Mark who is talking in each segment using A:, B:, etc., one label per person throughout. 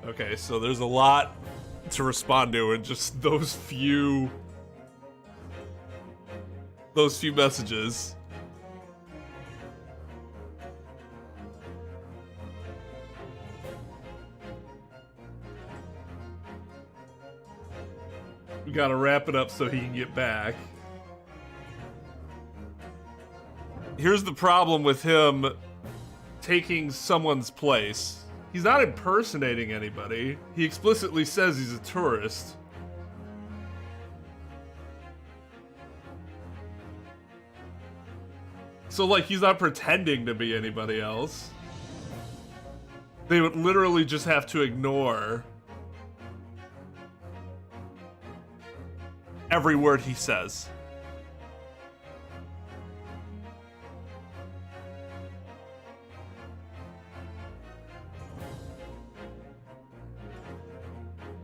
A: Okay, so there's a lot to respond to in just those few messages. We gotta wrap it up so he can get back. Here's the problem with him taking someone's place. He's not impersonating anybody. He explicitly says he's a tourist. So, like, he's not pretending to be anybody else. They would literally just have to ignore every word he says.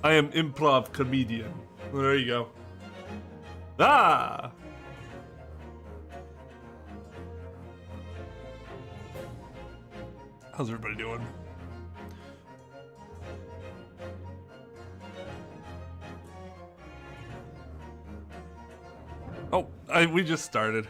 A: I am improv comedian. Well, there you go. Ah! How's everybody doing? Oh, we just started.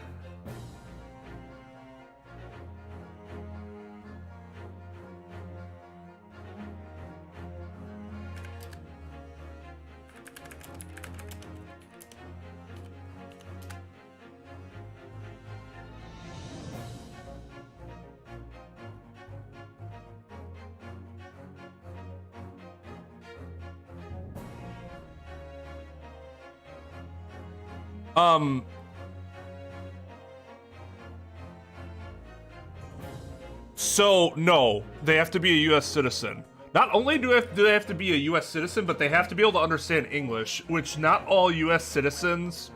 A: So, no, they have to be a U.S. citizen. Not only do they have to be a U.S. citizen, but they have to be able to understand English, which not all U.S. citizens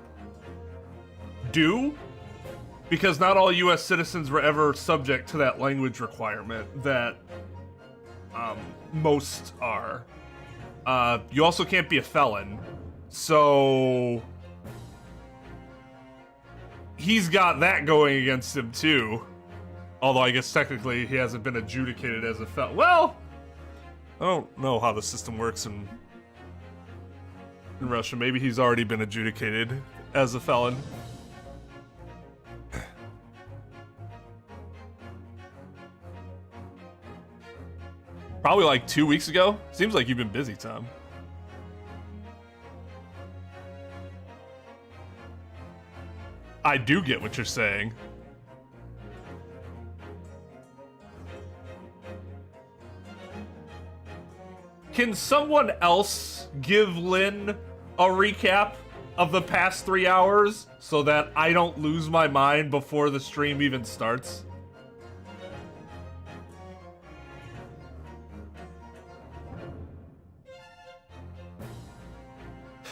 A: do, because not all U.S. citizens were ever subject to that language requirement that most are. You also can't be a felon, so he's got that going against him too. Although I guess technically he hasn't been adjudicated as a felon. Well, I don't know how the system works in Russia. Maybe he's already been adjudicated as a felon. Probably like 2 weeks ago. Seems like you've been busy, Tom. I do get what you're saying. Can someone else give Lynn a recap of the past 3 hours so that I don't lose my mind before the stream even starts?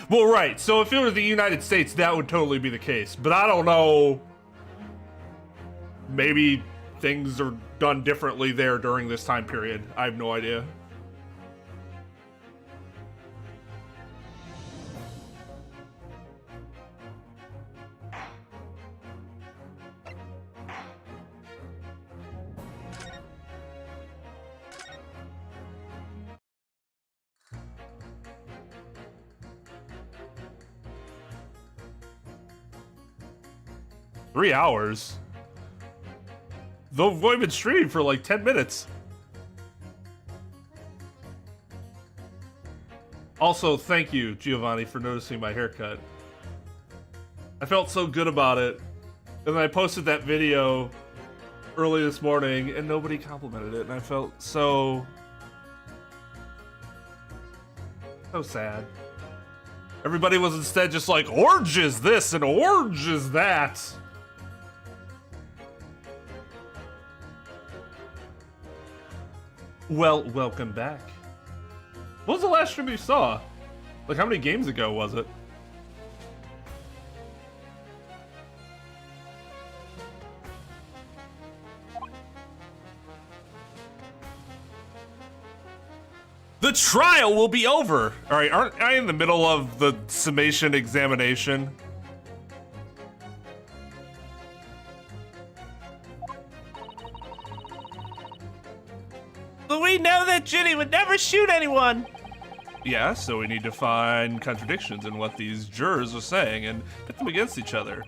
A: Well, right, so if it were the United States, that would totally be the case. But I don't know. Maybe things are done differently there during this time period. I have no idea. Three hours? Though we've only been streaming for like 10 minutes. Also, thank you, Giovanni, for noticing my haircut. I felt so good about it. And then I posted that video early this morning and nobody complimented it, and I felt so sad. Everybody was instead just like, orange is this and orange is that. Well, welcome back. What was the last stream you saw? Like, how many games ago was it? The trial will be over! Alright, aren't I in the middle of the summation examination?
B: We know that Ginny would never shoot anyone.
A: Yeah, so we need to find contradictions in what these jurors are saying and pit them against each other.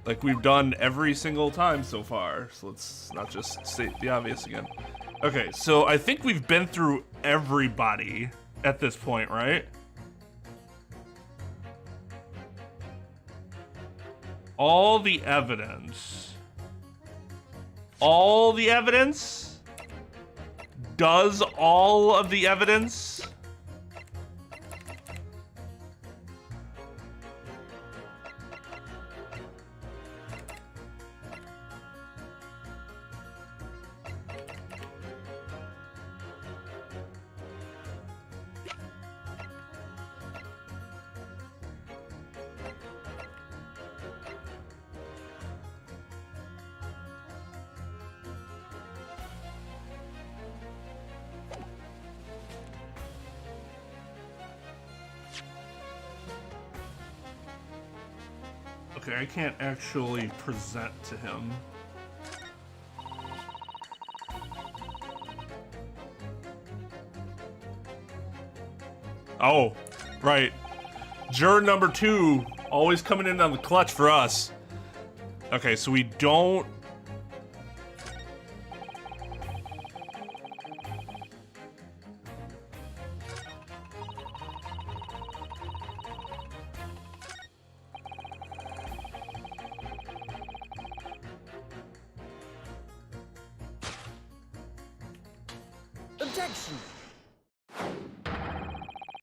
A: Like we've done every single time so far. So let's not just state the obvious again. Okay, so I think we've been through everybody at this point, right? All the evidence. All the evidence? Does all of the evidence? Okay, I can't actually present to him. Oh, right. Juror number 2, always coming in on the clutch for us. Okay, so we don't...
B: Objection.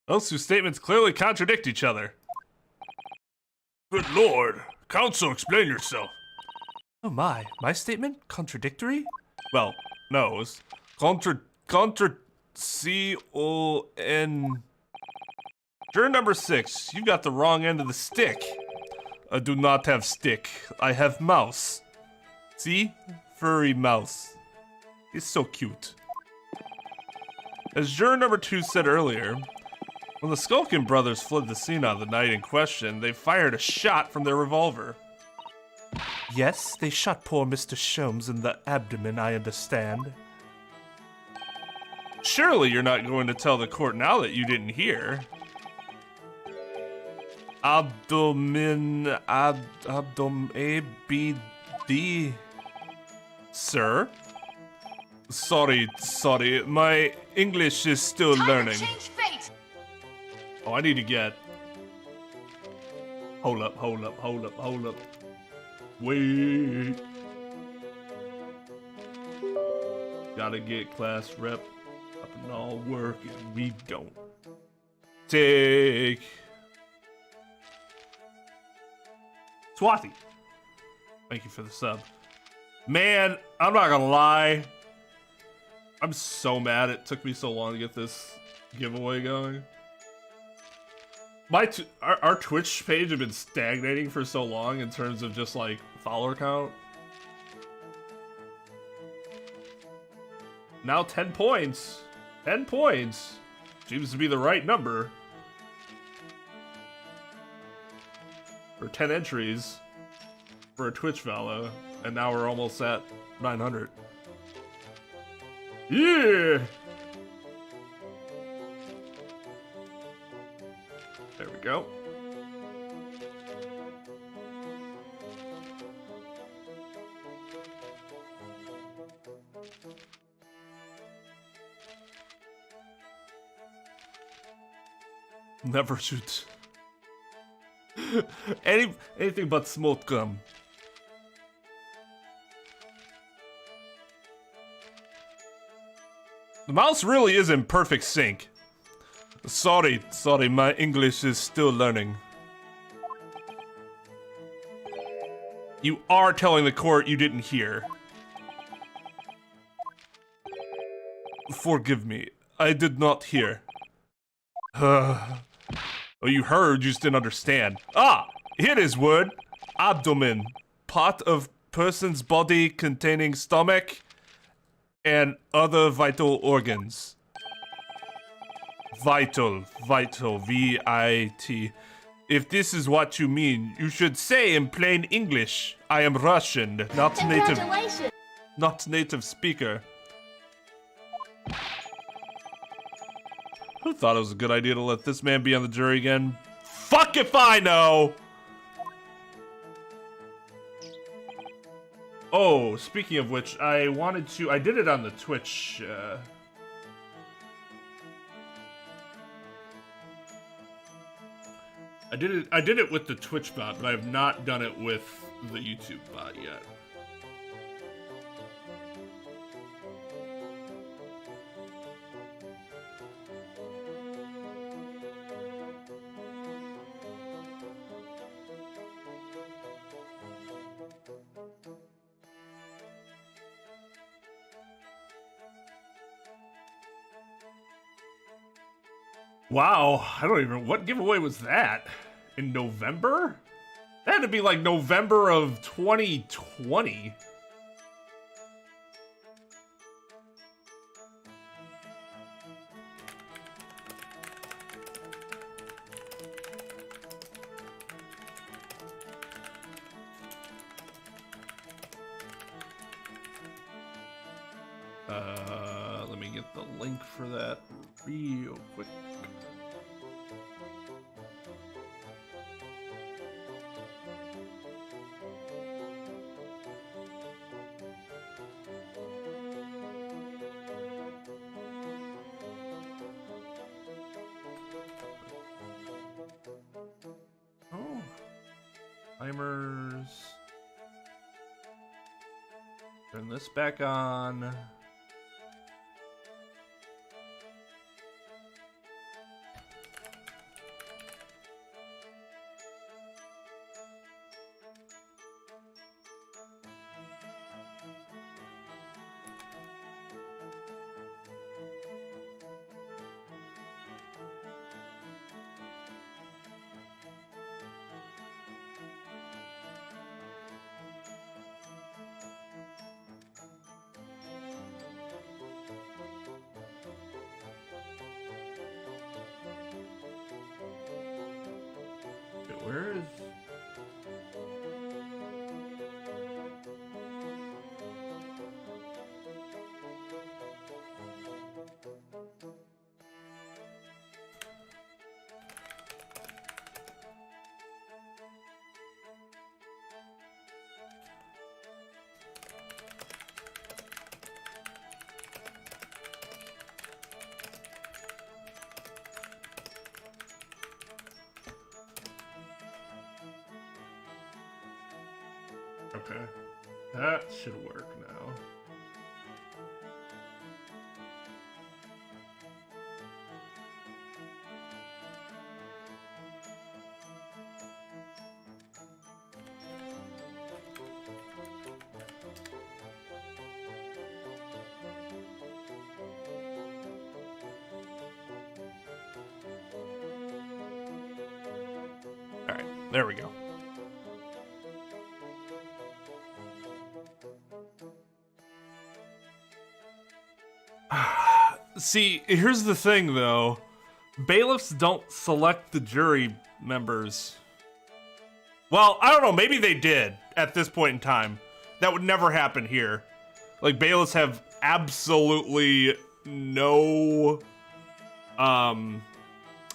A: Those two statements clearly contradict each other. Good lord. Counsel, explain yourself. Oh my statement contradictory? Well, no, it's C-O-N... Juror number 6, you got the wrong end of the stick. I do not have stick, I have mouse. See? Furry mouse. He's so cute. As juror number 2 said earlier, when the Skulkin brothers fled the scene on the night in question, they fired a shot from their revolver. Yes, they shot poor Mr. Sholmes in the abdomen, I understand. Surely you're not going to tell the court now that you didn't hear. Abdomen, A-B-D. Sir? Sorry, my English is still learning. Oh, I need to get... Hold up. Wait. Gotta get class rep up and all work, and we don't. Take. Swathi. Thank you for the sub. Man, I'm not gonna lie. I'm so mad it took me so long to get this giveaway going. Our Twitch page had been stagnating for so long in terms of just like follower count. Now 10 points. 10 points. Seems to be the right number. For 10 entries for a Twitch follow. And now we're almost at 900. Yeah! There we go. Never shoot. Anything but smoke gum. The mouse really is in perfect sync. Sorry, my English is still learning. You are telling the court you didn't hear. Forgive me, I did not hear. Oh, you heard, you just didn't understand. Ah, here is word. Abdomen, part of person's body containing stomach and other vital organs. Vital, V-I-T. If this is what you mean, you should say in plain English, I am Russian, not native speaker. Who thought it was a good idea to let this man be on the jury again? Fuck if I know! Oh, speaking of which, I did it on the Twitch, I did it with the Twitch bot, but I have not done it with the YouTube bot yet. Wow, I don't even, what giveaway was that? In November? That had to be like November of 2020. Let me get the link for that real quick. Oh, timers. Turn this back on. Where is... Okay, that should work now. All right, there we go. See, here's the thing, though. Bailiffs don't select the jury members. Well, I don't know. Maybe they did at this point in time. That would never happen here. Like, bailiffs have absolutely no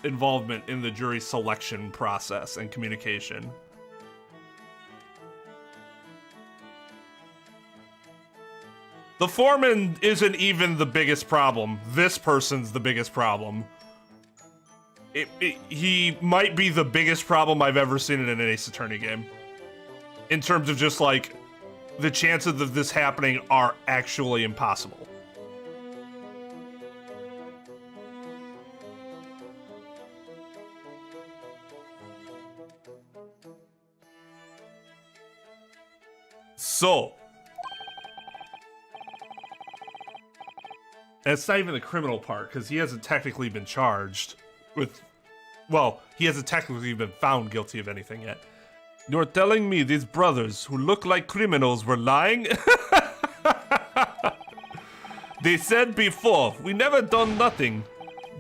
A: involvement in the jury selection process and communication. The foreman isn't even the biggest problem. This person's the biggest problem. He might be the biggest problem I've ever seen in an Ace Attorney game. In terms of just like, the chances of this happening are actually impossible. So. And it's not even the criminal part, because he hasn't technically been charged with... Well, he hasn't technically been found guilty of anything yet. You're telling me these brothers who look like criminals were lying? They said before, we never done nothing.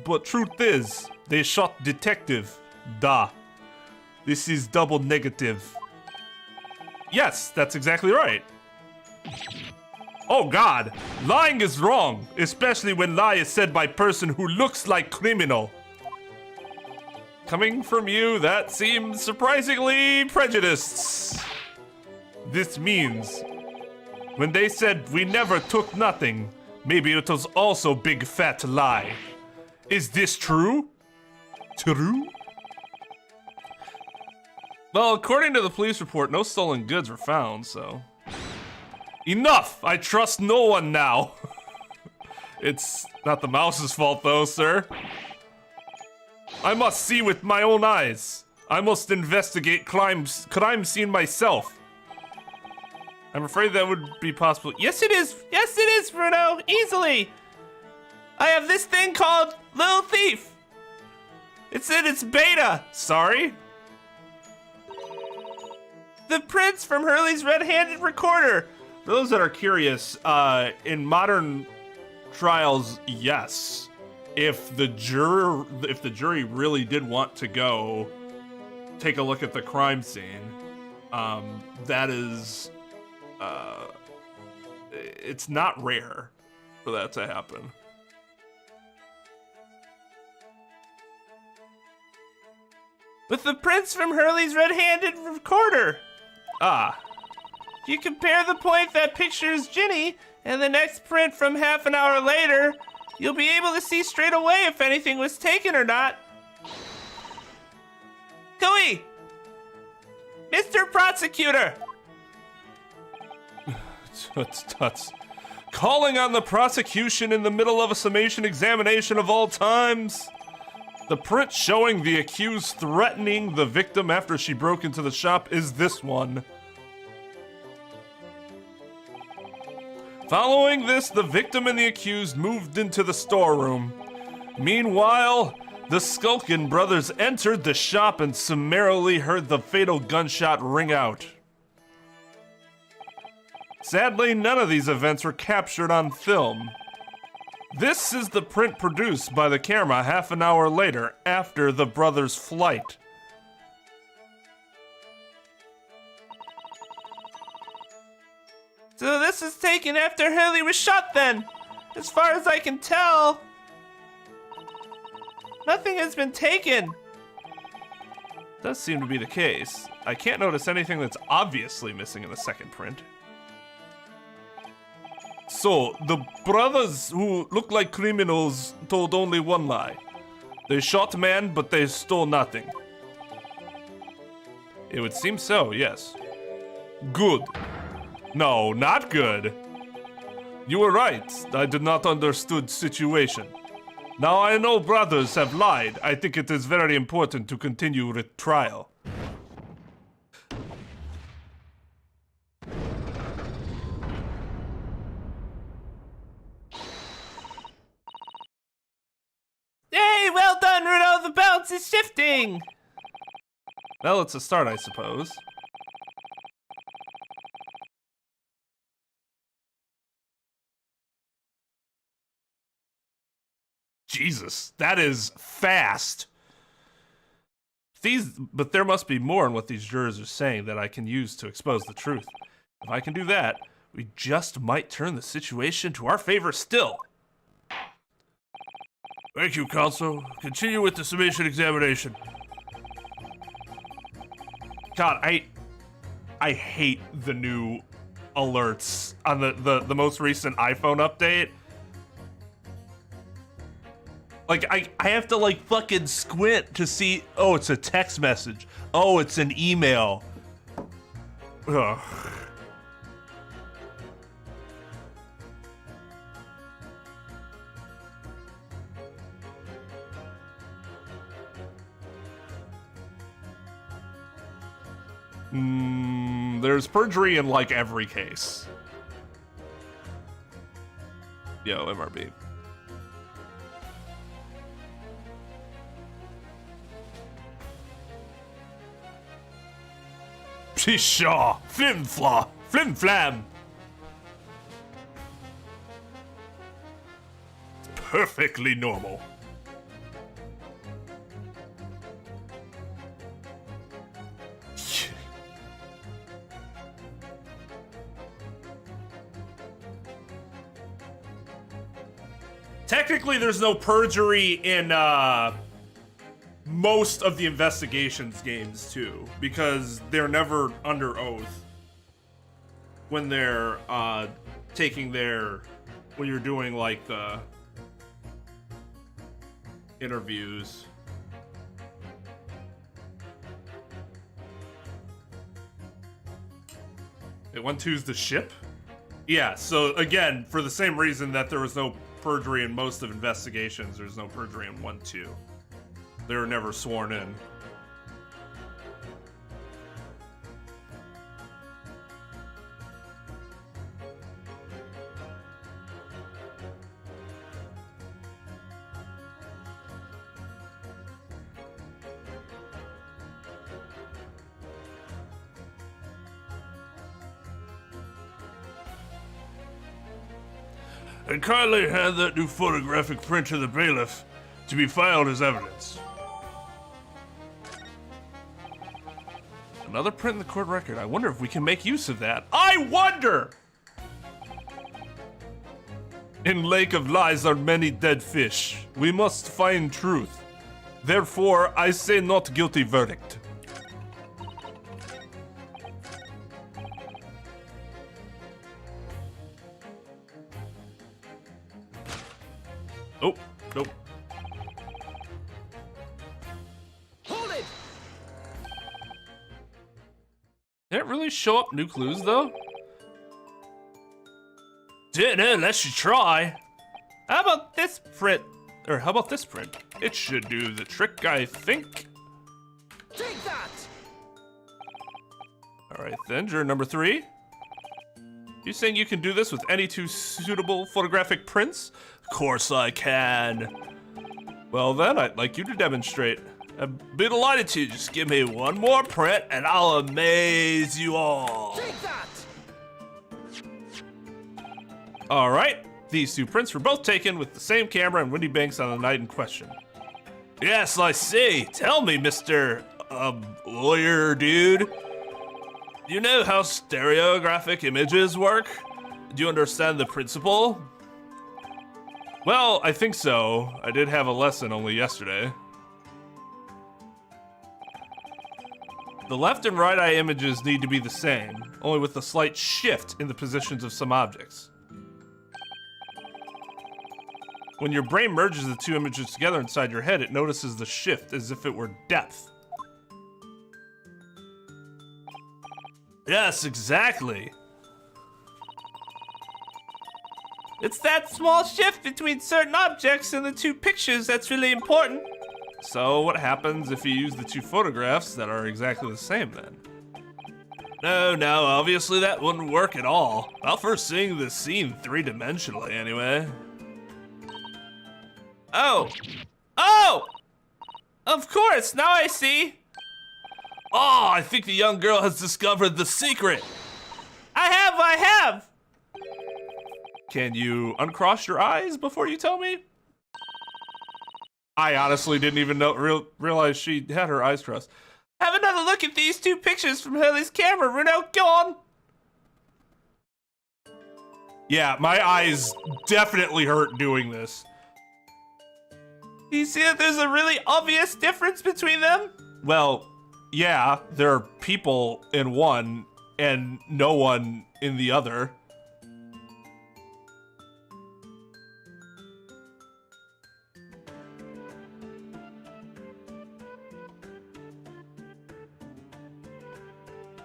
A: But truth is, they shot detective. Da. This is double negative. Yes, that's exactly right. Oh God, lying is wrong, especially when lie is said by person who looks like criminal. Coming from you, that seems surprisingly prejudiced. This means, when they said we never took nothing, maybe it was also big fat lie. Is this true? True? Well, according to the police report, no stolen goods were found, so... Enough! I trust no one now. It's not the mouse's fault though, sir. I must see with my own eyes. I must investigate crime scene myself. I'm afraid that would be possible.
B: Yes, it is. Yes, it is, Bruno. Easily. I have this thing called Little Thief. It's in its beta.
A: Sorry?
B: The prints from Hurley's red-handed recorder.
A: For those that are curious, in modern trials, yes. If the jury really did want to go take a look at the crime scene, that is, it's not rare for that to happen.
B: With the prints from Hurley's red-handed recorder.
A: Ah.
B: If you compare the point that pictures Ginny and the next print from half an hour later, you'll be able to see straight away if anything was taken or not. Cooey! Mr. Prosecutor!
A: Tuts. Calling on the prosecution in the middle of a summation examination of all times. The print showing the accused threatening the victim after she broke into the shop is this one. Following this, the victim and the accused moved into the storeroom. Meanwhile, the Skulkin brothers entered the shop and summarily heard the fatal gunshot ring out. Sadly, none of these events were captured on film. This is the print produced by the camera half an hour later after the brothers' flight.
B: So this is taken after Hurley was shot then. As far as I can tell, nothing has been taken.
A: Does seem to be the case. I can't notice anything that's obviously missing in the second print. So, the brothers who look like criminals told only one lie. They shot a man, but they stole nothing. It would seem so, yes. Good. No, not good. You were right. I did not understood situation. Now I know brothers have lied. I think it is very important to continue the trial.
B: Hey, well done, Rudo. The balance is shifting.
A: Well, it's a start, I suppose. Jesus, that is fast. But there must be more in what these jurors are saying that I can use to expose the truth. If I can do that, we just might turn the situation to our favor still. Thank you, counsel. Continue with the summation examination. God, I hate the new alerts on the most recent iPhone update. Like, I have to, like, fucking squint to see, oh, it's a text message. Oh, it's an email. Ugh. There's perjury in, like, every case. Yo, MRB. Pshaw! Flim-flam! Flim-flam! It's perfectly normal. Technically, there's no perjury in most of the investigations games too, because they're never under oath when they're taking their, when you're doing like the interviews. It 1-2's the ship? Yeah, so again, for the same reason that there was no perjury in most of investigations, there's no perjury in 1-2. They were never sworn in. And kindly hand that new photographic print to the bailiff to be filed as evidence. Another print in the court record. I wonder if we can make use of that. I wonder! In lake of lies are many dead fish. We must find truth. Therefore, I say not guilty verdict. Oh, nope.
B: Hold it!
A: Did it really show up new clues, though? Didn't unless you try. How about this print? Or how about this print? It should do the trick, I think.
B: Take that!
A: Alright then, juror number 3. You saying you can do this with any 2 suitable photographic prints? Of course I can. Well then, I'd like you to demonstrate. I'd be delighted to. Just give me one more print and I'll amaze you all.
B: Take that!
A: Alright, these 2 prints were both taken with the same camera in Windy Banks on the night in question. Yes, I see. Tell me, Mr. Lawyer dude. Do you know how stereographic images work? Do you understand the principle? Well, I think so. I did have a lesson only yesterday. The left and right eye images need to be the same, only with a slight shift in the positions of some objects. When your brain merges the 2 images together inside your head, it notices the shift as if it were depth. Yes, exactly.
B: It's that small shift between certain objects in the 2 pictures that's really important.
A: So what happens if you use the 2 photographs that are exactly the same then? No, obviously that wouldn't work at all. Not for seeing the scene 3-dimensionally anyway.
B: Oh! Oh! Of course, now I see.
A: Oh, I think the young girl has discovered the secret.
B: I have!
A: Can you uncross your eyes before you tell me? I honestly didn't even realize she had her eyes crossed.
B: Have another look at these 2 pictures from Hurley's camera, Runo. Go on.
A: Yeah, my eyes definitely hurt doing this.
B: Do you see that there's a really obvious difference between them?
A: Well, yeah, there are people in one and no one in the other.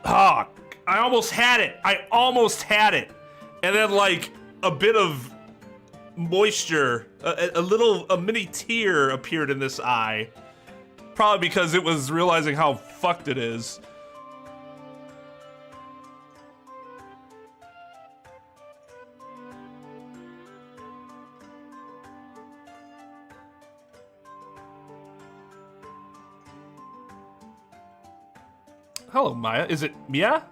A: Ah, I almost had it. And then like a bit of moisture, a mini tear appeared in this eye. Probably because it was realizing how fucked it is. Hello, Maya. Is it Mia?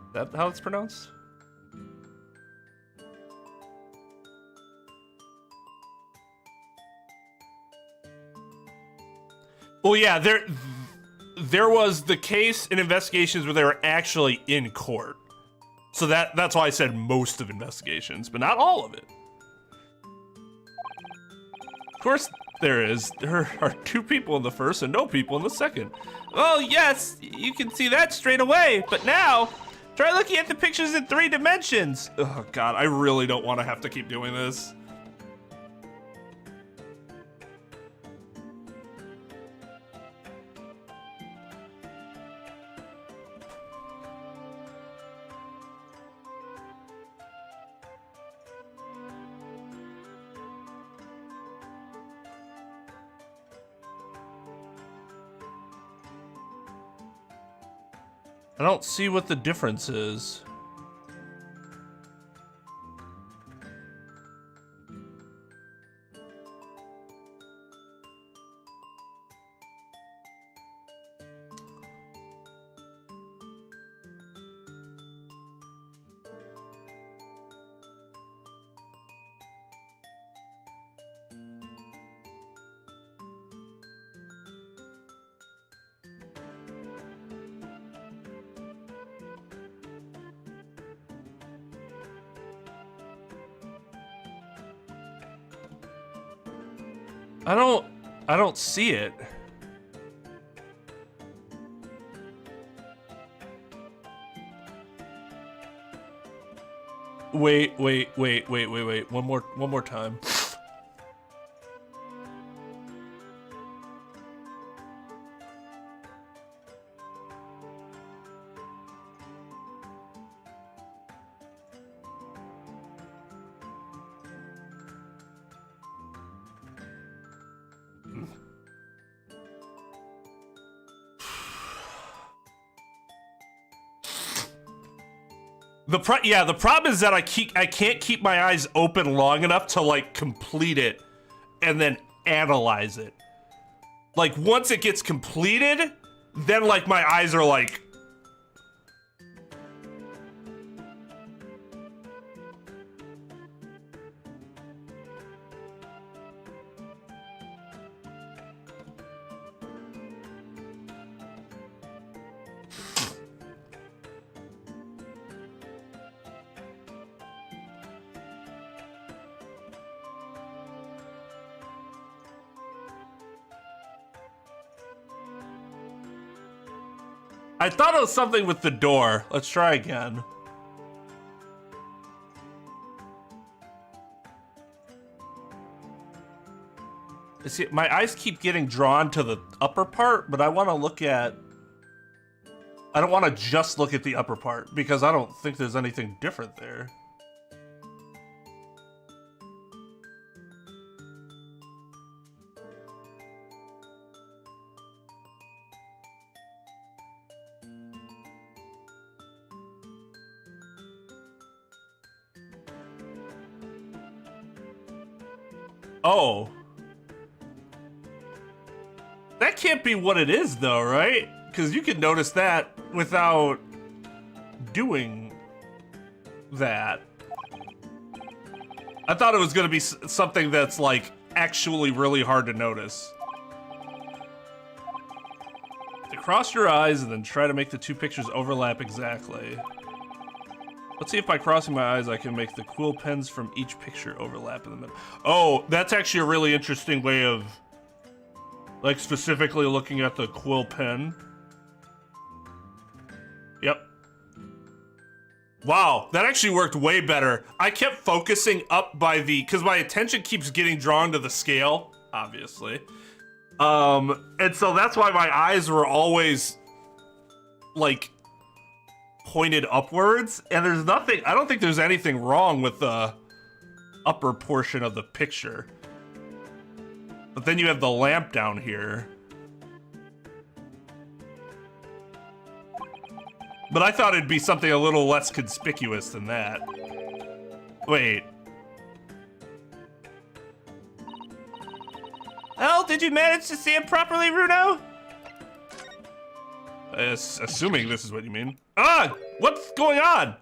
A: Is that how it's pronounced? Well, yeah, there was the case in investigations where they were actually in court. So that's why I said most of investigations, but not all of it. Of course there are 2 people in the first and no people in the second.
B: Well, yes, you can see that straight away, but now, try looking at the pictures in 3 dimensions.
A: Oh God, I really don't want to have to keep doing this. I don't see what the difference is. I don't see it. Wait. One more time. The problem is that I can't keep my eyes open long enough to like complete it and then analyze it. Like once it gets completed, then like my eyes are like I thought it was something with the door. Let's try again. See, my eyes keep getting drawn to the upper part, but I want to look at... I don't want to just look at the upper part, because I don't think there's anything different there. Oh. That can't be what it is though, right? Because you can notice that without doing that. I thought it was gonna be something that's like actually really hard to notice. To cross your eyes and then try to make the 2 pictures overlap exactly. Let's see if by crossing my eyes I can make the quill pens from each picture overlap in the middle. Oh, that's actually a really interesting way of, like, specifically looking at the quill pen. Yep. Wow, that actually worked way better. I kept focusing up by the, because my attention keeps getting drawn to the scale, obviously. And so that's why my eyes were always, like, pointed upwards, and there's nothing, I don't think there's anything wrong with the upper portion of the picture. But then you have the lamp down here. But I thought it'd be something a little less conspicuous than that. Wait.
B: Well, did you manage to see it properly, Runo?
A: Assuming this is what you mean. Ah! What's going on?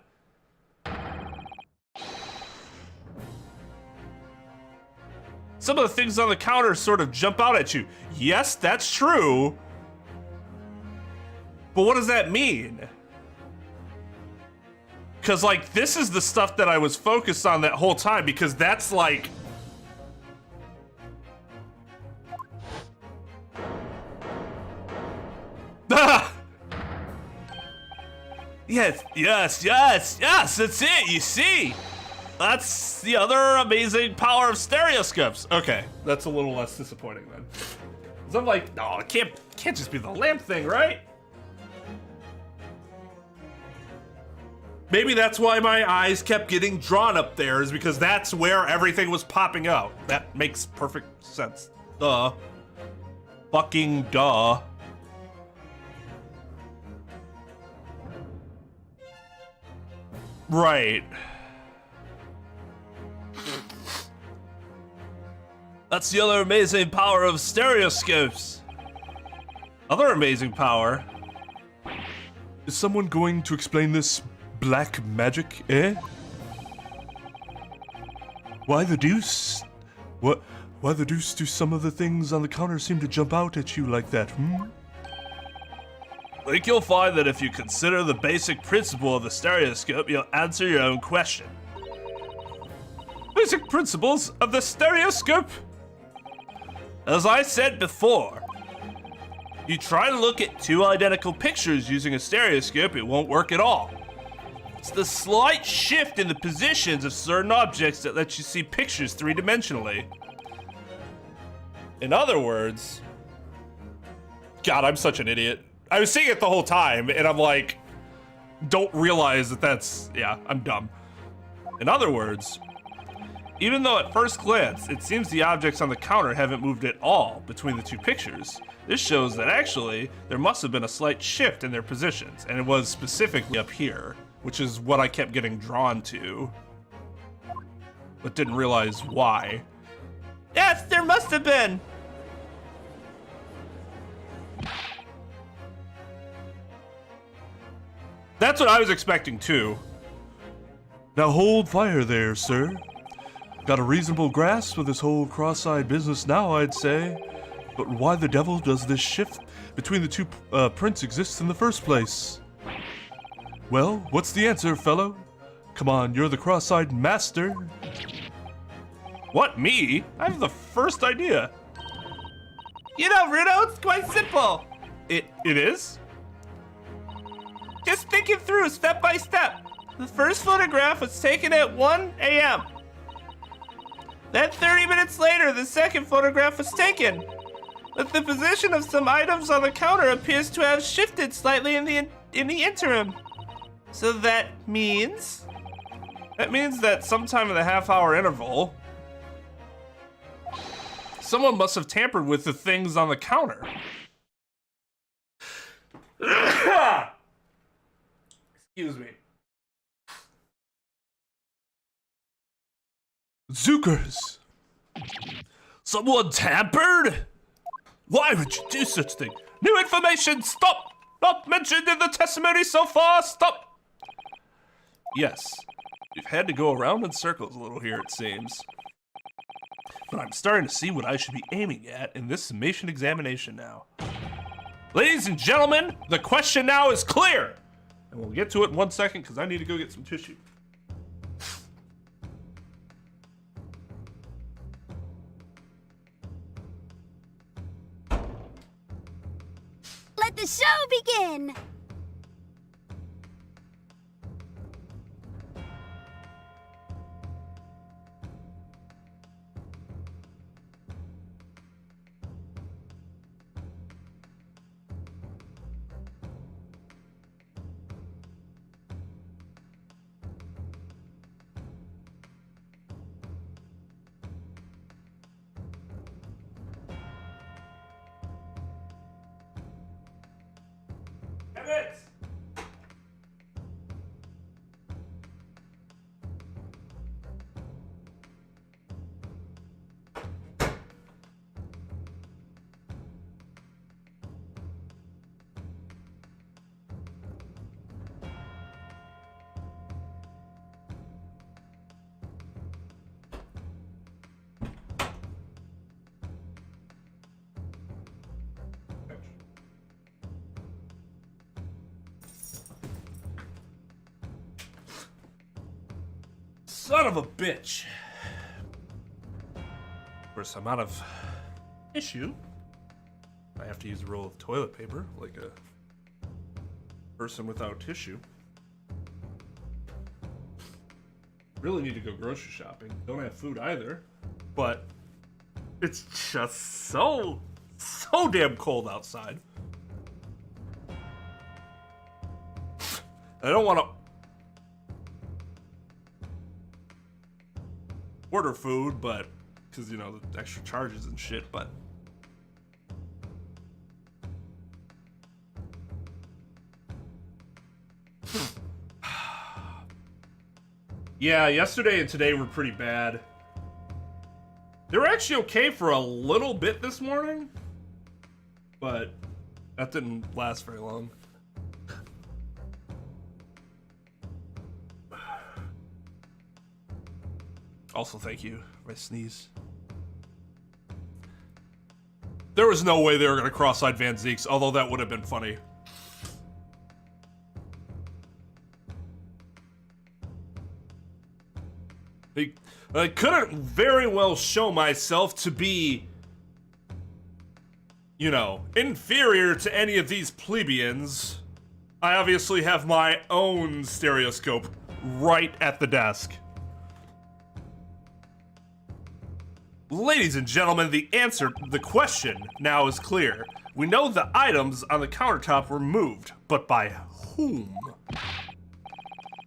A: Some of the things on the counter sort of jump out at you. Yes, that's true. But what does that mean? Because, like, this is the stuff that I was focused on that whole time, because that's, like... Ah! Yes, that's it, you see! That's the other amazing power of stereoscopes. Okay, that's a little less disappointing then. Because I'm like, no, it can't just be the lamp thing, right? Maybe that's why my eyes kept getting drawn up there, is because that's where everything was popping out. That makes perfect sense. Duh. Fucking duh. Right. That's the other amazing power of stereoscopes. Other amazing power? Is someone going to explain this black magic, eh? Why the deuce? Why the deuce do some of the things on the counter seem to jump out at you like that, I think you'll find that if you consider the basic principle of the stereoscope, you'll answer your own question. Basic principles of the stereoscope? As I said before, you try to look at two identical pictures using a stereoscope, it won't work at all. It's the slight shift in the positions of certain objects that lets you see pictures three-dimensionally. In other words, God, I'm such an idiot. I was seeing it the whole time, and I'm like, don't realize that that's, yeah, I'm dumb. In other words, even though at first glance, it seems the objects on the counter haven't moved at all between the two pictures, this shows that actually, there must have been a slight shift in their positions, and it was specifically up here, which is what I kept getting drawn to, but didn't realize why.
B: Yes, there must have been.
A: That's what I was expecting too. Now hold fire there, sir. Got a reasonable grasp of this whole cross-eyed business now, I'd say. But why the devil does this shift between the two prints exist in the first place? Well, what's the answer, fellow? Come on, you're the cross-eyed master. What, me? I have the first idea.
B: You know, Rudo, it's quite simple.
A: It is?
B: Just think it through step by step. The first photograph was taken at 1 a.m. Then 30 minutes later, the second photograph was taken. But the position of some items on the counter appears to have shifted slightly in the interim. So that means?
A: That means that sometime in the half-hour interval, someone must have tampered with the things on the counter. Excuse me. Zookers! Someone tampered? Why would you do such thing? New information, stop! Not mentioned in the testimony so far, stop! Yes, we've had to go around in circles a little here, it seems. But I'm starting to see what I should be aiming at in this summation examination now. Ladies and gentlemen, the question now is clear! And we'll get to it in 1 second, because I need to go get some tissue.
C: Let the show begin!
A: Son of a bitch. Of course, I'm out of tissue. I have to use a roll of toilet paper, like a person without tissue. Really need to go grocery shopping. Don't have food either, but it's just so damn cold outside. I don't want to order food, but because, you know, the extra charges and shit, but yeah, yesterday and today were pretty bad. They were actually okay for a little bit this morning, but that didn't last very long. Also, thank you for my sneeze. There was no way they were going to cross-eyed Van Zeeks, although that would have been funny. I couldn't very well show myself to be, you know, inferior to any of these plebeians. I obviously have my own stereoscope right at the desk. Ladies and gentlemen, the answer to the question now is clear. We know the items on the countertop were moved, but by whom?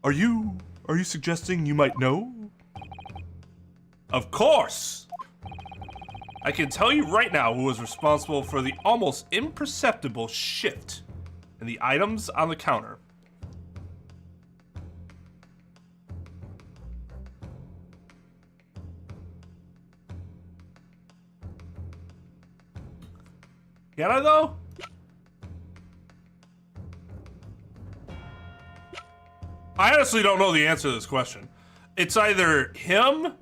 A: Are you suggesting you might know? Of course! I can tell you right now who was responsible for the almost imperceptible shift in the items on the counter. Can I though? I honestly don't know the answer to this question. It's either him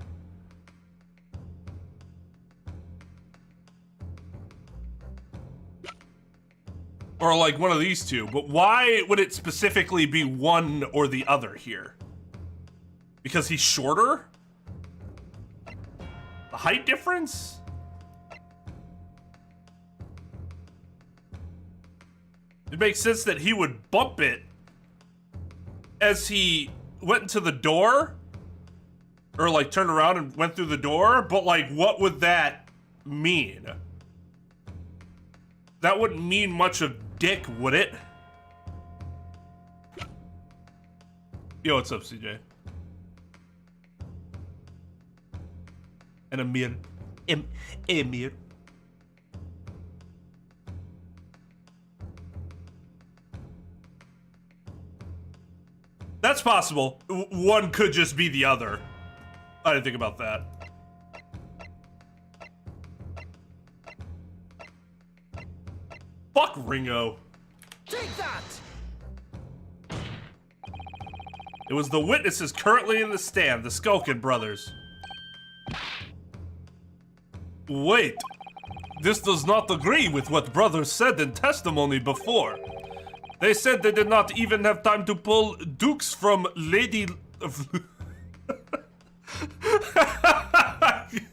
A: or like one of these two, but why would it specifically be one or the other here? Because he's shorter? The height difference? It makes sense that he would bump it as he went into the door, or like turned around and went through the door, but like what would that mean? That wouldn't mean much of dick, would it? Yo, what's up, CJ? And Amir. Amir. That's possible. One could just be the other. I didn't think about that. Fuck Ringo.
D: Take that!
A: It was the witnesses currently in the stand, the Skulkin brothers. Wait. This does not agree with what brothers said in testimony before. They said they did not even have time to pull dukes from Lady...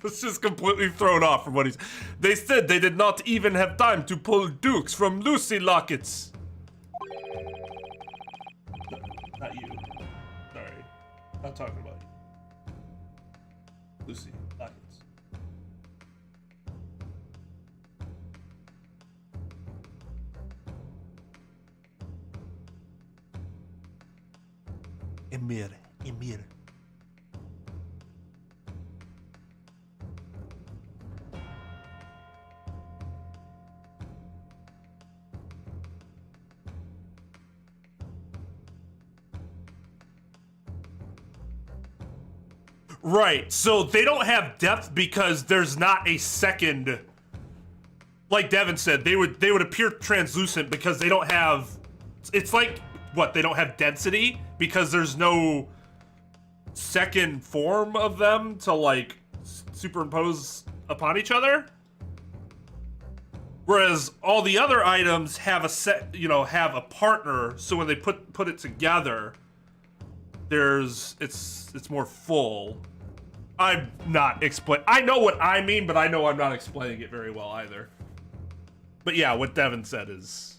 A: It's just completely thrown off from what he's... They said they did not even have time to pull dukes from Lucy Lockets. Not you. Sorry. Not talking about you. Lucy Lockets. Emir. Right, so they don't have depth because there's not a second. Like Devin said, they would appear translucent because they don't have. It's like what, they don't have density because there's no second form of them to like superimpose upon each other. Whereas all the other items have a set, have a partner, so when they put it together, it's more full. I'm not I know what I mean, but I know I'm not explaining it very well either. But yeah, what Devin said is...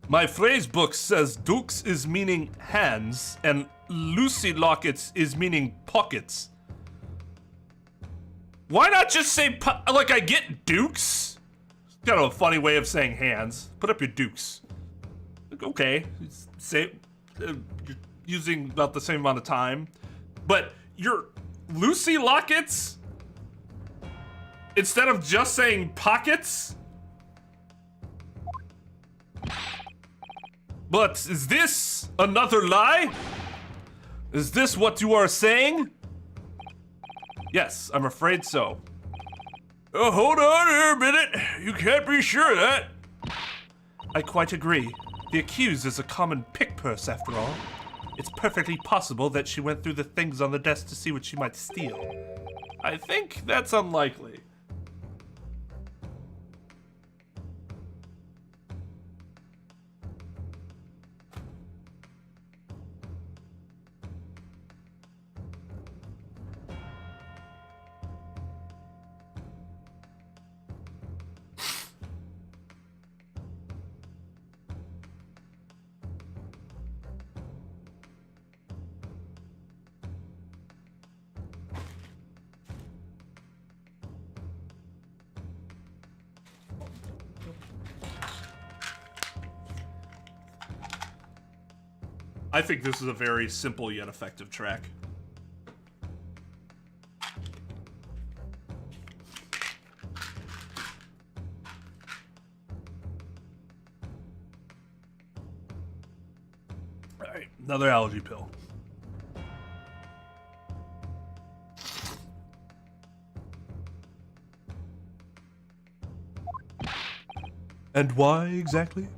A: My phrase book says dukes is meaning hands, and Lucy lockets is meaning pockets. Why not just say, like, I get dukes? It's kind of a funny way of saying hands. Put up your dukes. Okay, say, you're using about the same amount of time. But your Lucy lockets? Instead of just saying pockets? But is this another lie? Is this what you are saying? Yes, I'm afraid so. Hold on here a minute. You can't be sure of that. I quite agree. The accused is a common pick purse after all. It's perfectly possible that she went through the things on the desk to see what she might steal. I think that's unlikely. I think this is a very simple yet effective track. All right, another allergy pill. And why exactly?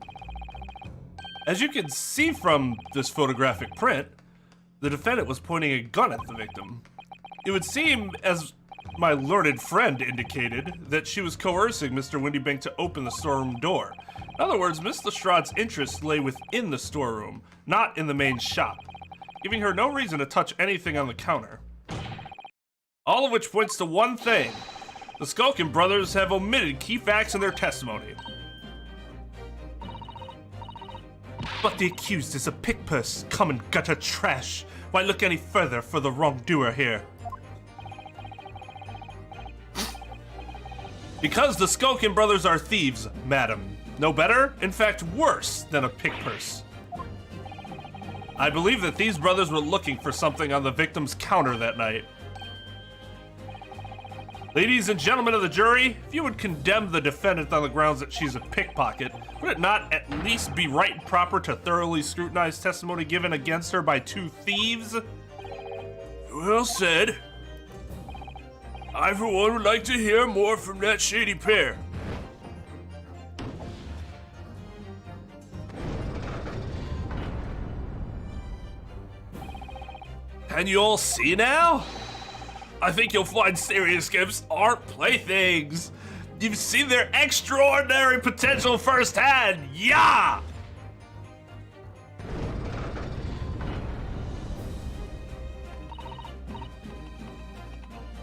A: As you can see from this photographic print, the defendant was pointing a gun at the victim. It would seem, as my learned friend indicated, that she was coercing Mr. Windybank to open the storeroom door. In other words, Miss Lestrade's interests lay within the storeroom, not in the main shop, giving her no reason to touch anything on the counter. All of which points to one thing. The Skulkin brothers have omitted key facts in their testimony. But the accused is a pickpurse, common gutter trash. Why look any further for the wrongdoer here? Because the Skulkin brothers are thieves, madam. No better, in fact worse, than a pickpurse. I believe that these brothers were looking for something on the victim's counter that night. Ladies and gentlemen of the jury, if you would condemn the defendant on the grounds that she's a pickpocket, would it not at least be right and proper to thoroughly scrutinize testimony given against her by two thieves? Well said. I, for one, would like to hear more from that shady pair. Can you all see now? I think you'll find stereoscopes aren't playthings. You've seen their extraordinary potential firsthand. Yeah!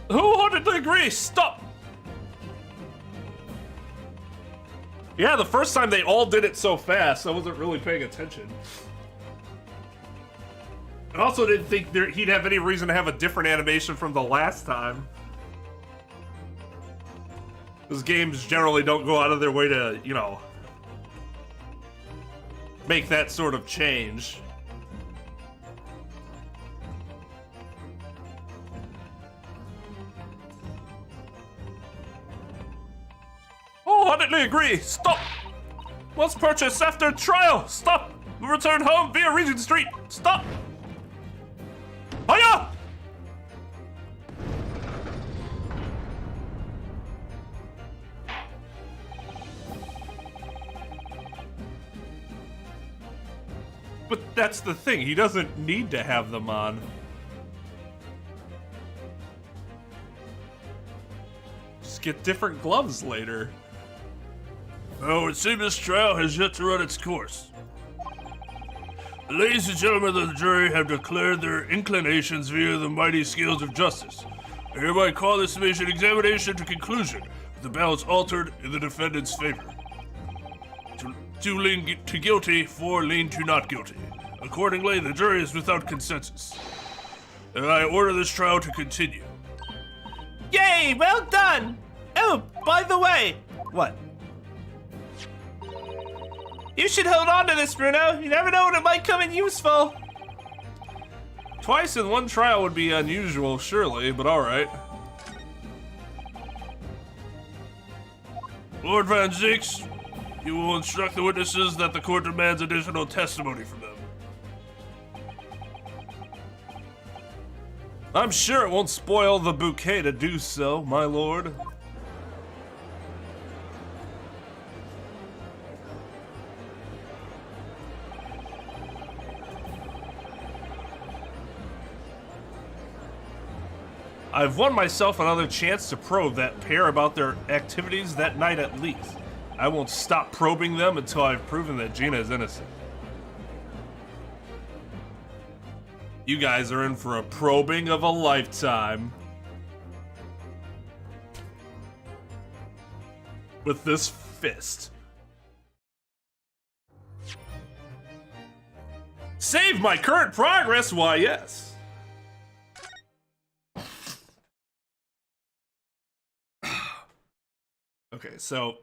A: Wholeheartedly agree. Stop. Yeah, the first time they all did it so fast, I wasn't really paying attention. I also didn't think he'd have any reason to have a different animation from the last time. Because games generally don't go out of their way to, you know, make that sort of change. Wholeheartedly agree. Stop. Once purchased after trial. Stop. Return home via Regent Street. Stop. Hiya! But that's the thing, he doesn't need to have them on. get different gloves later.
D: Oh, it seems this trial has yet to run its course. Ladies and gentlemen of the jury have declared their inclinations via the mighty scales of justice. I hereby call this examination to conclusion, with the balance altered in the defendant's favor. Two lean to guilty, 4 lean to not guilty. Accordingly, the jury is without consensus. And I order this trial to continue.
B: Yay, well done! Oh, by the way. What? You should hold on to this, Bruno. You never know when it might come in useful.
A: Twice in one trial would be unusual, surely, but alright.
D: Lord Van Zieks, you will instruct the witnesses that the court demands additional testimony from them.
A: I'm sure it won't spoil the bouquet to do so, my lord. I've won myself another chance to probe that pair about their activities that night at least. I won't stop probing them until I've proven that Gina is innocent. You guys are in for a probing of a lifetime. With this fist. Save my current progress? Why, yes. Okay, so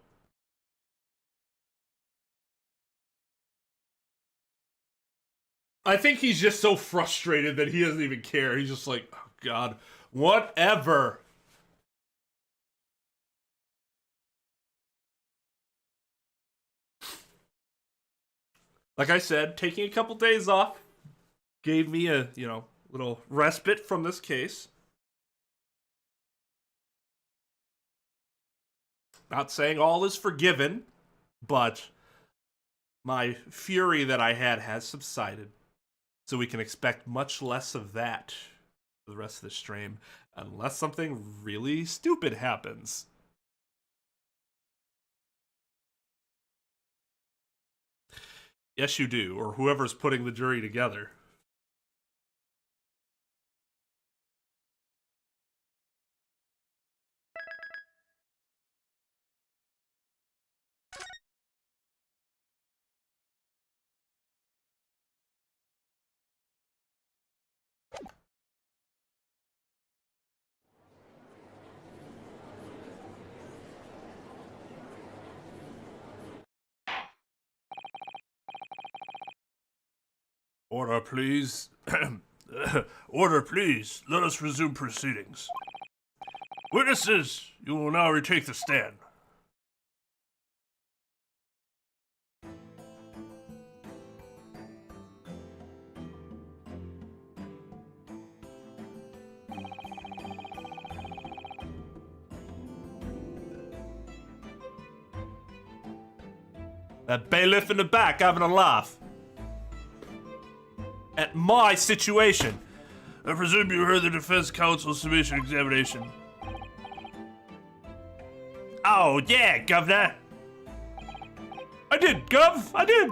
A: I think he's just so frustrated that he doesn't even care. He's just like, oh God, whatever. Like I said, taking a couple days off gave me a, little respite from this case. Not saying all is forgiven, but my fury that I had has subsided. So we can expect much less of that for the rest of the stream, unless something really stupid happens. Yes, you do, or whoever's putting the jury together.
D: Order, please. Order, please. Let us resume proceedings. Witnesses, you will now retake the stand.
A: That bailiff in the back having a laugh at my situation.
D: I presume you heard the defense counsel's submission examination.
A: Oh, yeah, Governor. I did, Gov. I did.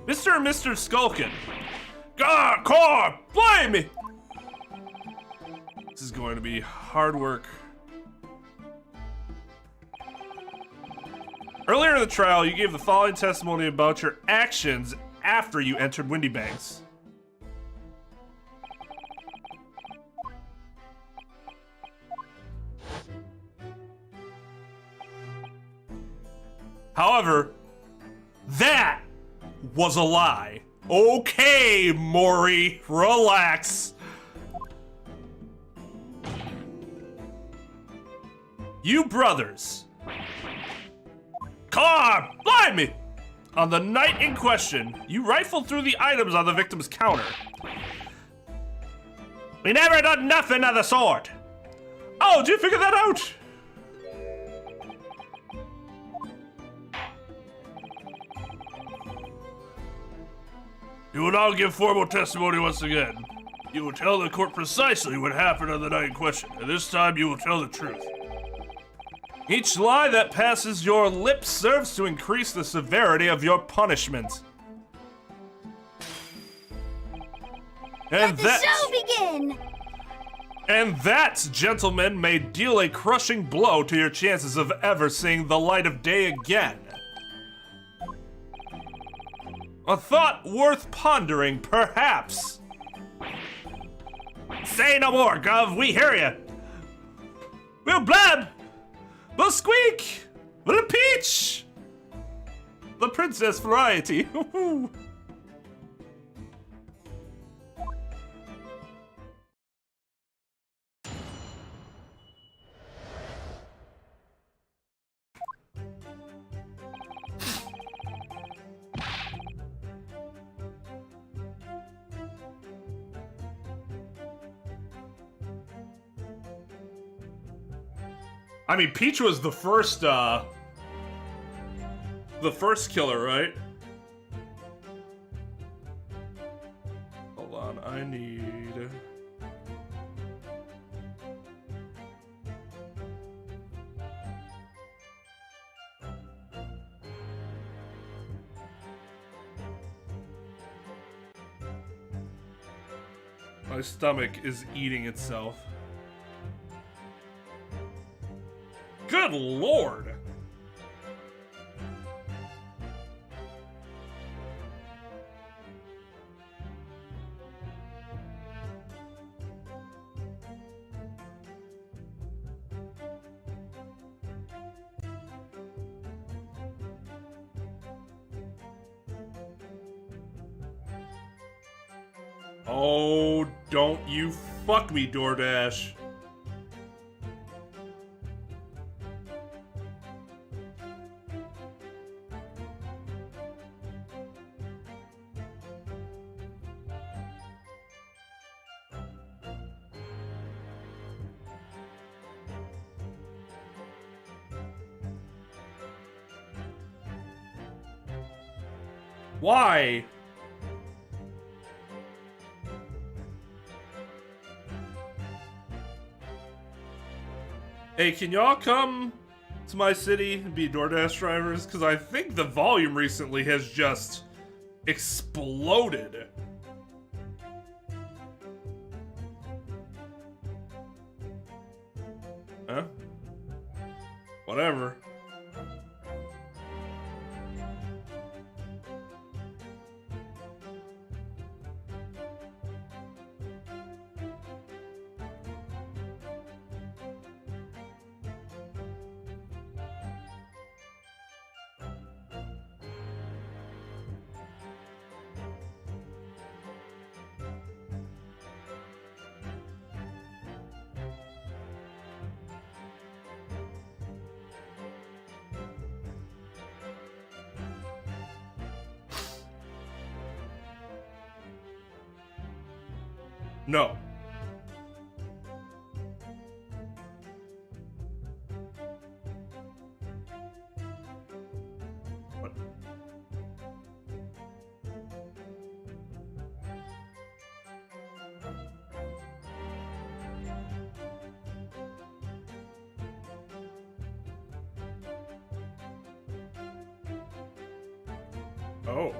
A: Mr. and Mr. Skulkin. God, car, blame me. This is going to be hard work. Earlier in the trial, you gave the following testimony about your actions after you entered Windy Banks. However, that was a lie. Okay, Maury, relax. You brothers. Car, blimey! On the night in question, you rifled through the items on the victim's counter. We never done nothing of the sort. Oh, did you figure that out?
D: You will now give formal testimony once again. You will tell the court precisely what happened on the night in question, and this time you will tell the truth.
A: Each lie that passes your lips serves to increase the severity of your punishment.
C: Let the show begin!
A: And that, gentlemen, may deal a crushing blow to your chances of ever seeing the light of day again. A thought worth pondering, perhaps. Say no more, Gov, we hear ya. We'll blab, we'll squeak, we'll peach. The princess variety. I mean, Peach was the first killer, right? Hold on, I need... My stomach is eating itself. Good lord! Oh, don't you fuck me, DoorDash. Why? Hey, can y'all come to my city and be DoorDash drivers? Because I think the volume recently has just exploded. Huh? Whatever. No. What? Oh.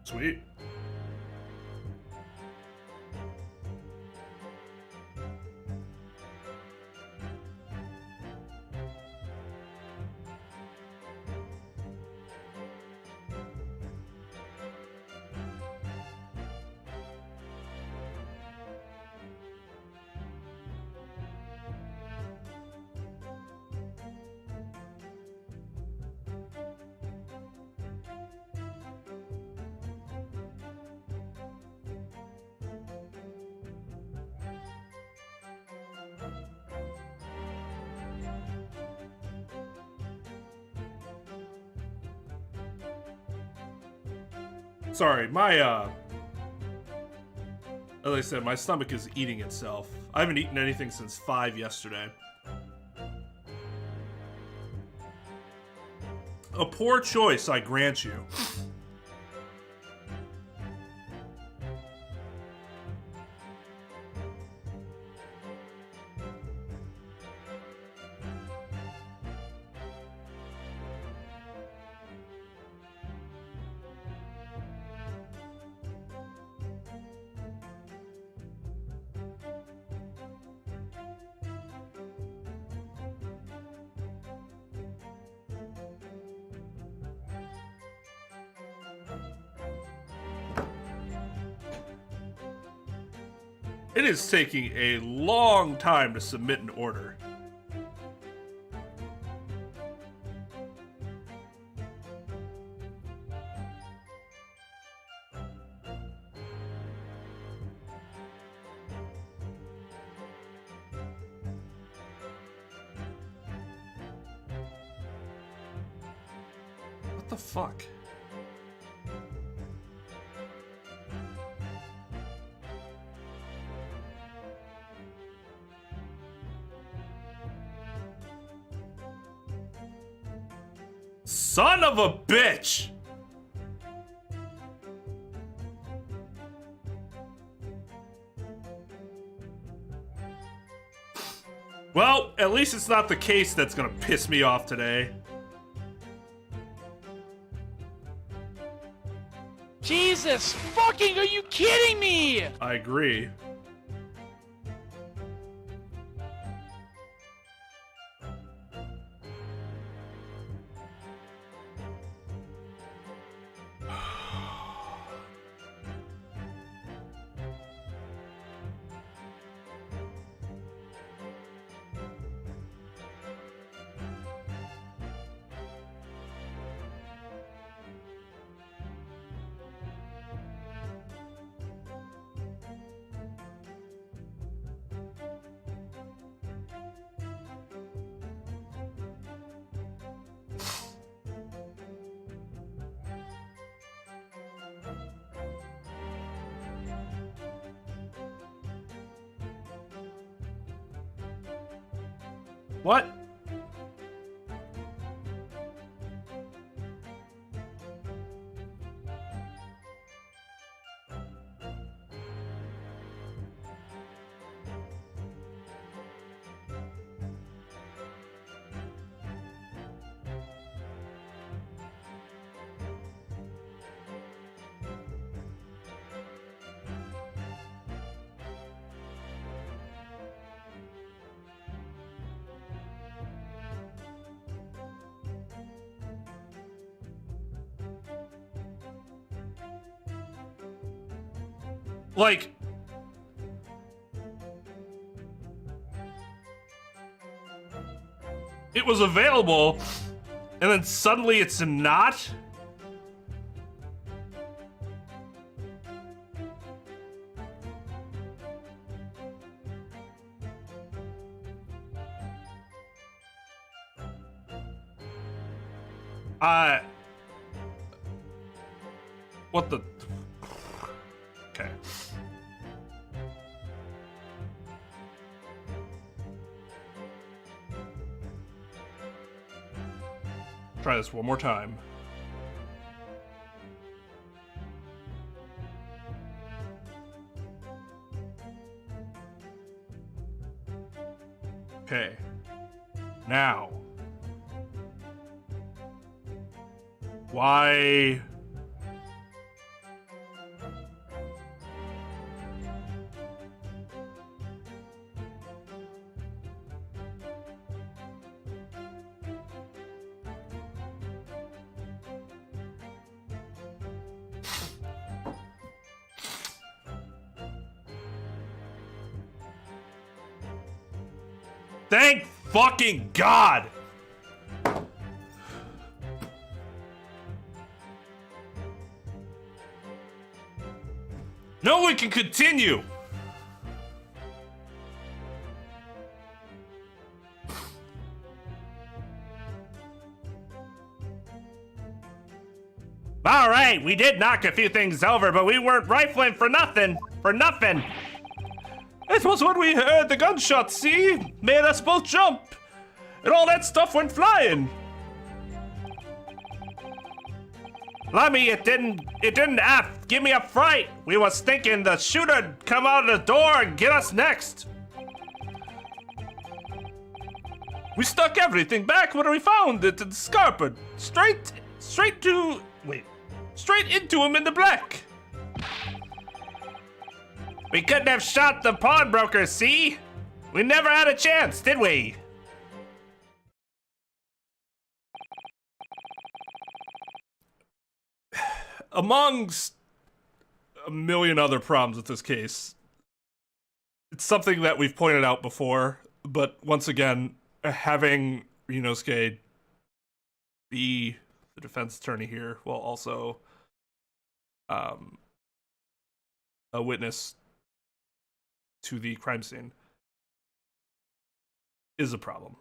A: Sweet. Sorry, my, as I said, my stomach is eating itself. I haven't eaten anything since 5 yesterday. a poor choice, I grant you. It is taking a long time to submit an order. What the fuck? Son of a bitch! Well, at least it's not the case that's gonna piss me off today.
E: Jesus fucking, are you kidding me?
A: I agree. What? Like, it was available, and then suddenly it's not? What the? Okay. Try this one more time. Okay. Now. Why? Thank fucking God! No one can continue! Alright, we did knock a few things over, but we weren't rifling for nothing. For nothing. It was when we heard the gunshots, see? Made us both jump. And all that stuff went flying.
B: Lummy, it didn't give me a fright. We was thinking the shooter'd come out of the door and get us next.
A: We stuck everything back when we found it and scarpered. Straight into him in the black.
B: We couldn't have shot the pawnbroker, see? We never had a chance, did we?
A: Amongst a million other problems with this case, it's something that we've pointed out before, but once again, having Ryunosuke be the defense attorney here while also a witness to the crime scene is a problem.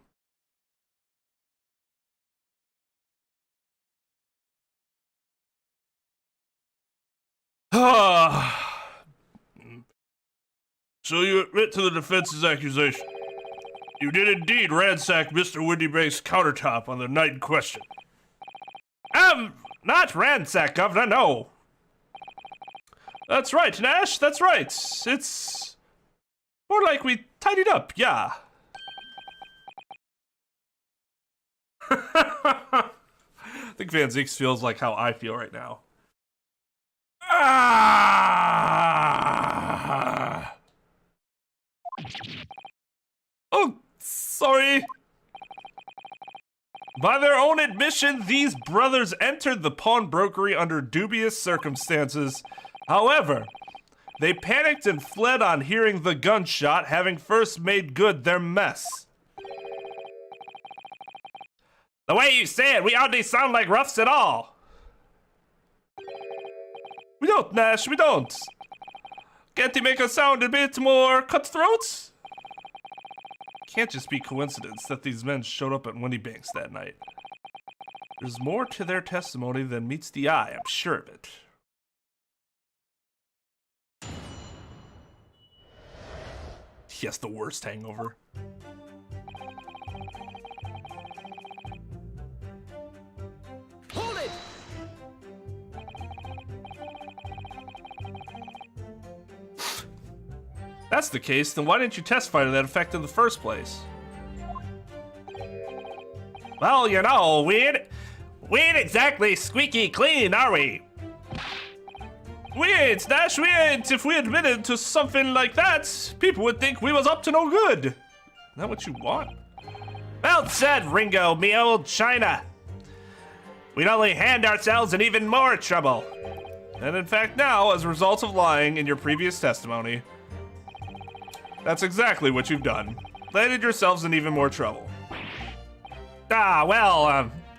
D: So you admit to the defense's accusation. You did indeed ransack Mr. Windybank's countertop on the night in question.
B: Not ransack, Governor, no.
A: That's right, Nash, that's right. It's more like we tidied up, yeah. I think Van Zeeks feels like how I feel right now. Oh, sorry. By their own admission, these brothers entered the pawnbrokery under dubious circumstances. However, they panicked and fled on hearing the gunshot, having first made good their mess.
B: The way you say it, we hardly sound like roughs at all.
A: We don't, Nash, we don't. Can't you make us sound a bit more cutthroat? Can't just be coincidence that these men showed up at Windybank's that night. There's more to their testimony than meets the eye, I'm sure of it. He has the worst hangover.
E: Hold it!
A: That's the case, then why didn't you testify to that effect in the first place?
B: Well, we ain't exactly squeaky clean, are we?
A: We ain't, Nash, we ain't. If we admitted to something like that, people would think we was up to no good. Is that what you want?
B: Well said, Ringo, me old China. We'd only hand ourselves in even more trouble.
A: And in fact now, as a result of lying in your previous testimony, that's exactly what you've done. Landed yourselves in even more trouble.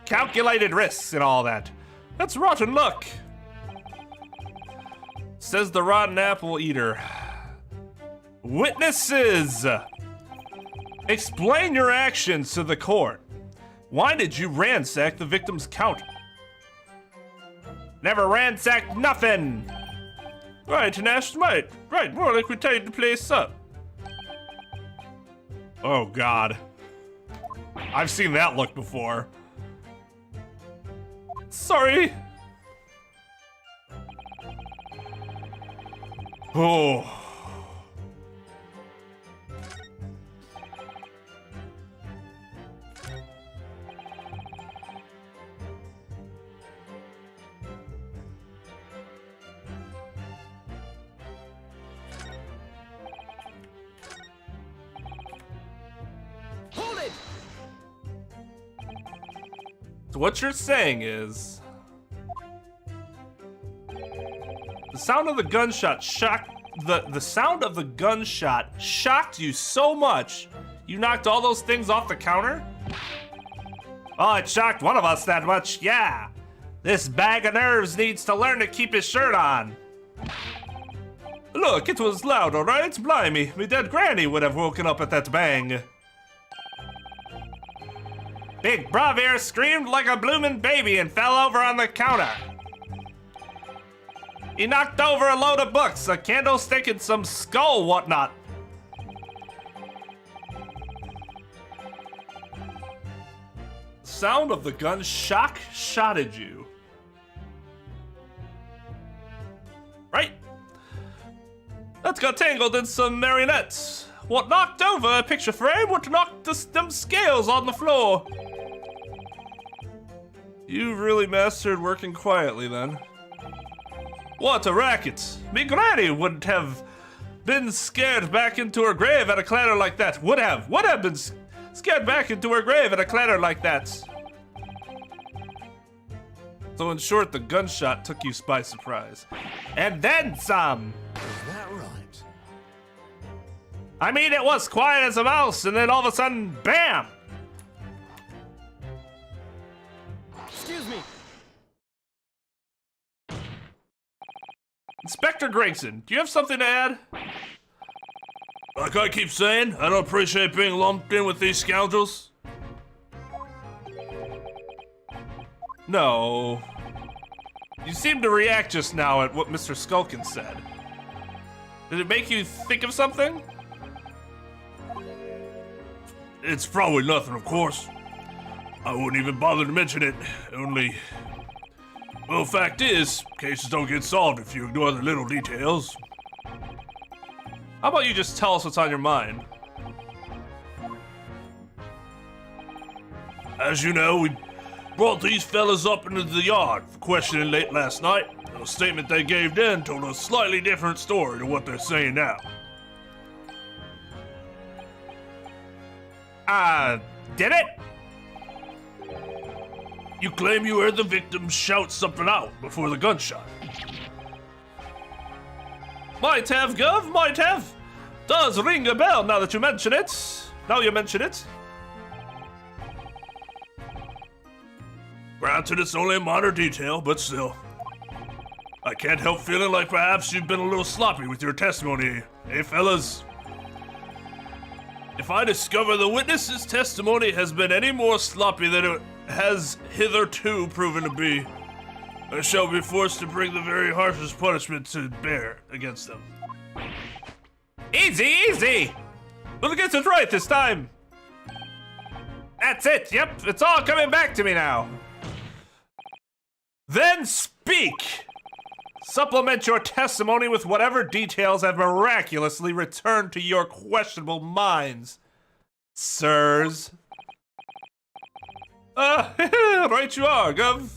B: Calculated risks and all that.
A: That's rotten luck. Says the rotten apple eater. Witnesses! Explain your actions to the court. Why did you ransack the victim's counter?
B: Never ransacked nothing.
A: Right, Nash, right. Right, more like we tied the place up. Oh, God. I've seen that look before. Sorry. Oh.
E: Hold it!
A: So what you're saying is the sound of the gunshot shocked the sound of the gunshot shocked you so much you knocked all those things off the counter?
B: Oh, it shocked one of us that much, yeah. This bag of nerves needs to learn to keep his shirt on.
A: Look, it was loud, alright? Blimey, me dead granny would have woken up at that bang.
B: Big Bravir screamed like a bloomin' baby and fell over on the counter. He knocked over a load of books, a candlestick, and some skull whatnot.
A: Sound of the gun shotted you. got tangled in some marionettes. What knocked over a picture frame, what knocked them scales on the floor. You really mastered working quietly then. What a racket. Me granny wouldn't have been scared back into her grave at a clatter like that. Would have been scared back into her grave at a clatter like that. So in short, the gunshot took you by surprise. And then some.
F: Is that right?
A: I mean, it was quiet as a mouse, and then all of a sudden, BAM!
F: Excuse me.
A: Inspector Gregson, do you have something to add?
D: Like I keep saying, I don't appreciate being lumped in with these scoundrels.
A: No. You seemed to react just now at what Mr. Skulkin said. Did it make you think of something?
D: It's probably nothing, of course. I wouldn't even bother to mention it, only... Well, fact is, cases don't get solved if you ignore the little details.
A: How about you just tell us what's on your mind?
D: As you know, we brought these fellas up into the yard for questioning late last night. The statement they gave then told a slightly different story to what they're saying now.
A: Did it?
D: You claim you heard the victim shout something out before the gunshot.
A: Might have, Gov, might have. Does ring a bell now that you mention it. Now you mention it.
D: Granted, it's only a minor detail, but still. I can't help feeling like perhaps you've been a little sloppy with your testimony, eh, fellas? If I discover the witness's testimony has been any more sloppy than it has hitherto proven to be, I shall be forced to bring the very harshest punishment to bear against them.
A: Easy, easy! We'll get it right this time. That's it, yep, it's all coming back to me now. Then speak! Supplement your testimony with whatever details have miraculously returned to your questionable minds, sirs. Right you are, Gov.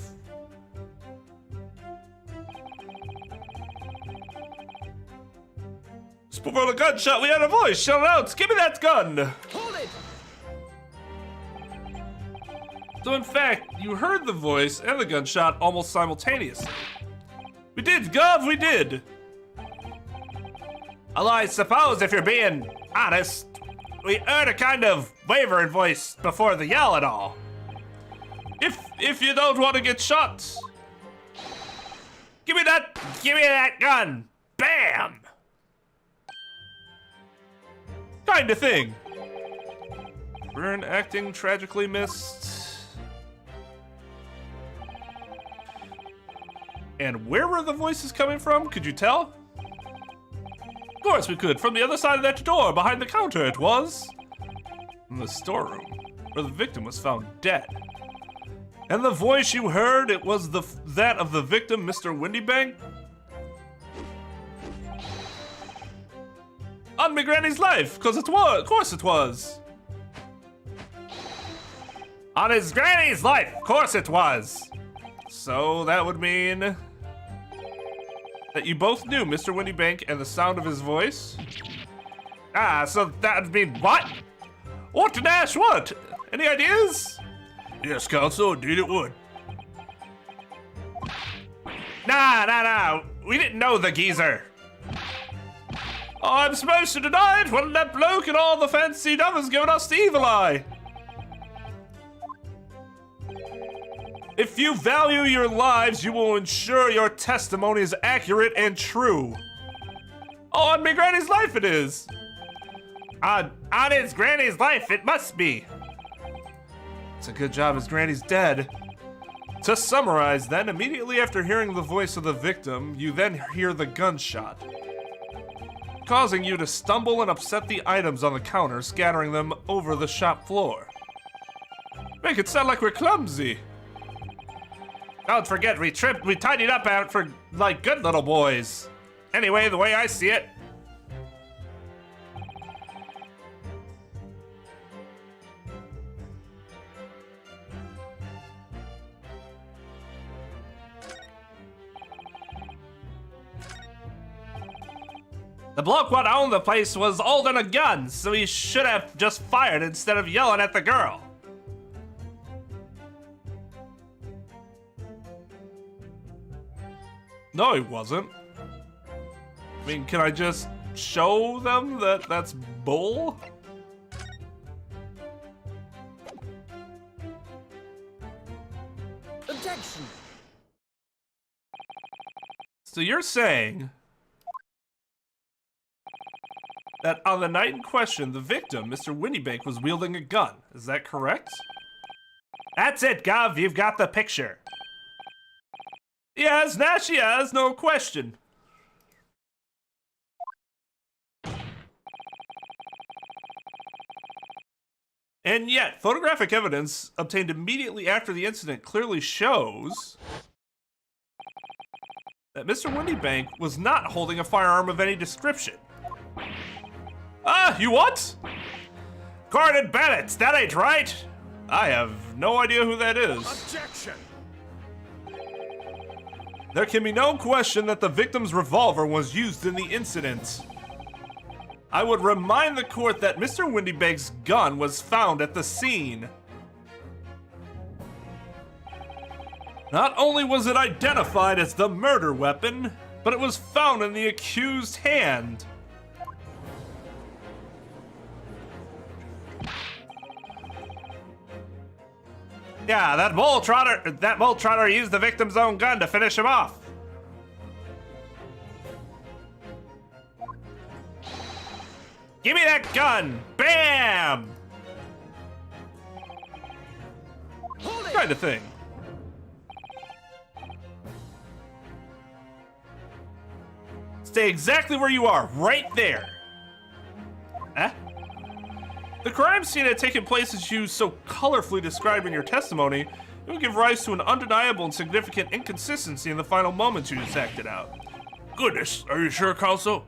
A: Just before the gunshot, we had a voice shouting out, "Give me that gun!"
F: Hold it!
A: So in fact, you heard the voice and the gunshot almost simultaneously. We did, Gov, we did. Although I suppose if you're being honest, we heard a kind of wavering voice before the yell at all. If you don't want to get shot, give me that gun, bam! Kind of thing. Burn acting tragically missed. And where were the voices coming from? Could you tell? Of course we could. From the other side of that door, behind the counter it was. In the storeroom, where the victim was found dead. And the voice you heard, it was that of the victim, Mr. Windybank? On me granny's life, of course it was. On his granny's life, of course it was. So that would mean that you both knew Mr. Windybank and the sound of his voice? So that would mean what? What to dash what? Any ideas?
D: Yes, counsel, indeed it would.
A: Nah. We didn't know the geezer. Oh, I'm supposed to deny it? Wasn't that bloke and all the fancy numbers giving us the evil eye? If you value your lives, you will ensure your testimony is accurate and true. Oh, on me granny's life it is. On his granny's life it must be. It's a good job his granny's dead. To summarize then, immediately after hearing the voice of the victim, you then hear the gunshot, causing you to stumble and upset the items on the counter, scattering them over the shop floor. Make it sound like we're clumsy. Don't forget, we tidied up out for like good little boys. Anyway, the way I see it, The bloke what owned the place was holding a gun, so he should have just fired instead of yelling at the girl. No, he wasn't. I mean, can I just show them that that's bull?
F: Objection!
A: So you're saying that on the night in question, the victim, Mr. Windybank, was wielding a gun. Is that correct? That's it, Gov. You've got the picture. Yes, Nash, yes, no question. And yet, photographic evidence obtained immediately after the incident clearly shows that Mr. Windybank was not holding a firearm of any description. Ah, you what? Gordon Bennett, that ain't right. I have no idea who that is.
F: Objection!
A: There can be no question that the victim's revolver was used in the incident. I would remind the court that Mr. Windybank's gun was found at the scene. Not only was it identified as the murder weapon, but it was found in the accused's hand. Yeah, that bull trotter used the victim's own gun to finish him off. Give me that gun! Bam! Kind of thing. Stay exactly where you are, right there. Huh? The crime scene had taken place as you so colorfully described in your testimony. It would give rise to an undeniable and significant inconsistency in the final moments you just acted out.
D: Goodness, are you sure, counsel?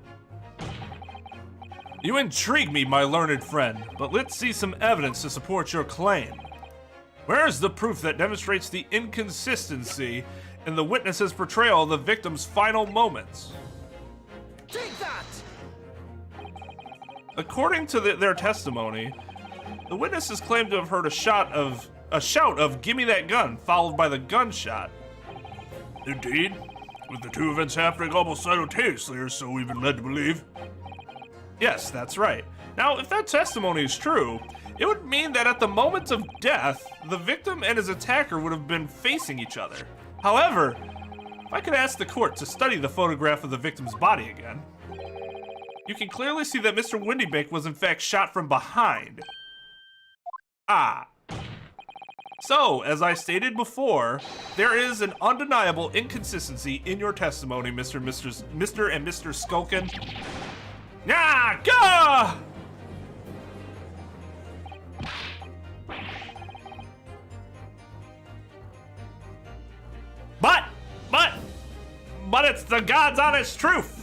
A: You intrigue me, my learned friend, but let's see some evidence to support your claim. Where is the proof that demonstrates the inconsistency in the witness's portrayal of the victim's final moments?
F: Take that!
A: According to their testimony, the witnesses claim to have heard a shout of "Gimme that gun," followed by the gunshot.
D: Indeed, with the two events happening almost simultaneously, or so we've been led to believe.
A: Yes, that's right. Now, if that testimony is true, it would mean that at the moment of death, the victim and his attacker would have been facing each other. However, if I could ask the court to study the photograph of the victim's body again, you can clearly see that Mr. Windybank was in fact shot from behind. Ah. So, as I stated before, there is an undeniable inconsistency in your testimony, Mr. and Mr. Skulkin. Nah, go! But it's the God's honest truth.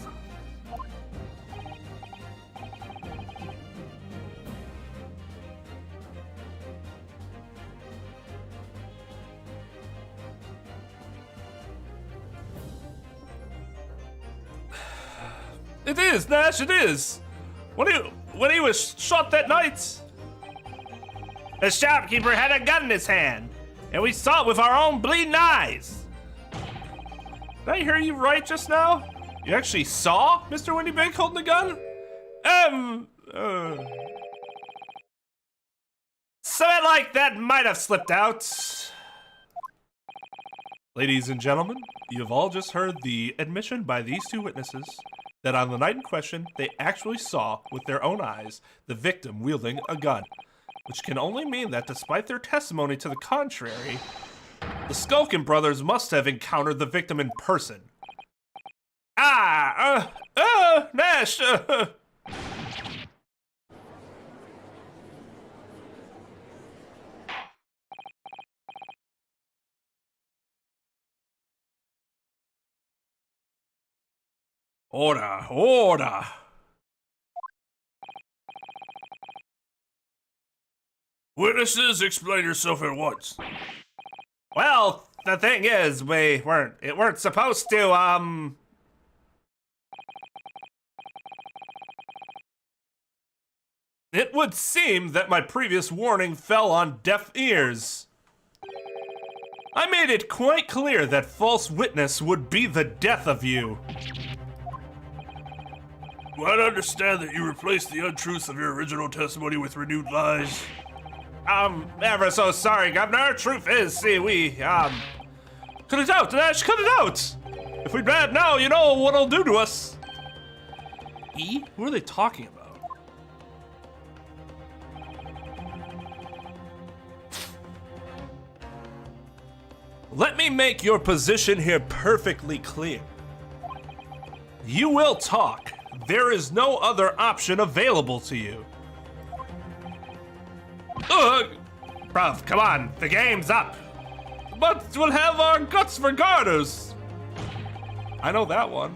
A: It is, Nash, it is. When he was shot that night, the shopkeeper had a gun in his hand, and we saw it with our own bleeding eyes. Did I hear you right just now? You actually saw Mr. Windybank holding the gun? Something like that might have slipped out. Ladies and gentlemen, you have all just heard the admission by these two witnesses that on the night in question, they actually saw with their own eyes the victim wielding a gun, which can only mean that despite their testimony to the contrary, the Skulkin brothers must have encountered the victim in person. Nash, Order.
D: Witnesses, explain yourself at once.
A: Well, the thing is, we weren't supposed to, It would seem that my previous warning fell on deaf ears. I made it quite clear that false witness would be the death of you.
D: Do I understand that you replaced the untruths of your original testimony with renewed lies?
A: I'm ever so sorry, Governor. Truth is, see, we, cut it out, Nash, cut it out! If we bad now, you know what it'll do to us. E? Who are they talking about? Let me make your position here perfectly clear. You will talk. There is no other option available to you. Ugh! Bruv, come on, the game's up. But we'll have our guts for garters. I know that one.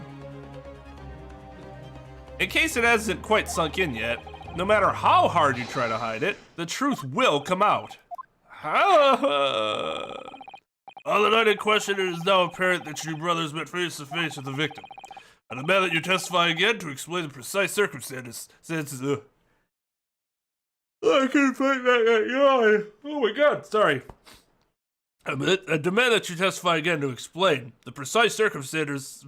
A: In case it hasn't quite sunk in yet, no matter how hard you try to hide it, the truth will come out.
D: On the night in question, it is now apparent that you brothers met face to face with the victim. I demand that you testify again to explain the precise circumstances.
A: I can't find that yawn. Oh my god, sorry.
D: I demand that you testify again to explain the precise circumstances.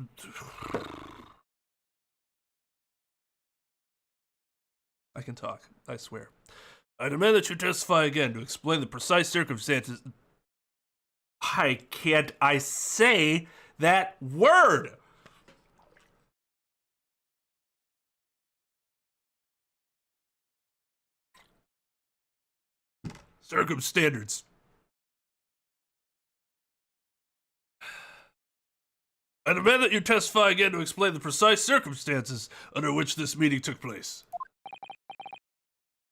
A: I can talk, I swear.
D: I demand that you testify again to explain the precise circumstances.
A: I can't say that word.
D: Circumstances. I demand that you testify again to explain the precise circumstances under which this meeting took place.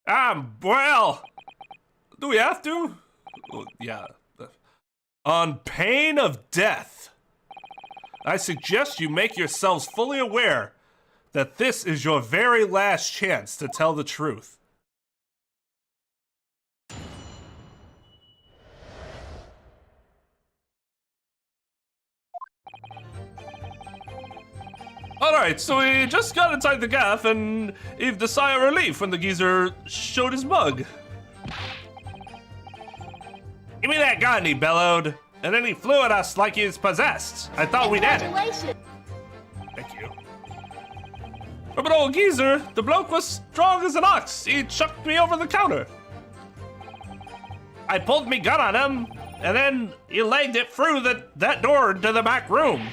A: Well, do we have to? Well, yeah. On pain of death, I suggest you make yourselves fully aware that this is your very last chance to tell the truth. Alright, so we just got inside the gaff and heaved a sigh of relief when the geezer showed his mug. Give me that gun, he bellowed. And then he flew at us like he was possessed. I thought we'd end it.
C: Congratulations.
A: Thank you. From an old geezer, the bloke was strong as an ox. He chucked me over the counter. I pulled me gun on him, and then he legged it through that door to the back room.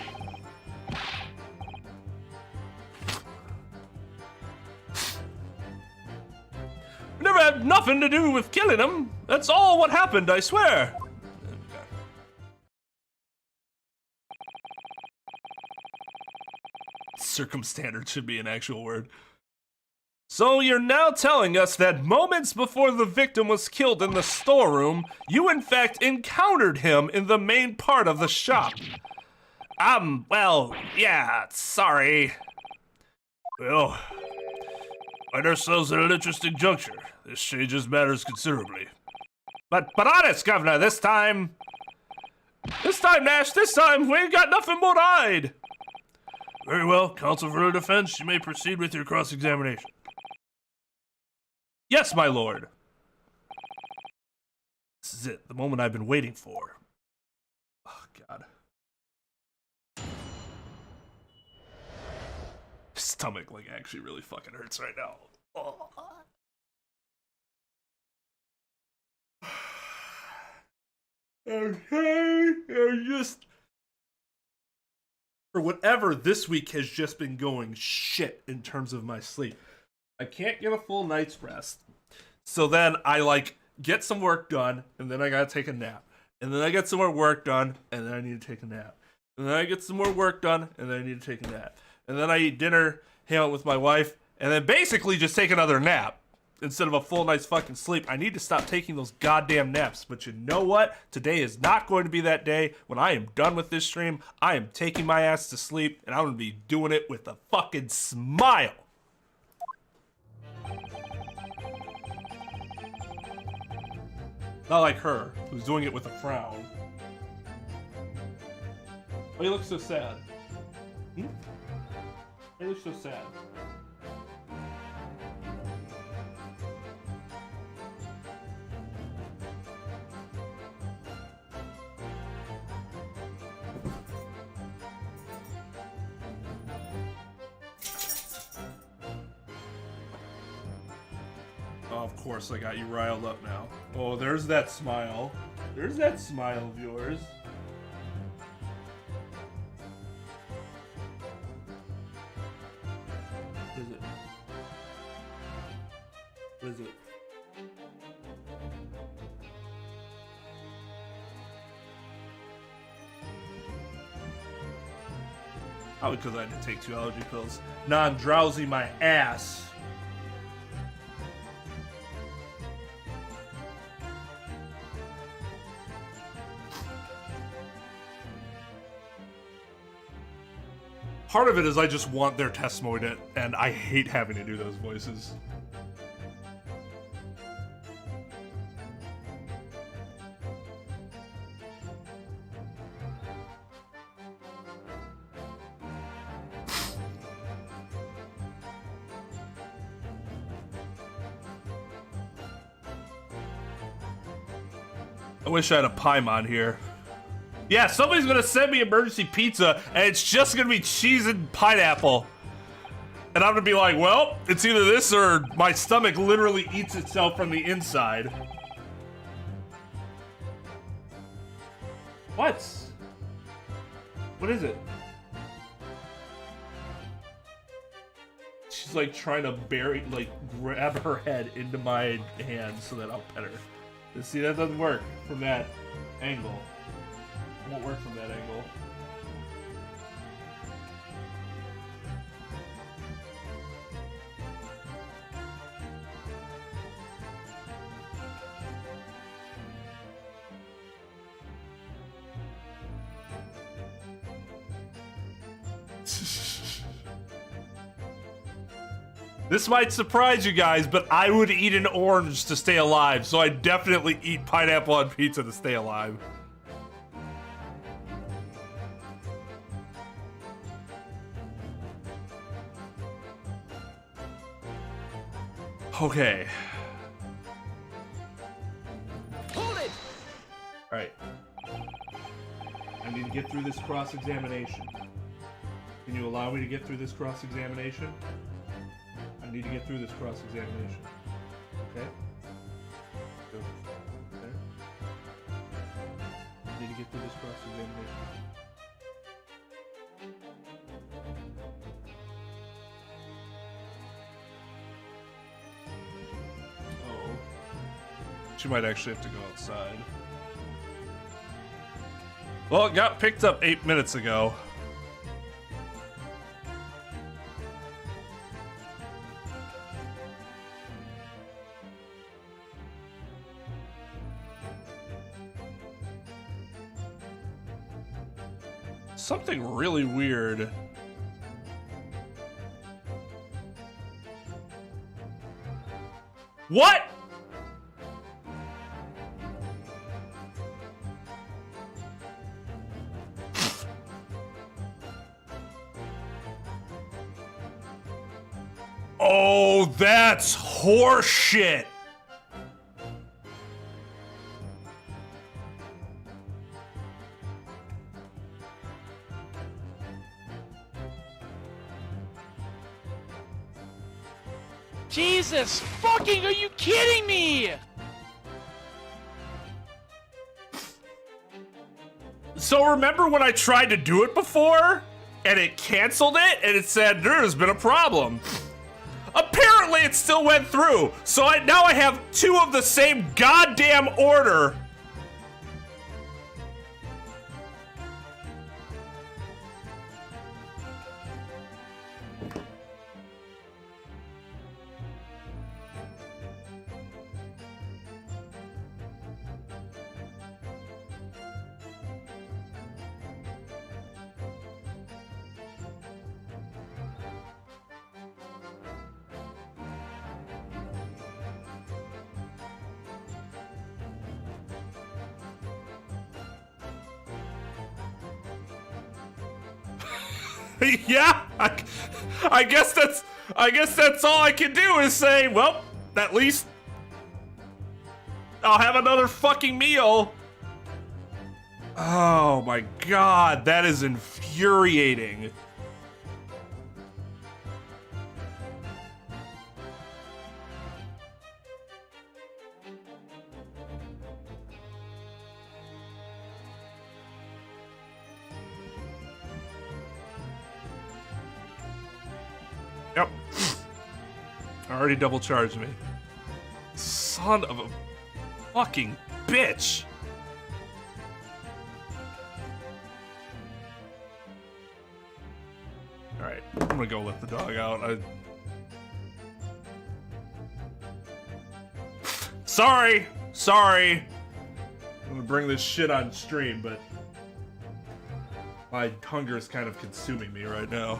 A: Never had nothing to do with killing him. That's all what happened, I swear. Circumstandard should be an actual word. So you're now telling us that moments before the victim was killed in the storeroom, you in fact encountered him in the main part of the shop. Well, yeah, sorry.
D: Well, find ourselves at an interesting juncture. This changes matters considerably.
A: But honest, Governor, this time, Nash, this time, we ain't got nothing more to hide.
D: Very well, counsel for the defense, you may proceed with your cross-examination.
A: Yes, my lord. This is it, the moment I've been waiting for. Oh, God. Stomach, like, actually really fucking hurts right now. Oh. Okay, for whatever, this week has just been going shit in terms of my sleep. I can't get a full night's rest. So then I like get some work done and then I gotta take a nap. And then I get some more work done and then I need to take a nap. And then I get some more work done and then I need to take a nap. And then I eat dinner, hang out with my wife, and then basically just take another nap. Instead of a full night's fucking sleep. I need to stop taking those goddamn naps. But you know what? Today is not going to be that day. When I am done with this stream, I am taking my ass to sleep, and I'm going to be doing it with a fucking smile. Not like her, who's doing it with a frown. Why you look so sad? Why you look so sad? Oh, of course I got you riled up now. Oh, there's that smile. There's that smile of yours. What is it? What is it? Probably because I had to take 2 allergy pills. Non-drowsy my ass. Part of it is I just want their testimony, and I hate having to do those voices. I wish I had a Paimon here. Yeah, somebody's gonna send me emergency pizza, and it's just gonna be cheese and pineapple. And I'm gonna be like, well, it's either this or my stomach literally eats itself from the inside. What? What is it? She's like trying to bury, like grab her head into my hand so that I'll pet her. See, that doesn't work from that angle. It won't work from that angle. This might surprise you guys, but I would eat an orange to stay alive, so I definitely eat pineapple on pizza to stay alive. Okay.
F: Hold it!
A: Alright. I need to get through this cross-examination. Can you allow me to get through this cross-examination? I need to get through this cross-examination. Okay? Go there. I need to get through this cross-examination. Oh. She might actually have to go outside. Well, it got picked up 8 minutes ago. Something really weird. What? Oh, that's horseshit.
E: Jesus fucking, are you kidding me?
A: So remember when I tried to do it before and it canceled it and it said there's been a problem? Apparently it still went through. So now I have 2 of the same goddamn order. Yeah, I guess that's all I can do is say, well, at least I'll have another fucking meal. Oh my god, that is infuriating. Yep. Already double charged me. Son of a fucking bitch. Alright, I'm gonna go let the dog out. Sorry! I'm gonna bring this shit on stream, but my hunger is kind of consuming me right now.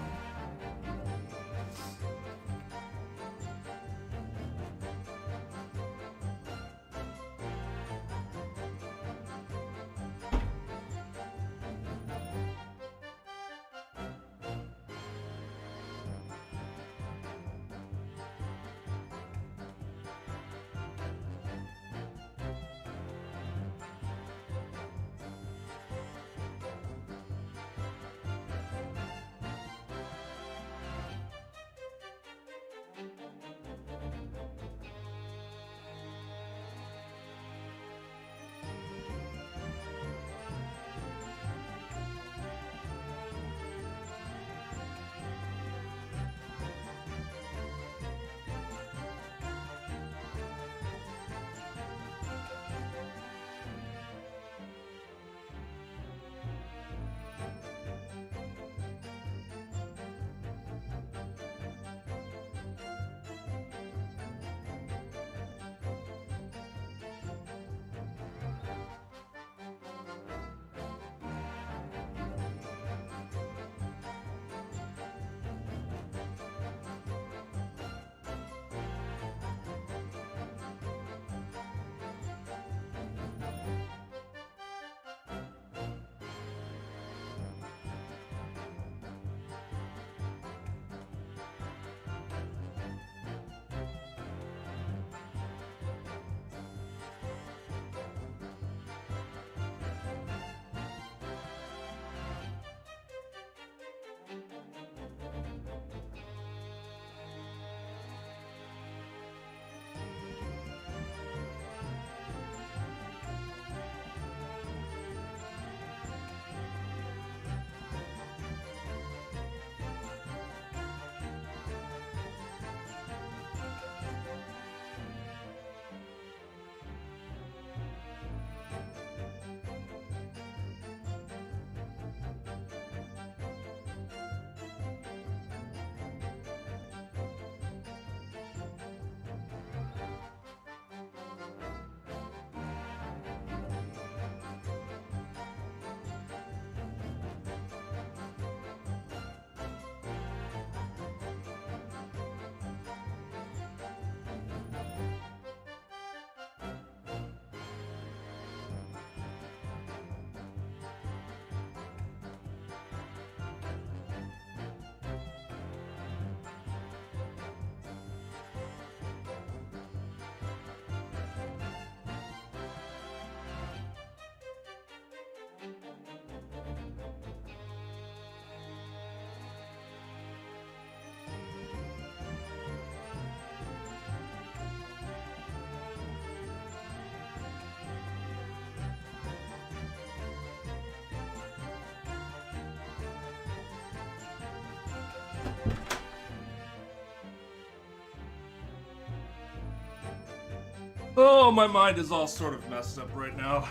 A: Oh, my mind is all sort of messed up right now.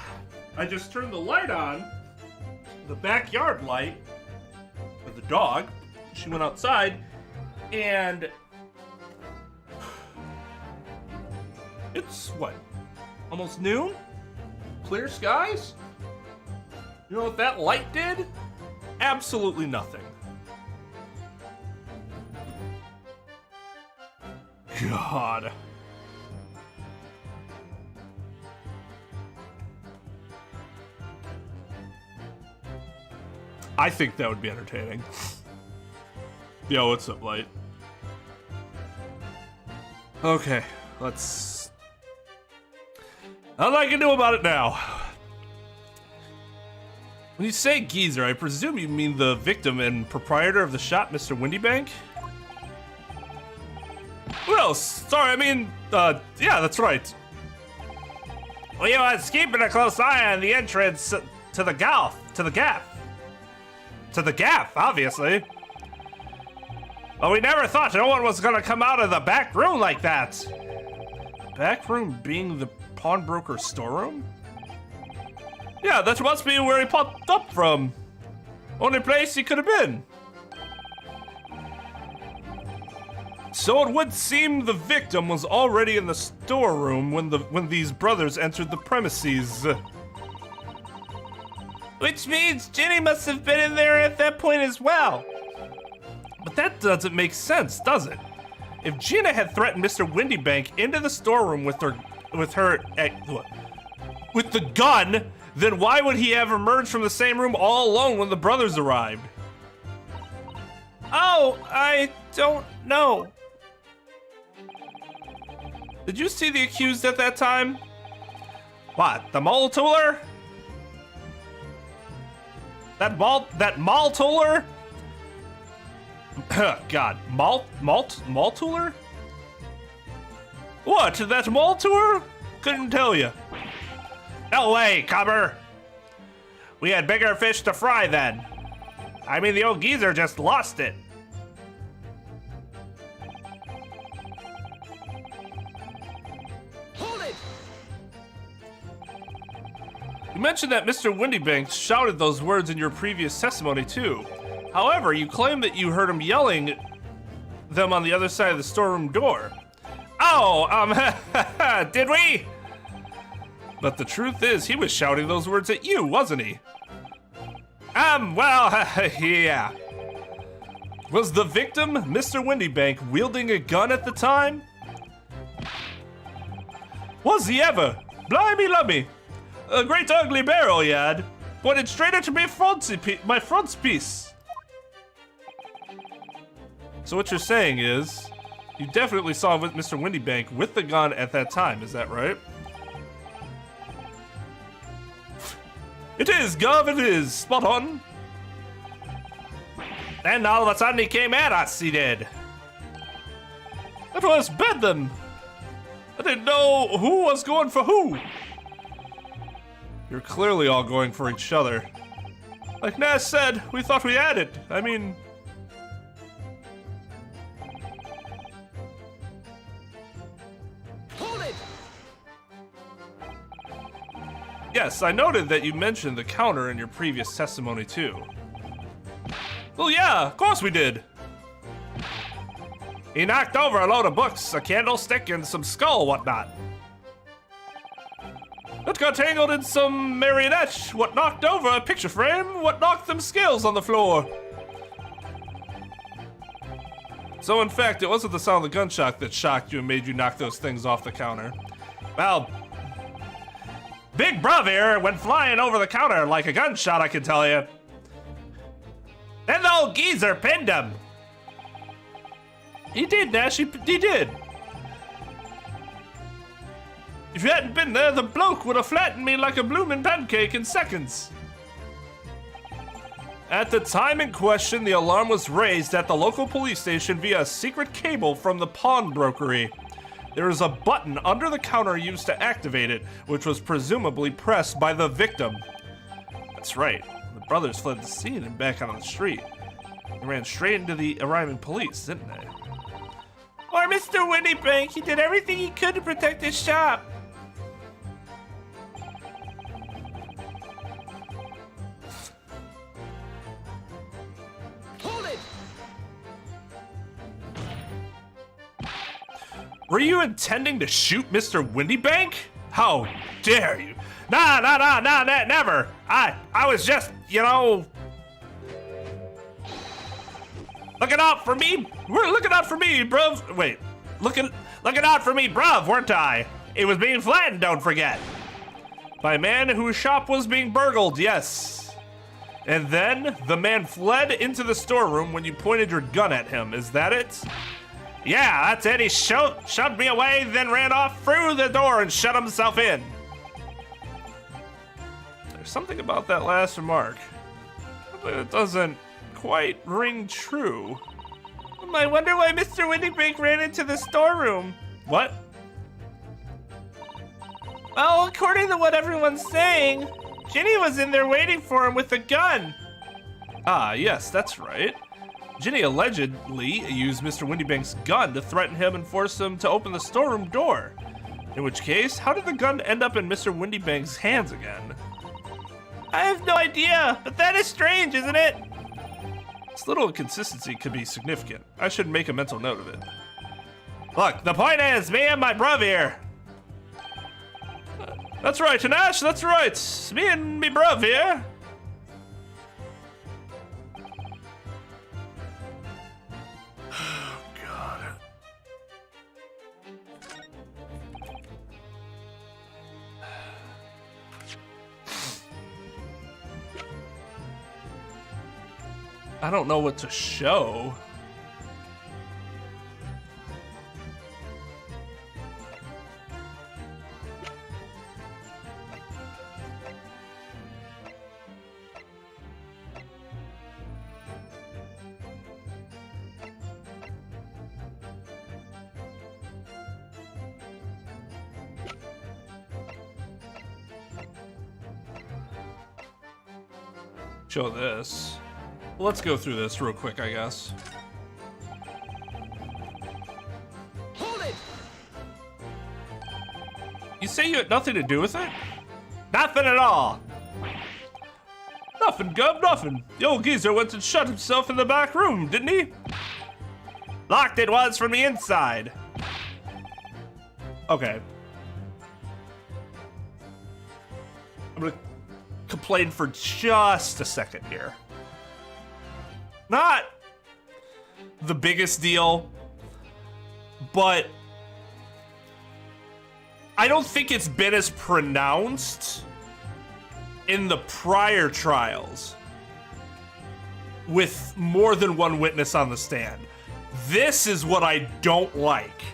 A: I just turned the light on, the backyard light, with the dog. She went outside, and it's what? Almost noon? Clear skies? You know what that light did? Absolutely nothing. God. I think that would be entertaining. Yo, what's up, Light? Okay, let's... Nothing I can do about it now. When you say geezer, I presume you mean the victim and proprietor of the shop, Mr. Windybank? Well, sorry, I mean, yeah, that's right. Well, you was keeping a close eye on the entrance to the gaff. To the gaff, obviously. Well, we never thought no one was gonna come out of the back room like that. Back room being the pawnbroker storeroom? Yeah, that must be where he popped up from. Only place he could have been. So it would seem the victim was already in the storeroom when these brothers entered the premises.
B: Which means Ginny must have been in there at that point as well.
A: But that doesn't make sense, does it? If Gina had threatened Mr. Windybank into the storeroom with the gun, then why would he have emerged from the same room all alone when the brothers arrived?
B: Oh, I don't know.
A: Did you see the accused at that time? What, the mole tooler? That mall tooler? God, mall tooler? What, that mall tour? Couldn't tell you. No way, Cubber. We had bigger fish to fry then. I mean, the old geezer just lost it.
F: Hold it!
A: You mentioned that Mr. Windybank shouted those words in your previous testimony too. However, you claim that you heard him yelling them on the other side of the storeroom door. Oh, did we? But the truth is, he was shouting those words at you, wasn't he? Well, yeah. Was the victim, Mr. Windybank, wielding a gun at the time? Was he ever? Blimey lummy. A great ugly barrel he had, pointed straight at my frontispiece. So what you're saying is, you definitely saw Mr. Windybank with the gun at that time, is that right? It is, Gov, it is. Spot on. And all of a sudden he came at us, he did. It was bedlam. I didn't know who was going for who. You're clearly all going for each other. Like Nash said, we thought we had it. I mean...
F: Hold it!
A: Yes, I noted that you mentioned the counter in your previous testimony too. Well, yeah, of course we did. He knocked over a load of books, a candlestick, and some skull whatnot. It got tangled in some marionette, what knocked over a picture frame, what knocked them scales on the floor. So in fact, it wasn't the sound of the gunshot that shocked you and made you knock those things off the counter. Well, Big Bruv here went flying over the counter like a gunshot, I can tell you. Then the old geezer pinned him. He did, Nash, he did. If you hadn't been there, the bloke would have flattened me like a bloomin' pancake in seconds. At the time in question, the alarm was raised at the local police station via a secret cable from the pawnbrokery. There is a button under the counter used to activate it, which was presumably pressed by the victim. That's right. The brothers fled the scene and back out on the street. They ran straight into the arriving police, didn't they?
B: Or Mr. Windybank, he did everything he could to protect his shop.
F: Hold it!
A: Were you intending to shoot Mr. Windybank? How dare you? Nah, never. I was just, you know... Looking out for me? We're looking out for me, bruv. Wait, looking out for me, bruv, weren't I? It was being flattened, don't forget. By a man whose shop was being burgled, yes. And then the man fled into the storeroom when you pointed your gun at him, is that it? Yeah, that's it. He shoved me away, then ran off through the door and shut himself in. There's something about that last remark, but it doesn't quite ring true.
B: I wonder why Mr. Windybank ran into the storeroom.
A: What?
B: Well, according to what everyone's saying, Ginny was in there waiting for him with a gun.
A: Ah, yes, that's right. Ginny allegedly used Mr. Windybank's gun to threaten him and force him to open the storeroom door. In which case, how did the gun end up in Mr. Windybank's hands again?
B: I have no idea, but that is strange, isn't it?
A: This little inconsistency could be significant. I should make a mental note of it. Look, the point is, me and my bruv here. That's right, Tanash, that's right. Me and me bruv here. I don't know what to show. Show this. Let's go through this real quick, I guess.
F: Hold it!
A: You say you had nothing to do with it?
B: Nothing at all.
A: Nothing, Gub, nothing. The old geezer went and shut himself in the back room, didn't he?
B: Locked it was from the inside.
A: Okay. I'm gonna complain for just a second here. Not the biggest deal, but I don't think it's been as pronounced in the prior trials with more than one witness on the stand. This is what I don't like.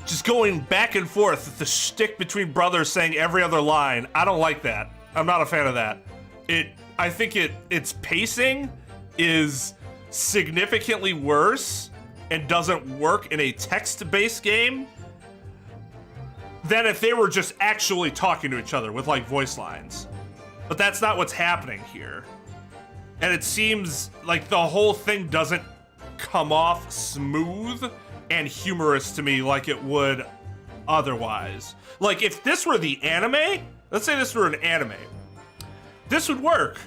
A: Just going back and forth with the shtick between brothers saying every other line. I don't like that. I'm not a fan of that. I think its pacing is significantly worse and doesn't work in a text-based game than if they were just actually talking to each other with like voice lines. But that's not what's happening here. And it seems like the whole thing doesn't come off smooth and humorous to me like it would otherwise. Like if this were the anime, let's say this were an anime, this would work.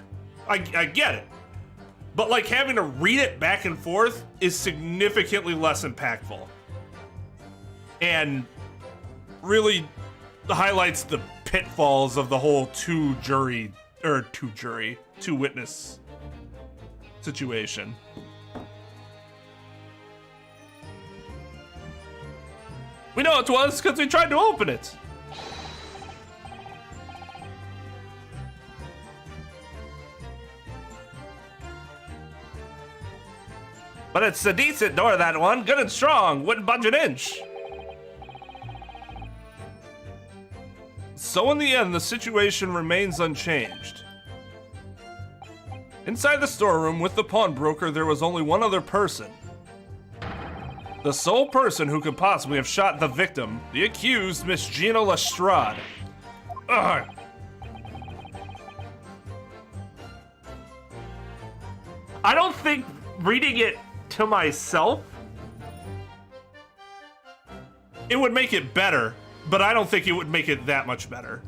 A: I get it. But like having to read it back and forth is significantly less impactful. And really highlights the pitfalls of the whole two witness situation. We know it was because we tried to open it. But it's a decent door, that one. Good and strong. Wouldn't budge an inch. So in the end, the situation remains unchanged. Inside the storeroom with the pawnbroker, there was only one other person. The sole person who could possibly have shot the victim, the accused, Miss Gina Lestrade. Ugh. I don't think reading it to myself, it would make it better, but I don't think it would make it that much better.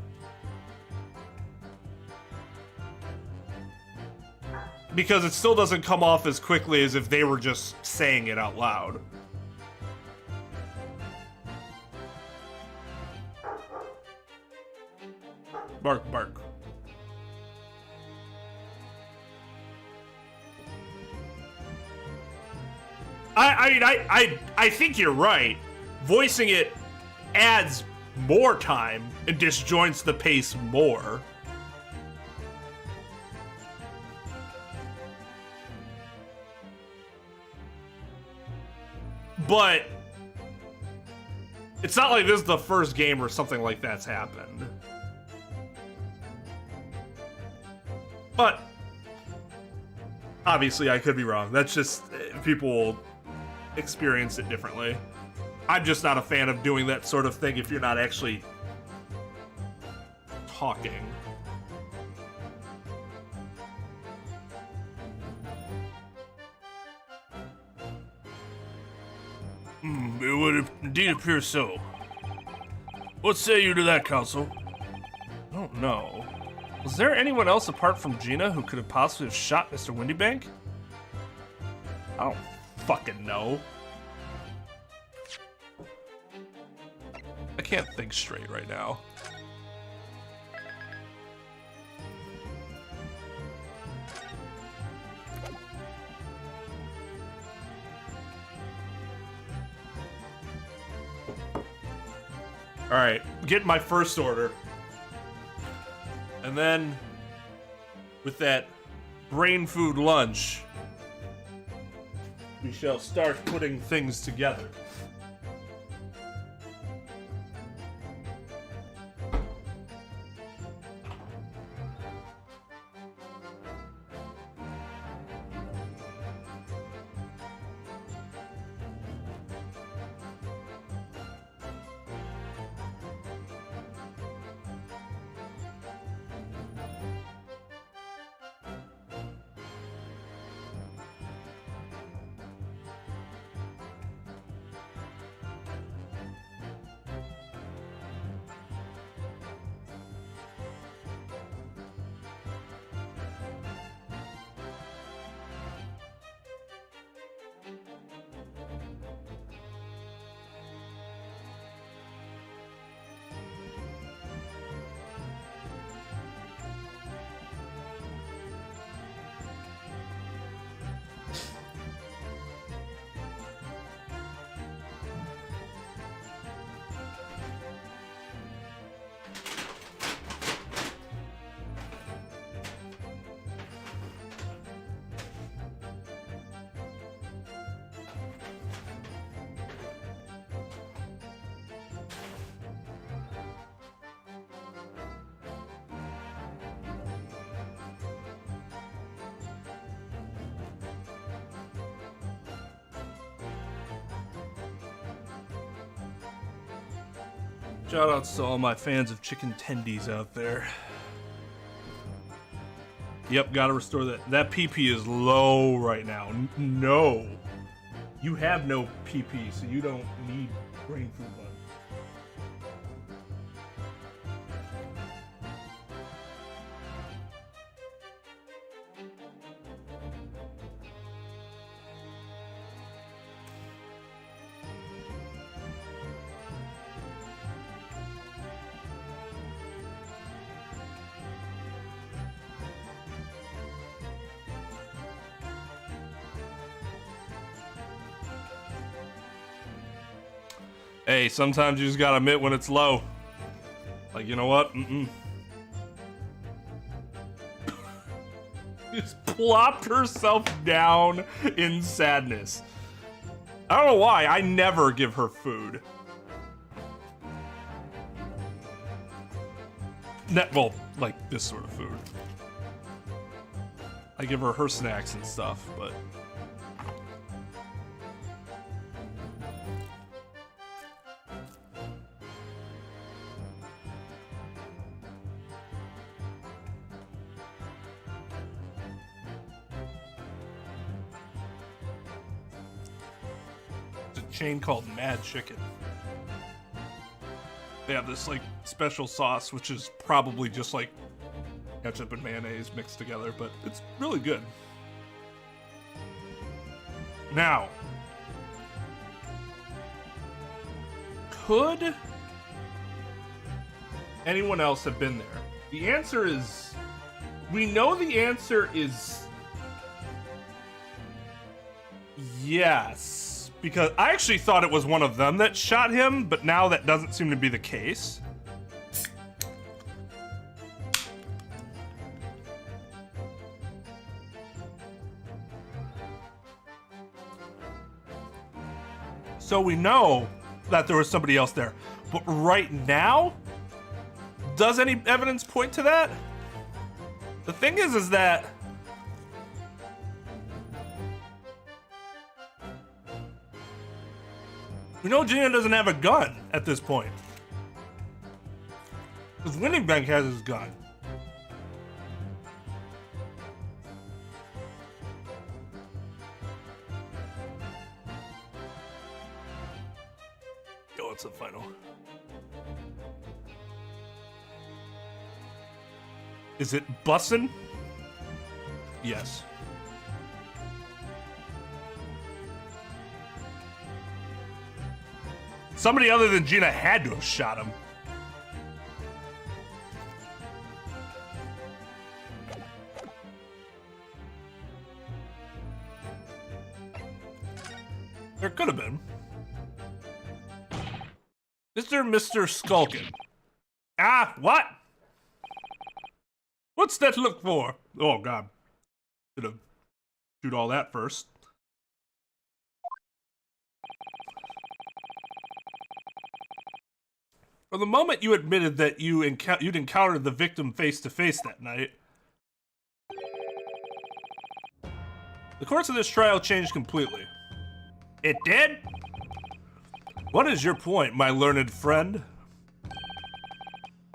A: Because it still doesn't come off as quickly as if they were just saying it out loud. Bark, bark. I think you're right. Voicing it adds more time and disjoints the pace more. But it's not like this is the first game where something like that's happened. But obviously I could be wrong. That's just, people experience it differently. I'm just not a fan of doing that sort of thing if you're not actually talking.
D: It would indeed appear so. What say you to that, Counsel?
A: I don't know. Was there anyone else apart from Gina who could have possibly have shot Mr. Windybank? I don't fucking know. I can't think straight right now. All right, get my first order. And then, with that brain food lunch, we shall start putting things together. Shout outs to all my fans of chicken tendies out there. Yep, gotta restore that. That PP is low right now. No. You have no PP, so you don't need brain food lunch. Hey, sometimes you just gotta admit when it's low. Like, you know what? Just plopped herself down in sadness. I don't know why. I never give her food. Well, like this sort of food. I give her snacks and stuff, but... chain called Mad Chicken. They have this like special sauce, which is probably just like ketchup and mayonnaise mixed together, but it's really good. Now, could anyone else have been there? The answer is, we know the answer is yes. Because I actually thought it was one of them that shot him, but now that doesn't seem to be the case. So we know that there was somebody else there. But right now, does any evidence point to that? The thing is that we know Gina doesn't have a gun at this point. Because Windybank has his gun.
D: What's the final?
A: Is it bussin'? Yes. Somebody other than Gina had to have shot him. There could have been. Mr. Skulkin. Ah, what? What's that look for? Oh, God. Should have shoot all that first. From the moment you admitted that you'd encountered the victim face-to-face that night, the course of this trial changed completely. It did? What is your point, my learned friend?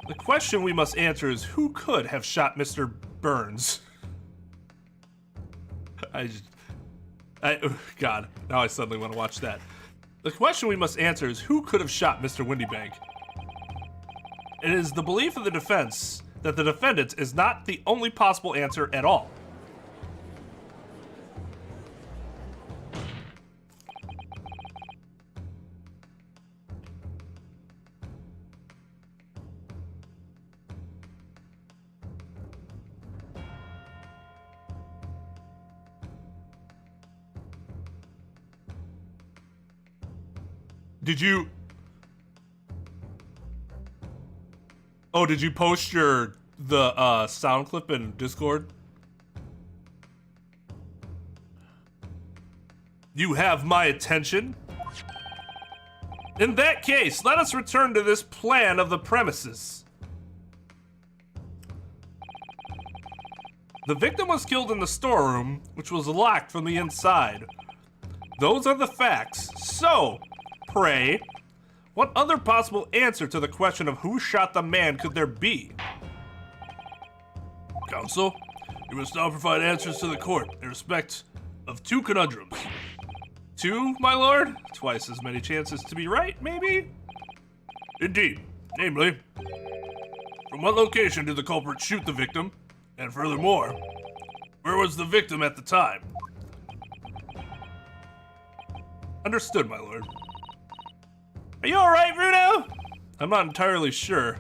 A: The question we must answer is who could have shot Mr. Burns? God, now I suddenly want to watch that. The question we must answer is who could have shot Mr. Windybank? It is the belief of the defense that the defendant is not the only possible answer at all. Did you... Oh, did you post the sound clip in Discord? You have my attention? In that case, let us return to this plan of the premises. The victim was killed in the storeroom, which was locked from the inside. Those are the facts. So, pray, what other possible answer to the question of who shot the man could there be?
D: Counsel, you must now provide answers to the court in respect of two conundrums.
A: Two, my lord? Twice as many chances to be right, maybe?
D: Indeed. Namely, from what location did the culprit shoot the victim? And furthermore, where was the victim at the time?
A: Understood, my lord. Are you alright, Bruno? I'm not entirely sure,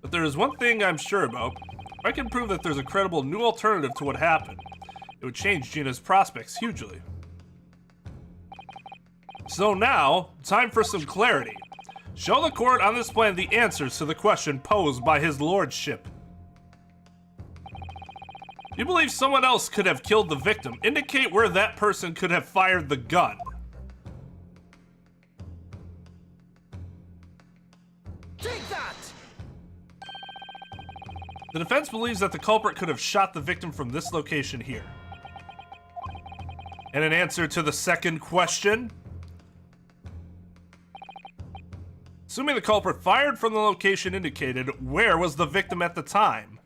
A: but there is one thing I'm sure about. If I can prove that there's a credible new alternative to what happened, it would change Gina's prospects hugely. So now, time for some clarity. Show the court on this plan the answers to the question posed by his lordship. You believe someone else could have killed the victim. Indicate where that person could have fired the gun.
F: Take that!
A: The defense believes that the culprit could have shot the victim from this location here. And in answer to the second question, assuming the culprit fired from the location indicated, where was the victim at the time?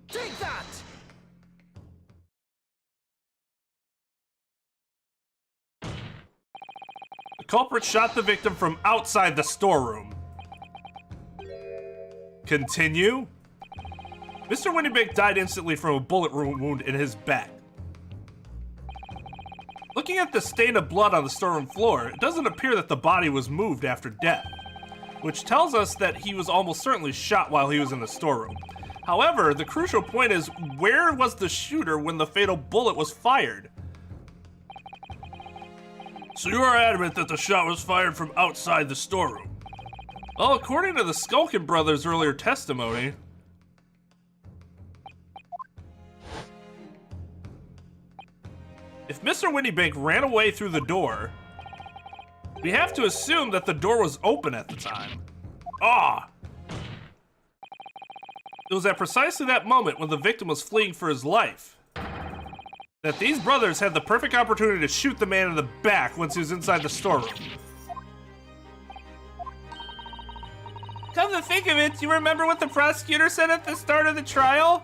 F: Take that!
A: The culprit shot the victim from outside the storeroom. Continue. Mr. Windybank died instantly from a bullet wound in his back. Looking at the stain of blood on the storeroom floor, it doesn't appear that the body was moved after death, which tells us that he was almost certainly shot while he was in the storeroom. However, the crucial point is, where was the shooter when the fatal bullet was fired?
D: So you are adamant that the shot was fired from outside the storeroom?
A: Well, according to the Skulkin brothers' earlier testimony, if Mr. Windybank ran away through the door, we have to assume that the door was open at the time. Ah! It was at precisely that moment when the victim was fleeing for his life that these brothers had the perfect opportunity to shoot the man in the back once he was inside the storeroom.
B: Come to think of it, do you remember what the prosecutor said at the start of the trial?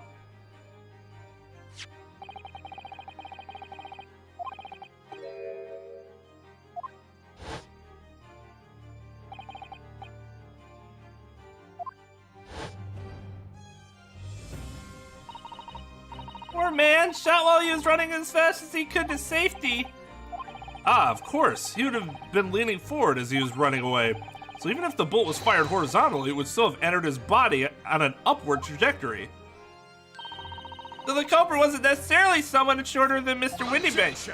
B: Poor man, shot while he was running as fast as he could to safety.
A: Ah, of course. He would have been leaning forward as he was running away. So even if the bolt was fired horizontally, it would still have entered his body on an upward trajectory.
B: So the culprit wasn't necessarily someone shorter than Mr. Windybank.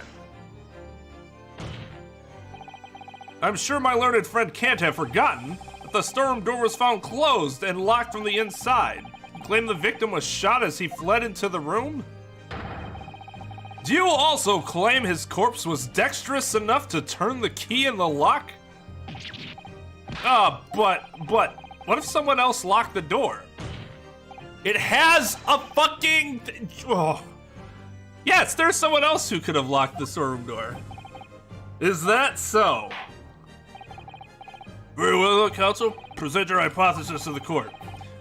A: I'm sure my learned friend can't have forgotten that the storeroom door was found closed and locked from the inside. You claim the victim was shot as he fled into the room? Do you also claim his corpse was dexterous enough to turn the key in the lock? But what if someone else locked the door? It has a fucking... Oh. Yes, there's someone else who could have locked the storeroom door. Is that so?
D: Very well, counsel. Present your hypothesis to the court.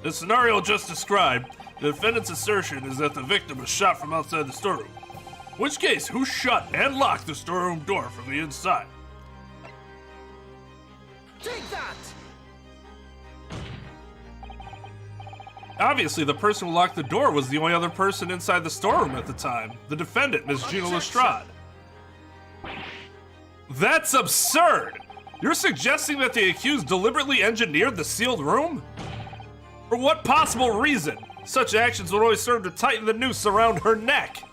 D: The scenario just described, the defendant's assertion is that the victim was shot from outside the storeroom. In which case, who shut and locked the storeroom door from the inside?
F: Take that!
A: Obviously, the person who locked the door was the only other person inside the storeroom at the time. The defendant, Ms. Gina Lestrade. That's absurd! You're suggesting that the accused deliberately engineered the sealed room? For what possible reason? Such actions would always serve to tighten the noose around her neck.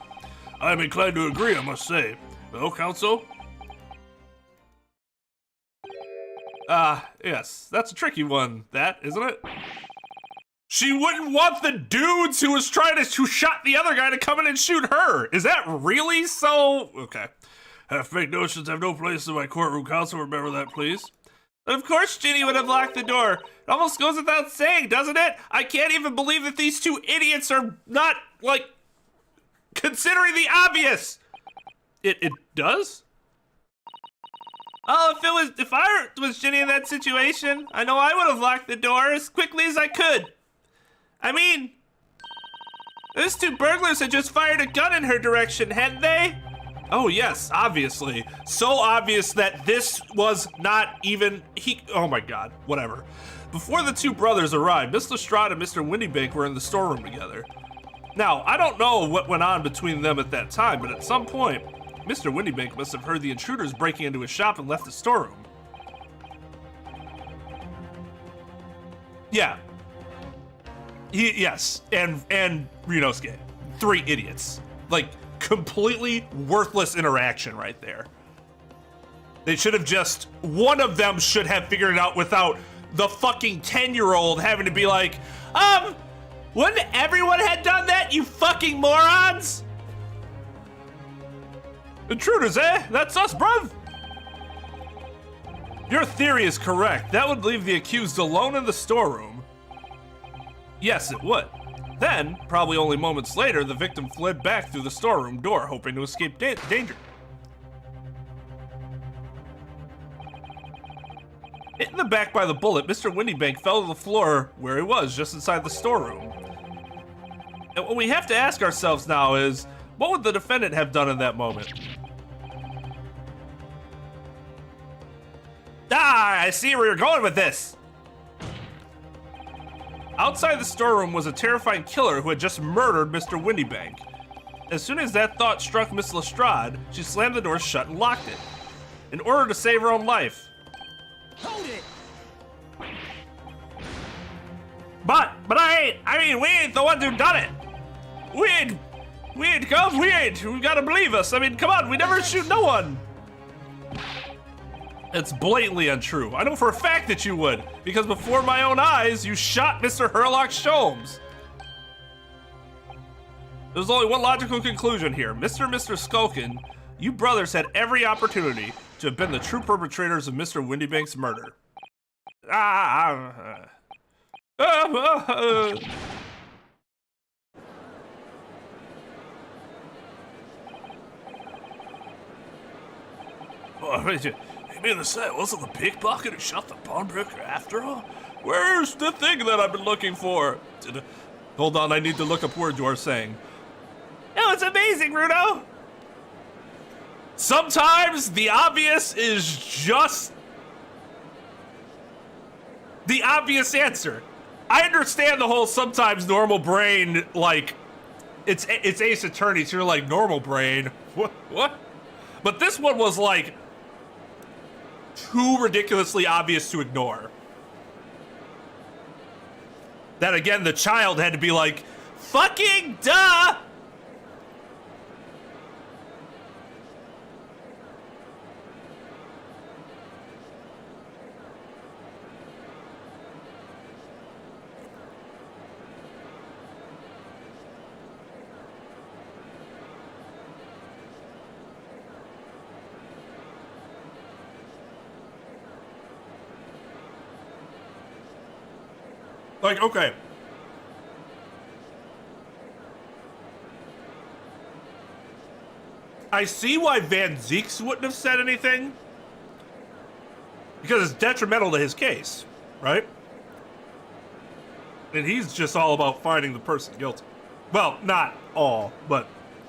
D: I'm inclined to agree, I must say. Well, counsel?
A: Yes, that's a tricky one, that, isn't it? She wouldn't want the dudes who shot the other guy to come in and shoot her. Is that really so? Okay.
D: Half-baked notions have no place in my courtroom, counsel. Remember that, please.
B: Of course Ginny would have locked the door. It almost goes without saying, doesn't it? I can't even believe that these two idiots are not, like, considering the obvious.
A: It does?
B: Oh, if I was Ginny in that situation, I know I would have locked the door as quickly as I could. I mean, those two burglars had just fired a gun in her direction, hadn't they?
A: Oh yes, obviously. So obvious that this was not even oh my god, whatever. Before the two brothers arrived, Miss Lestrade and Mr. Windybank were in the storeroom together. Now, I don't know what went on between them at that time, but at some point, Mr. Windybank must have heard the intruders breaking into his shop and left the storeroom. Yeah. Yes, and Rinosuke. 3 idiots. Like, completely worthless interaction right there. They should have one of them should have figured it out without the fucking 10-year-old having to be like,
B: wouldn't everyone have done that, you fucking morons?
A: Intruders, eh? That's us, bruv. Your theory is correct. That would leave the accused alone in the storeroom. Yes, it would. Then, probably only moments later, the victim fled back through the storeroom door, hoping to escape danger. Hit in the back by the bullet, Mr. Windybank fell to the floor where he was, just inside the storeroom. And what we have to ask ourselves now is, what would the defendant have done in that moment? I see where you're going with this. Outside the storeroom was a terrifying killer who had just murdered Mr. Windybank. As soon as that thought struck Miss Lestrade, she slammed the door shut and locked it, in order to save her own life.
F: Hold it!
B: But I mean, we ain't the ones who done it. We ain't, you gotta believe us. I mean, come on, we never shoot no one.
A: It's blatantly untrue. I know for a fact that you would, because before my own eyes, you shot Mr. Herlock Sholmes. There's only one logical conclusion here. Mr. and Mr. Skulkin, you brothers had every opportunity to have been the true perpetrators of Mr. Windybank's murder.
D: You mean to say it wasn't the pickpocket who shot the pawnbroker after all?
A: Where's the thing that I've been looking for? Hold on, I need to look up words you are saying.
B: Oh, it's amazing, Rudo.
A: Sometimes the obvious is just the obvious answer. I understand the whole sometimes normal brain, like, it's Ace Attorney, so you're like, normal brain. What? But this one was like too ridiculously obvious to ignore. That again, the child had to be like, fucking duh! Like, okay. I see why Van Zeeks wouldn't have said anything. Because it's detrimental to his case, right? And he's just all about finding the person guilty. Well, not all, but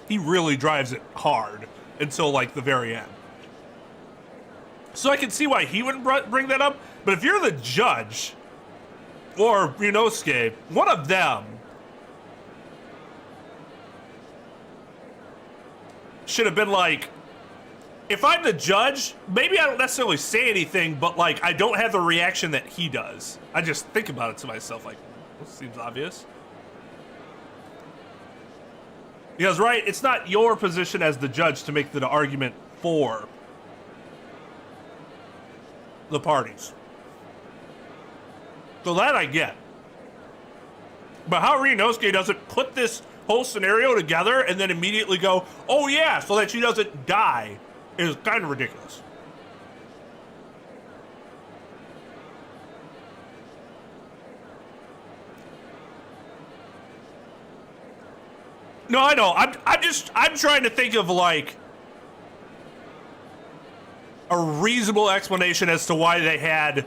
A: he really drives it hard until, like, the very end. So I can see why he wouldn't bring that up, but if you're the judge, or Rinosuke, one of them should have been like, if I'm the judge, maybe I don't necessarily say anything, but like, I don't have the reaction that he does. I just think about it to myself, like, this seems obvious. Because, right, it's not your position as the judge to make the argument for the parties. So that I get. But how Rinosuke doesn't put this whole scenario together and then immediately go, oh yeah, so that she doesn't die, is kind of ridiculous. No, I know. I'm trying to think of like a reasonable explanation as to why they had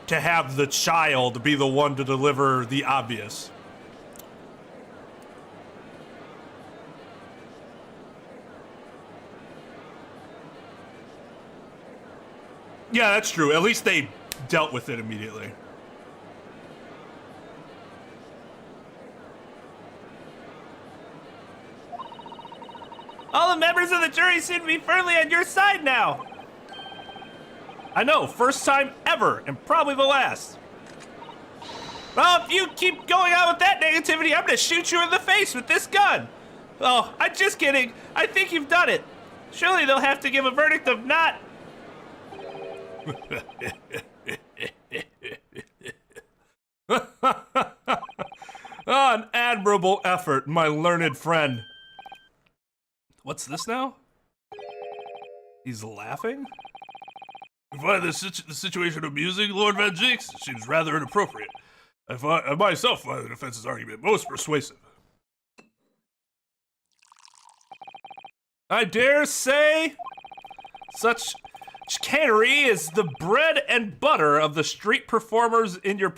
A: to have the child be the one to deliver the obvious. Yeah, that's true. At least they dealt with it immediately.
B: All the members of the jury seem to be firmly on your side now.
A: I know, first time ever, and probably the last.
B: Well, if you keep going on with that negativity, I'm gonna shoot you in the face with this gun. Oh, I'm just kidding. I think you've done it. Surely they'll have to give a verdict of not.
A: An admirable effort, my learned friend. What's this now? He's laughing?
D: I find the situation amusing, Lord Van Jinx. It seems rather inappropriate. I myself find the defense's argument most persuasive.
A: I dare say such chicanery is the bread and butter of the street performers in your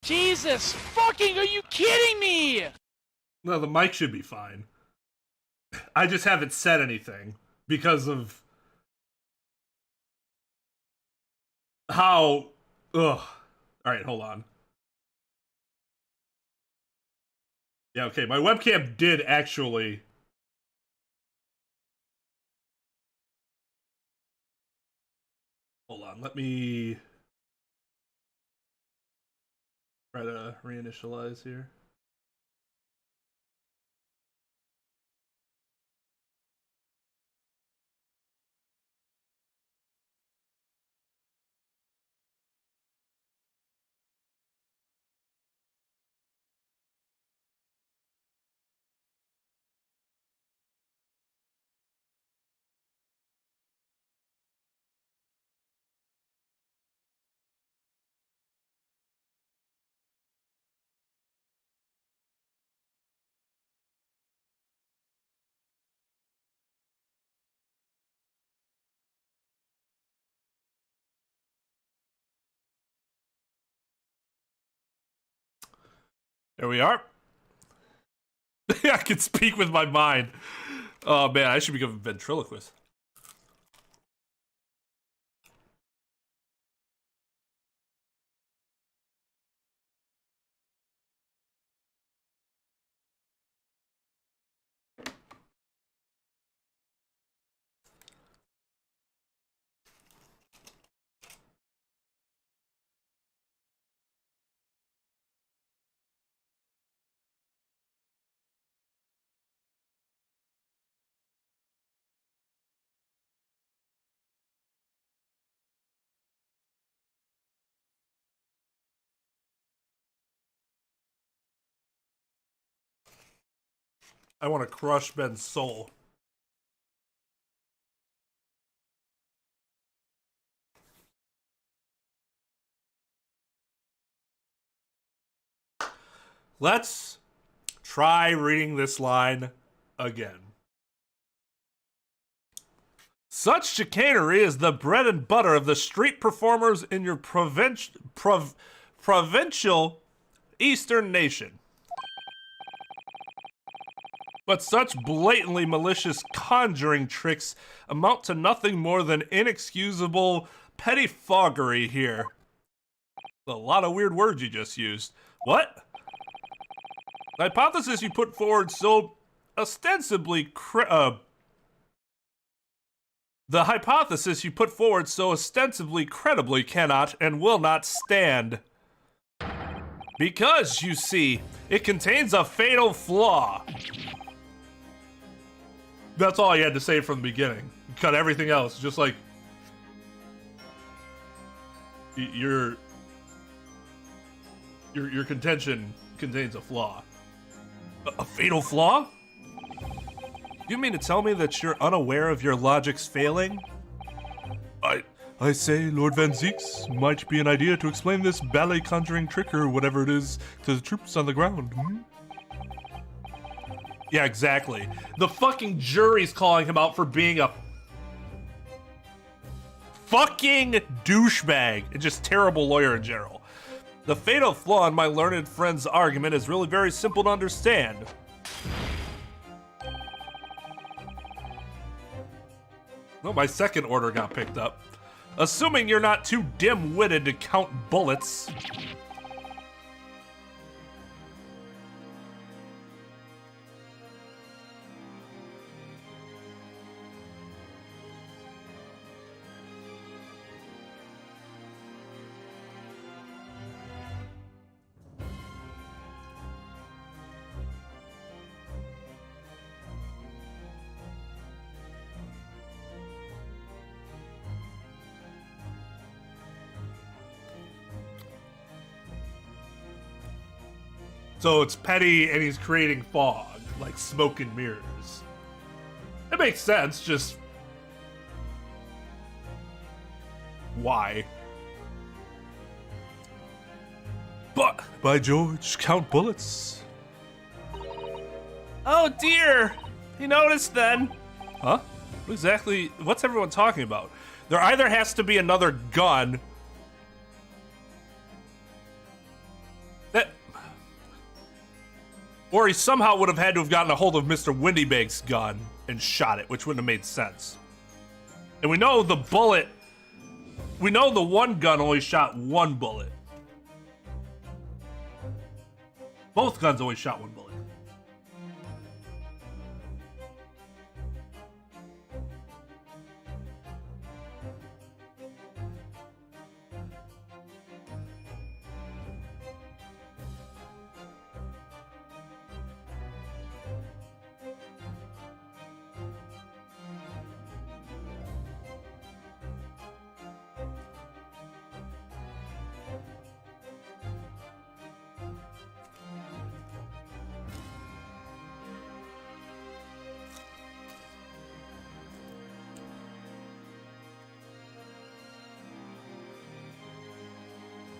E: Jesus fucking, are you kidding me?
A: No, the mic should be fine. I just haven't said anything because of how... Ugh. Alright, hold on. Yeah, okay, my webcam did actually... Hold on, let me... try to reinitialize here. There we are. I can speak with my mind. Oh man, I should become a ventriloquist. I want to crush Ben's soul. Let's try reading this line again. Such chicanery is the bread and butter of the street performers in your provincial eastern nation. But such blatantly malicious conjuring tricks amount to nothing more than inexcusable pettifoggery here. A lot of weird words you just used. What? The hypothesis you put forward so ostensibly credibly cannot and will not stand. Because, you see, it contains a fatal flaw. That's all you had to say from the beginning. Cut everything else, just like your contention contains a flaw. A fatal flaw? You mean to tell me that you're unaware of your logic's failing? I say Lord Van Zeeks might be an idea to explain this ballet conjuring trick or whatever it is to the troops on the ground. Yeah, exactly. The fucking jury's calling him out for being a fucking douchebag and just terrible lawyer in general. The fatal flaw in my learned friend's argument is really very simple to understand. Well, my second order got picked up. Assuming you're not too dim-witted to count bullets. So it's petty and he's creating fog, like smoke and mirrors. It makes sense, just... why? But, by George, count bullets.
B: Oh dear! You noticed then.
A: Huh? Exactly, what's everyone talking about? There either has to be another gun... or he somehow would have had to have gotten a hold of Mr. Windybank's gun and shot it, which wouldn't have made sense. And we know the bullet... we know the one gun only shot one bullet. Both guns only shot one bullet.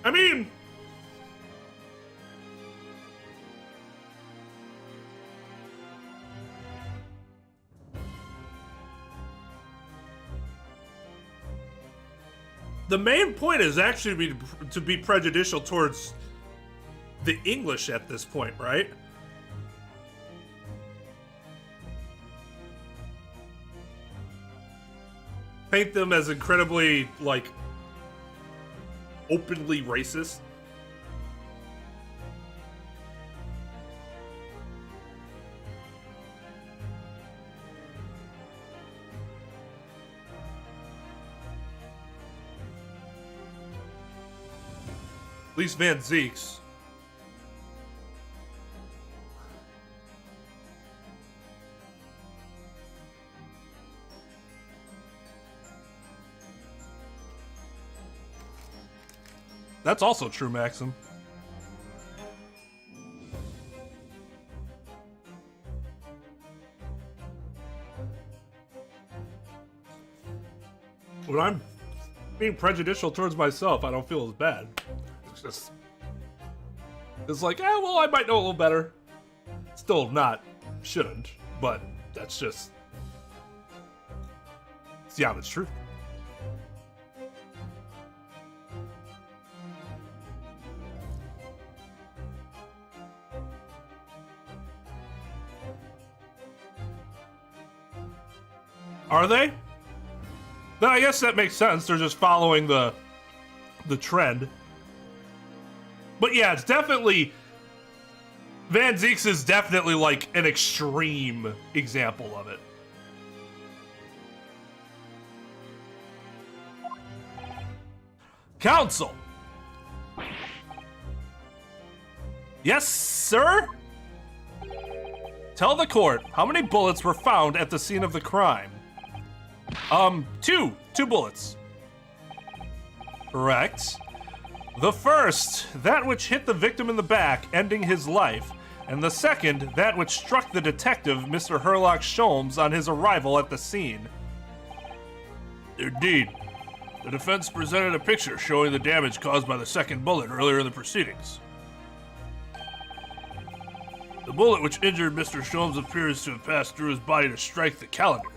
A: I mean... the main point is actually to be prejudicial towards the English at this point, right? Paint them as incredibly, like, openly racist. At least Van Zeek's. That's also true, Maxim. When I'm being prejudicial towards myself, I don't feel as bad. It's like, well, I might know a little better. Still not, shouldn't, but that's just, it's the honest truth. Are they? Then I guess that makes sense. They're just following the trend. But yeah, it's definitely, Van Zeek's is definitely like an extreme example of it. Counsel. Yes, sir? Tell the court how many bullets were found at the scene of the crime. Two bullets. Correct. The first, that which hit the victim in the back, ending his life, and the second, that which struck the detective, Mr. Herlock Sholmes, on his arrival at the scene.
D: Indeed. The defense presented a picture showing the damage caused by the second bullet earlier in the proceedings. The bullet which injured Mr. Sholmes appears to have passed through his body to strike the calendar.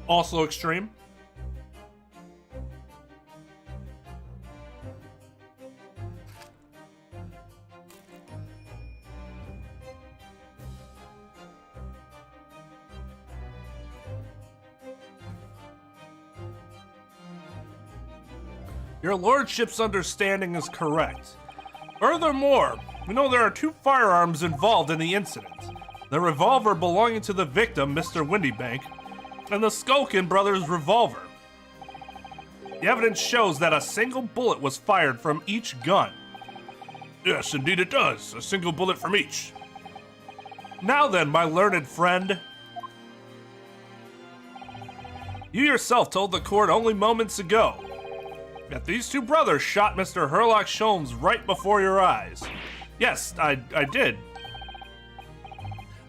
A: Also extreme. Your lordship's understanding is correct. Furthermore, we know there are two firearms involved in the incident. The revolver belonging to the victim, Mr. Windybank, and the Skulkin brothers' revolver. The evidence shows that a single bullet was fired from each gun.
D: Yes, indeed it does. A single bullet from each.
A: Now then, my learned friend. You yourself told the court only moments ago that these two brothers shot Mr. Herlock Sholmes right before your eyes. Yes, I did.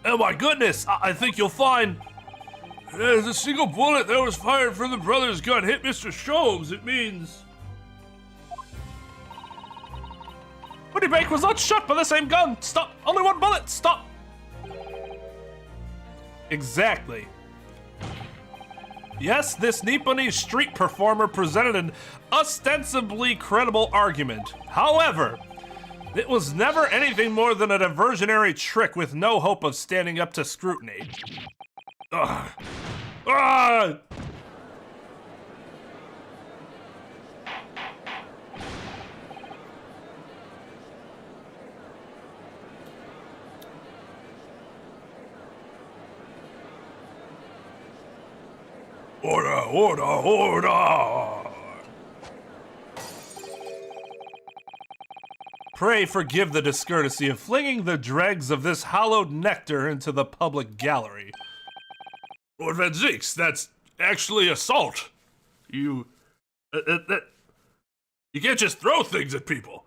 D: Oh my goodness, I think you'll find there's a single bullet that was fired from the brother's gun hit Mr. Sholmes. It means
A: Windybank was not shot by the same gun. Stop. Only one bullet. Stop. Exactly. Yes, this Nipponese street performer presented an ostensibly credible argument. However, it was never anything more than a diversionary trick with no hope of standing up to scrutiny. Ugh. Ah!
D: order, order, order.
A: Pray forgive the discourtesy of flinging the dregs of this hallowed nectar into the public gallery.
D: Lord Van Zeeks, that's actually assault. You can't just throw things at people.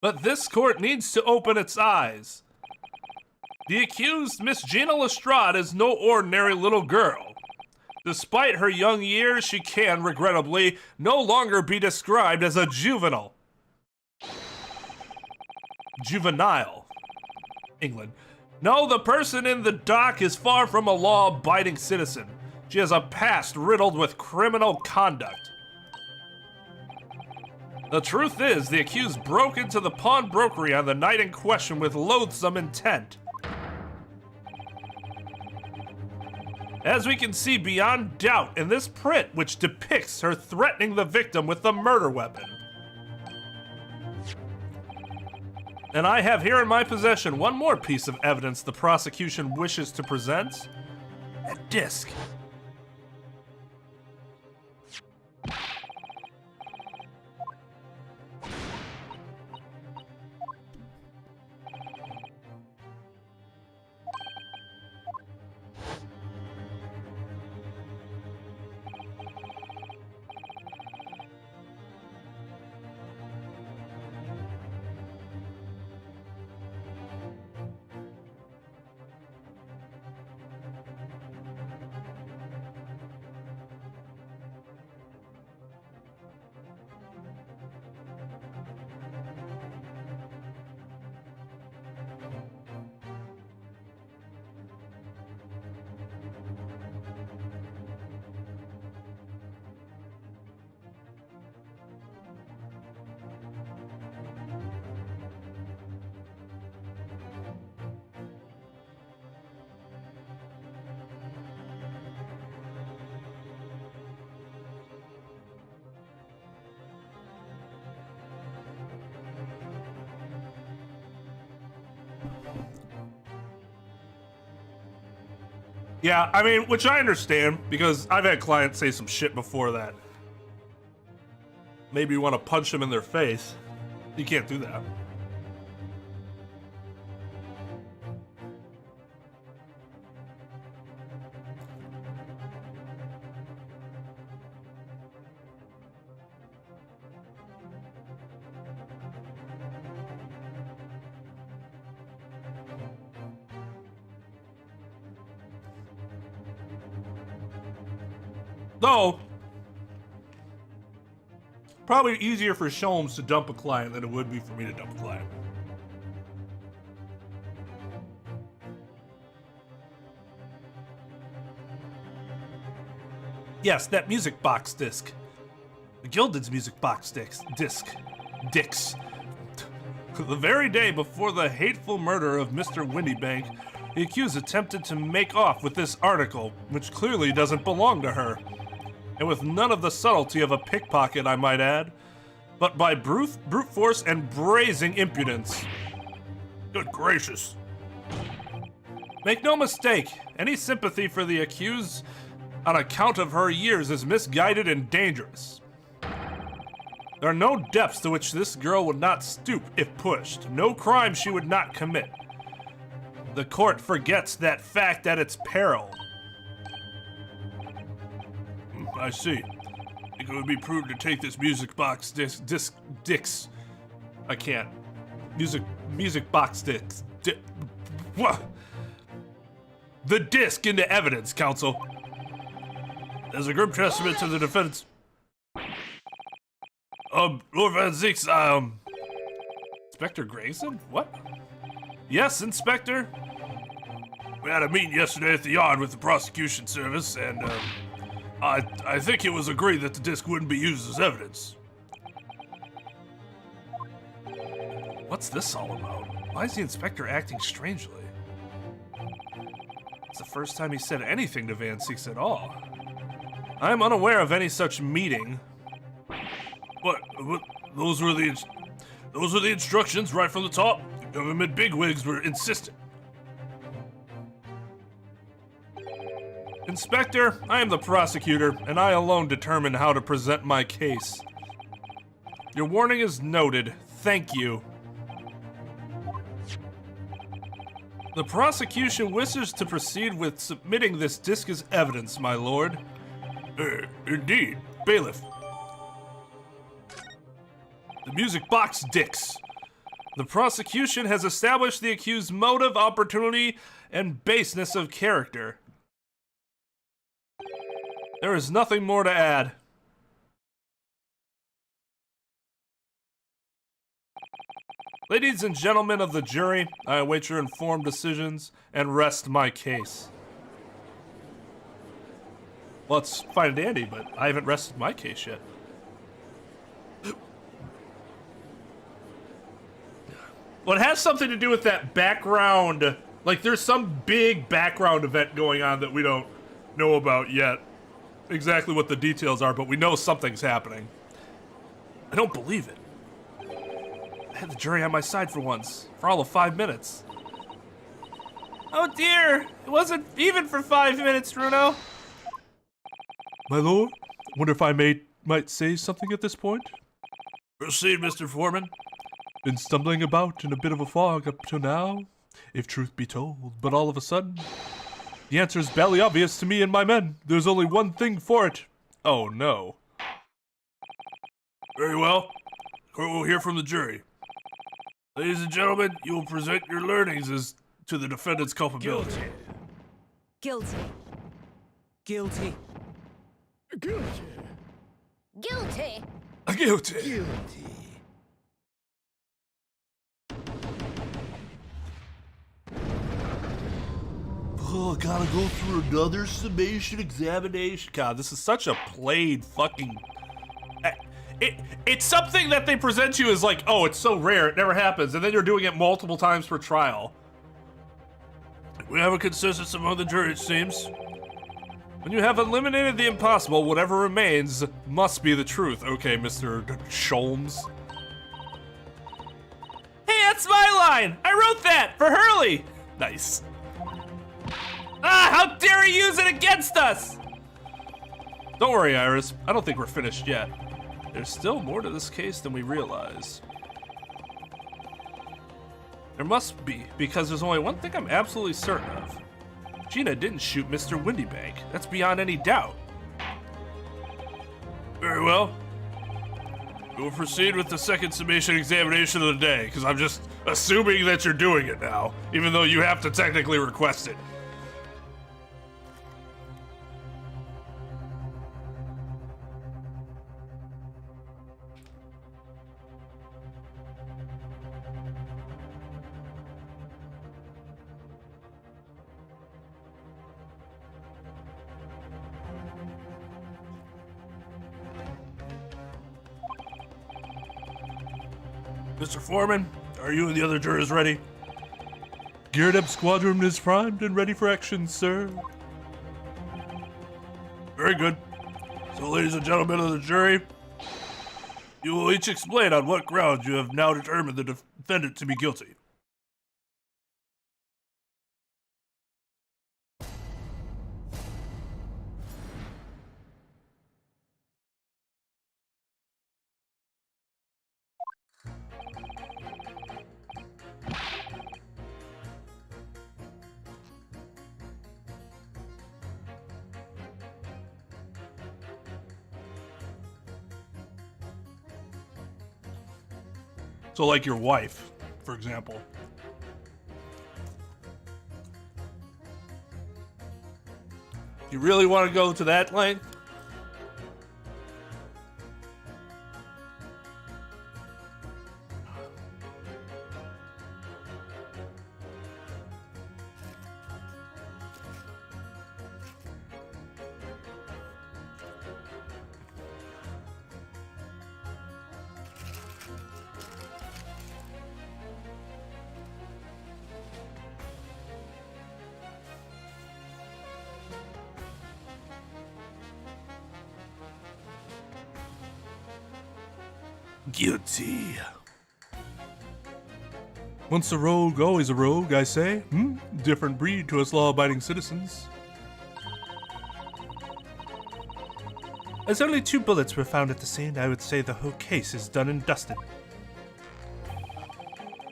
A: But this court needs to open its eyes. The accused, Miss Gina Lestrade, is no ordinary little girl. Despite her young years, she can, regrettably, no longer be described as a juvenile. Juvenile. England. No, the person in the dock is far from a law-abiding citizen. She has a past riddled with criminal conduct. The truth is, the accused broke into the pawnbrokery on the night in question with loathsome intent. As we can see beyond doubt in this print, which depicts her threatening the victim with the murder weapon. And I have here in my possession one more piece of evidence the prosecution wishes to present. A disc. Yeah, I mean, which I understand, because I've had clients say some shit before that. Maybe you want to punch them in their face. You can't do that. Though, probably easier for Sholmes to dump a client than it would be for me to dump a client. Yes, that music box disc. The Gilded's music box disc. The very day before the hateful murder of Mr. Windybank, the accused attempted to make off with this article, which clearly doesn't belong to her. And with none of the subtlety of a pickpocket, I might add, but by brute force and brazen impudence. Good gracious. Make no mistake, any sympathy for the accused on account of her years is misguided and dangerous. There are no depths to which this girl would not stoop if pushed, no crime she would not commit. The court forgets that fact at its peril.
D: I see. I think it would be prudent to take this music box discs.
A: I can't. Music box discs. What? The disc into evidence, counsel.
D: As a group testament to the defense. Lord Van Zeeks,
A: Inspector Grayson? What? Yes, Inspector.
D: We had a meeting yesterday at the yard with the prosecution service, and, I think it was agreed that the disc wouldn't be used as evidence.
A: What's this all about? Why is the inspector acting strangely? It's the first time he said anything to Van Zeeks at all. I am unaware of any such meeting.
D: What? Those were the instructions right from the top. The government bigwigs were insistent.
A: Inspector, I am the prosecutor, and I alone determine how to present my case. Your warning is noted. Thank you. The prosecution wishes to proceed with submitting this disc as evidence, my lord.
D: Indeed.
A: Bailiff. The music box discs. The prosecution has established the accused's motive, opportunity, and baseness of character. There is nothing more to add. Ladies and gentlemen of the jury, I await your informed decisions and rest my case. Well, it's fine and dandy, but I haven't rested my case yet. Well, it has something to do with that background. Like, there's some big background event going on that we don't know about yet. Exactly what the details are, but we know something's happening. I don't believe it. I had the jury on my side for once, for all of 5 minutes.
B: Oh dear, it wasn't even for 5 minutes, Bruno.
A: My lord, wonder if I might say something at this point?
D: Proceed, Mr. Foreman.
A: Been stumbling about in a bit of a fog up till now, if truth be told, but all of a sudden, the answer is barely obvious to me and my men. There's only one thing for it. Oh no.
D: Very well. Court will hear from the jury. Ladies and gentlemen, you will present your learnings as to the defendant's culpability.
C: Guilty.
F: Guilty.
C: Guilty.
A: Guilty. Oh, gotta go through another summation examination. God, this is such a plain fucking... It's something that they present you as like, oh, it's so rare, it never happens, and then you're doing it multiple times per trial.
D: We have a consensus among the jury, it seems.
A: When you have eliminated the impossible, whatever remains must be the truth. Okay, Mr. Sholmes.
B: Hey, that's my line! I wrote that for Hurley!
A: Nice.
B: Ah, how dare he use it against us!
A: Don't worry, Iris. I don't think we're finished yet. There's still more to this case than we realize. There must be, because there's only one thing I'm absolutely certain of. Gina didn't shoot Mr. Windybank. That's beyond any doubt.
D: Very well. We will proceed with the second summation examination of the day, because I'm just assuming that you're doing it now, even though you have to technically request it. Mr. Foreman, are you and the other jurors ready?
A: Geared up squadron is primed and ready for action, sir.
D: Very good. So, ladies and gentlemen of the jury, you will each explain on what grounds you have now determined the defendant to be guilty.
A: So like your wife, for example. You really want to go to that length?
D: Guilty.
A: Once a rogue, always a rogue, I say. Different breed to us law-abiding citizens. As only 2 bullets were found at the scene, I would say the whole case is done and dusted.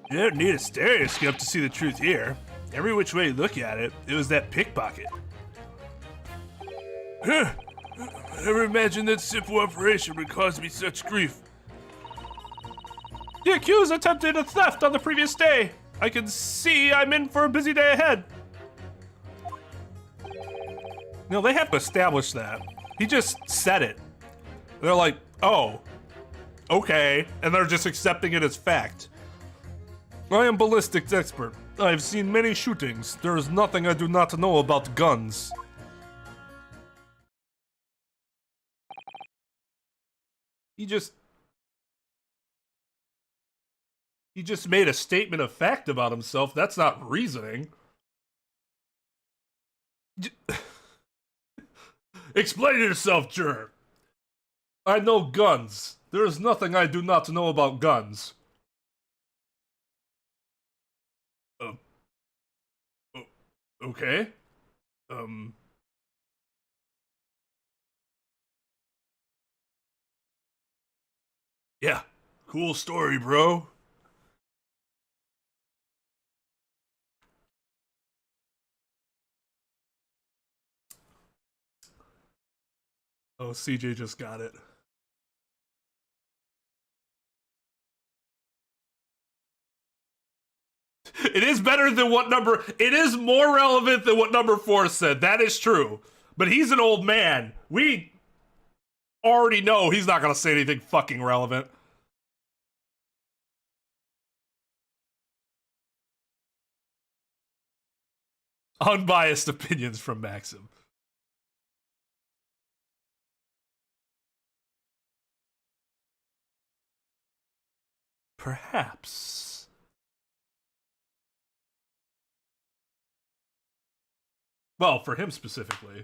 D: You don't need a stereoscope to see the truth here. Every which way you look at it, it was that pickpocket. Huh. I never imagined that simple operation would cause me such grief.
A: The accused attempted a theft on the previous day. I can see I'm in for a busy day ahead. No, they have to establish that. He just said it. They're like, oh, okay. And they're just accepting it as fact. I am ballistics expert. I have seen many shootings. There is nothing I do not know about guns. He just made a statement of fact about himself. That's not reasoning. Explain yourself, juror. I know guns. There is nothing I do not know about guns. Okay. Yeah. Cool story, bro. Oh, CJ just got it. It is better than what number... It is more relevant than what number 4 said. That is true. But he's an old man. We already know he's not going to say anything fucking relevant. Unbiased opinions from Maxim. Perhaps. Well, for him specifically.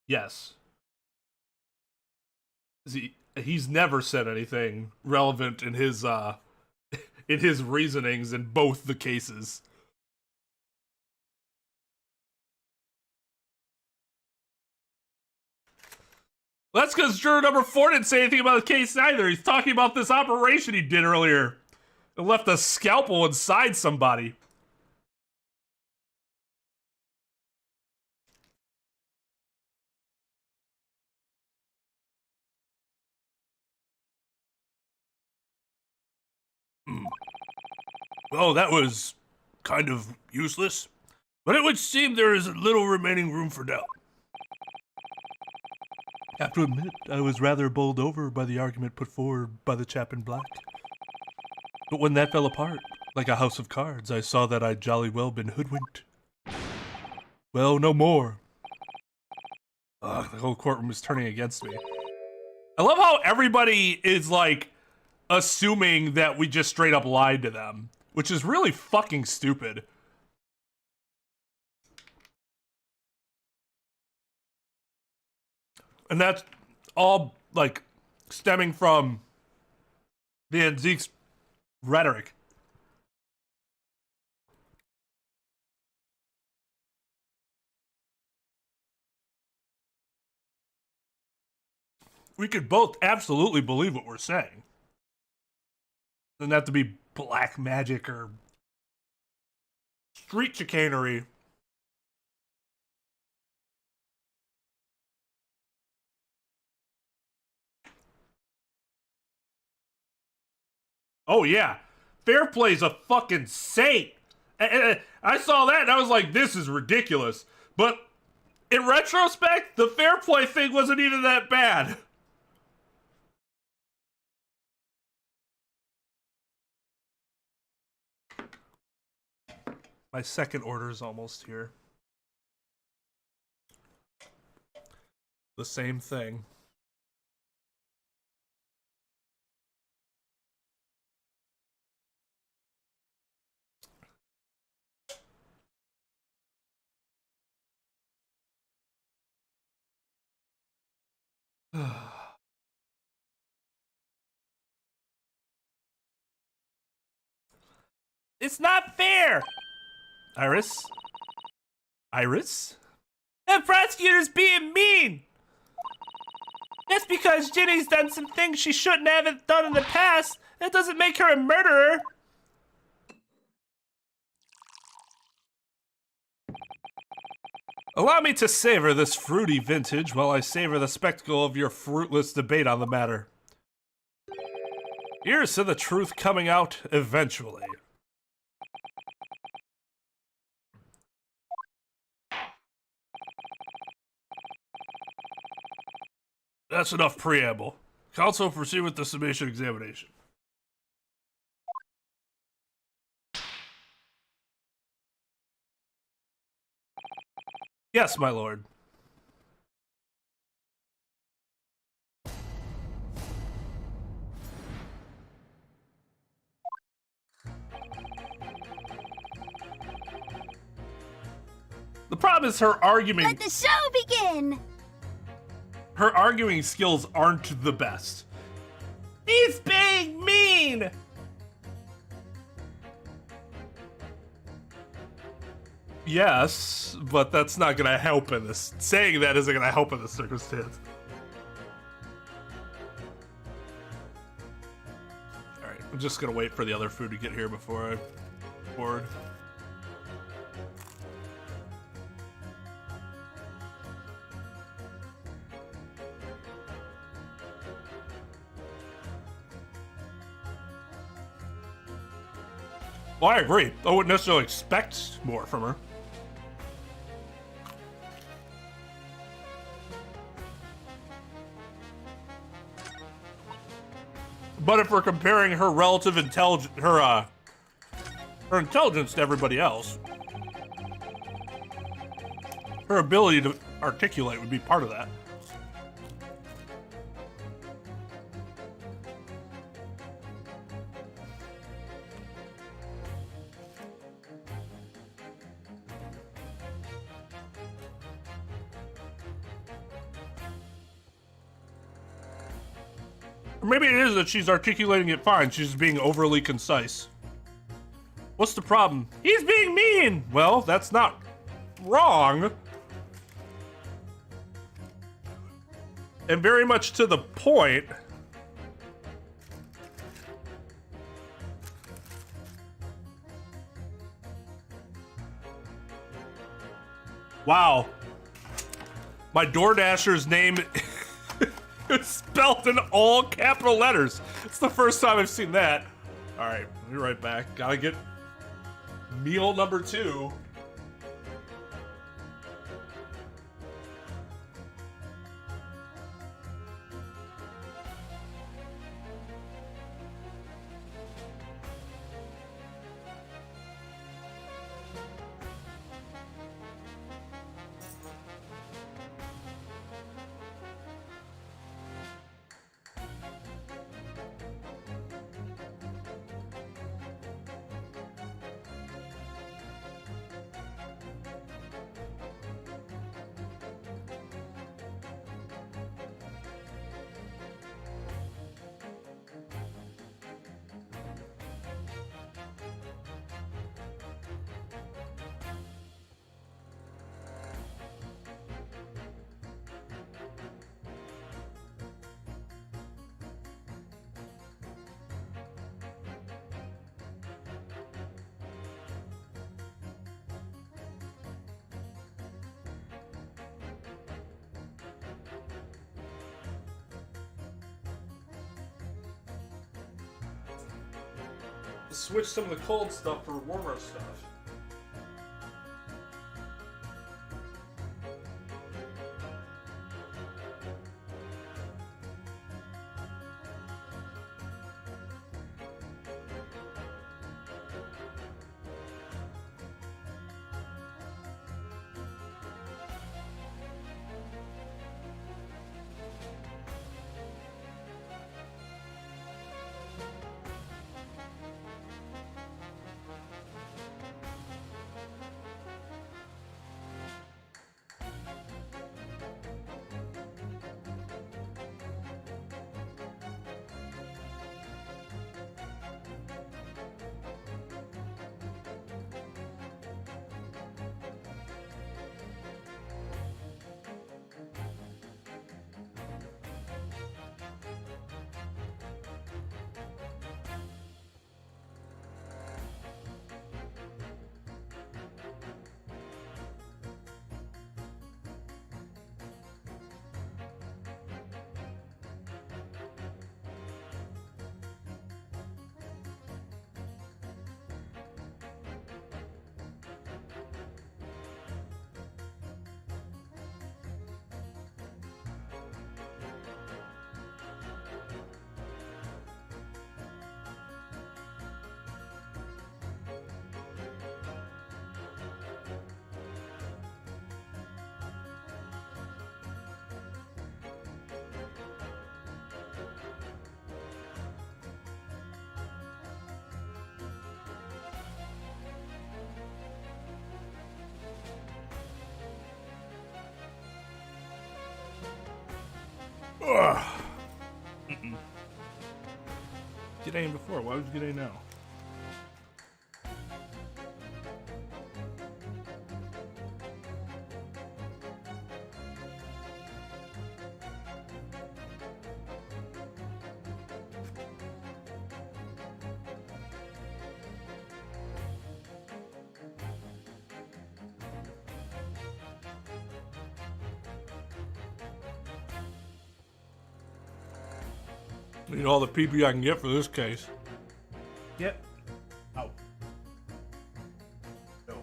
A: Yes. He's never said anything relevant in his reasonings in both the cases. That's because juror number 4 didn't say anything about the case either. He's talking about this operation he did earlier and left a scalpel inside somebody.
D: Well, that was kind of useless, but it would seem there is little remaining room for doubt.
A: I have to admit, I was rather bowled over by the argument put forward by the chap in black. But when that fell apart, like a house of cards, I saw that I'd jolly well been hoodwinked. Well, no more. Ugh, the whole courtroom is turning against me. I love how everybody is, like, assuming that we just straight up lied to them, which is really fucking stupid. And that's all, like, stemming from Van Zeke's rhetoric. We could both absolutely believe what we're saying. Doesn't have to be black magic or street chicanery. Oh yeah, Fair Play's a fucking saint. I saw that and I was like, this is ridiculous. But in retrospect, the Fair Play thing wasn't even that bad. My second order is almost here. The same thing.
B: It's not fair!
A: Iris? Iris?
B: The prosecutor's being mean! Just because Ginny's done some things she shouldn't have done in the past, that doesn't make her a murderer.
A: Allow me to savor this fruity vintage while I savor the spectacle of your fruitless debate on the matter. Here's to the truth coming out eventually.
D: That's enough preamble. Counsel, proceed with the summation examination.
A: Yes, my lord. The problem is her arguing.
G: Let the show begin!
A: Her arguing skills aren't the best.
B: He's being mean!
A: Yes, but that's not gonna help in this. Saying that isn't gonna help in this circumstance. Alright, I'm just gonna wait for the other food to get here before I board. Well, I agree. I wouldn't necessarily expect more from her. But if we're comparing her relative intelligence, her intelligence to everybody else, her ability to articulate would be part of that. Maybe it is that she's articulating it fine. She's being overly concise. What's the problem? He's being mean! Well, that's not wrong. And very much to the point. Wow. My DoorDasher's name is spelled in all capital letters. It's the first time I've seen that. All right, I'll be right back. Gotta get meal number 2. Switch some of the cold stuff for warmer stuff. Get A before. Why would you get A now? Need all the PP I can get for this case. Yep. Out. No.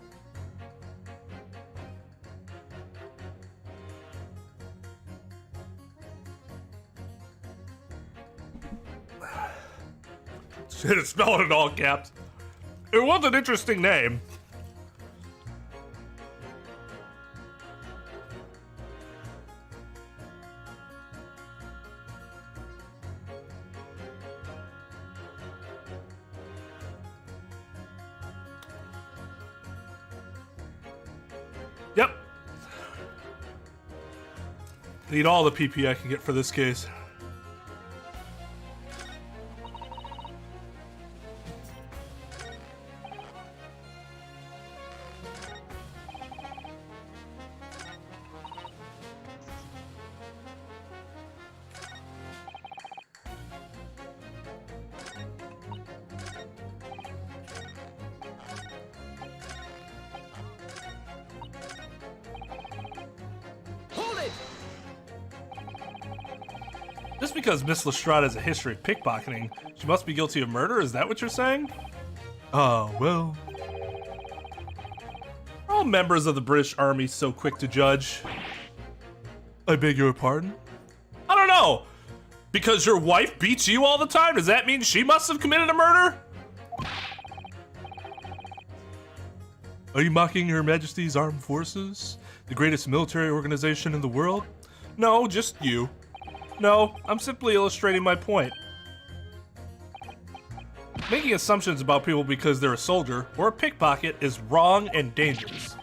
A: Shit, it's spelled in all caps. It was an interesting name. Yep. Need all the PP I can get for this case. Just because Miss Lestrade has a history of pickpocketing, she must be guilty of murder? Is that what you're saying? Well. Are all members of the British Army so quick to judge? I beg your pardon? I don't know. Because your wife beats you all the time, does that mean she must have committed a murder? Are you mocking Her Majesty's Armed Forces? The greatest military organization in the world? No, just you. No, I'm simply illustrating my point. Making assumptions about people because they're a soldier or a pickpocket is wrong and dangerous.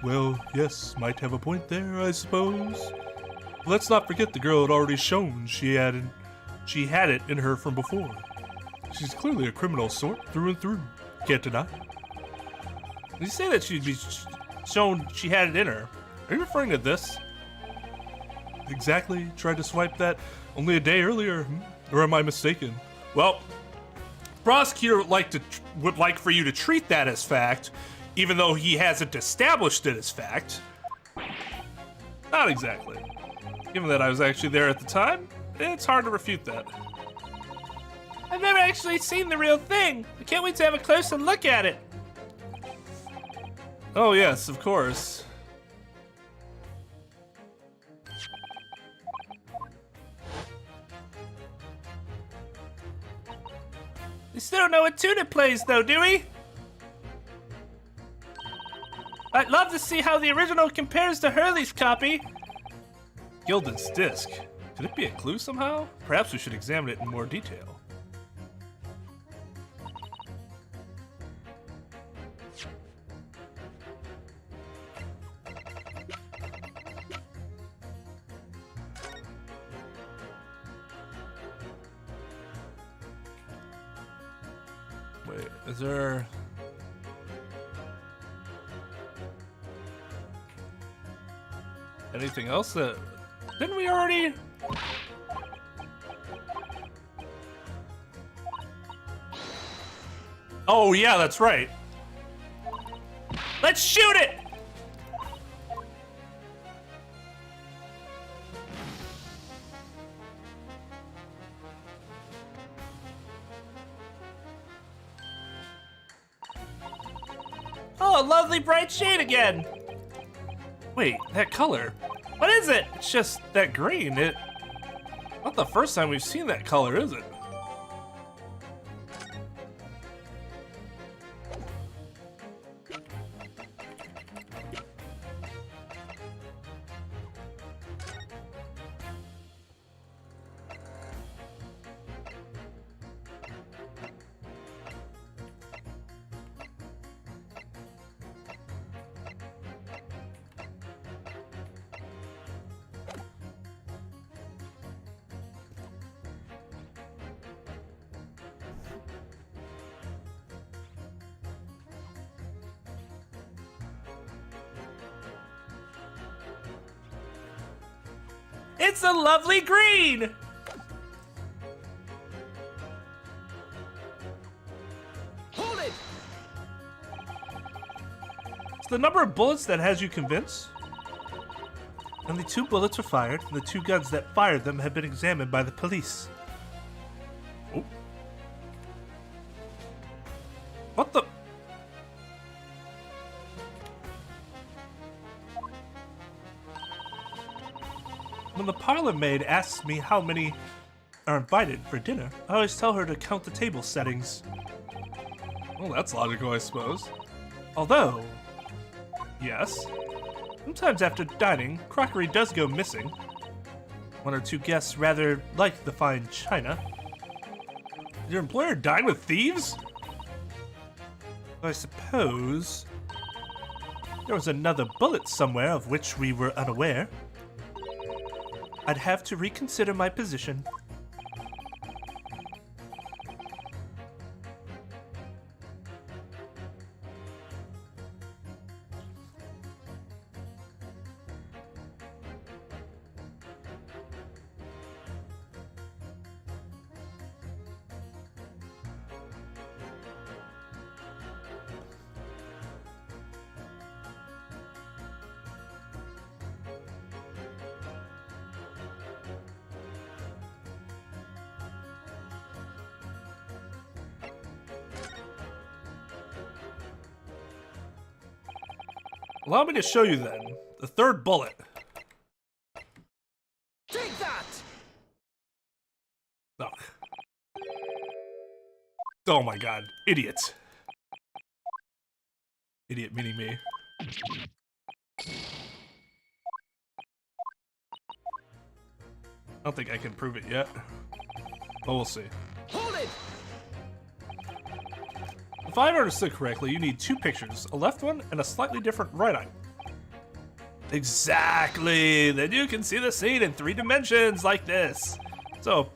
A: Well, yes, might have a point there, I suppose. Let's not forget the girl had already shown she had it in her from before. She's clearly a criminal sort through and through. Can't deny. You say that she'd be shown she had it in her. Are you referring to this? Exactly. Tried to swipe that only a day earlier. Or am I mistaken? Well, the prosecutor would like for you to treat that as fact, even though he hasn't established it as fact. Not exactly. Given that I was actually there at the time, it's hard to refute that.
B: I've never actually seen the real thing. I can't wait to have a closer look at it.
A: Oh yes, of course.
B: We still don't know what tune it plays, though, do we? I'd love to see how the original compares to Hurley's copy.
A: Gilden's disc. Could it be a clue somehow? Perhaps we should examine it in more detail. Wait, is there... anything else that... Didn't we already... Oh yeah, that's right.
B: Let's shoot it! Oh, a lovely bright shade again.
A: Wait, that color.
B: What is it?
A: It's just that green. Not the first time we've seen that color, is it?
B: It's a lovely green!
F: Hold it!
B: It's the number of bullets that has you convinced. Only 2 bullets were fired, and the 2 guns that fired them have been examined by the police. Oh. What the? When the parlor maid asks me how many are invited for dinner, I always tell her to count the table settings.
A: Well, that's logical, I suppose.
B: Although, yes, sometimes after dining, crockery does go missing. 1 or 2 guests rather like the fine china.
A: Did your employer dine with thieves?
B: I suppose there was another bullet somewhere of which we were unaware. I'd have to reconsider my position.
A: Allow me to show you then. The 3rd bullet.
F: Take that!
A: Oh. Oh my god. Idiot. Idiot meaning me. I don't think I can prove it yet. But we'll see.
F: Hold it!
B: If I've understood correctly, you need 2 pictures, a left one and a slightly different right eye.
A: Exactly! Then you can see the scene in 3 dimensions like this.
B: So,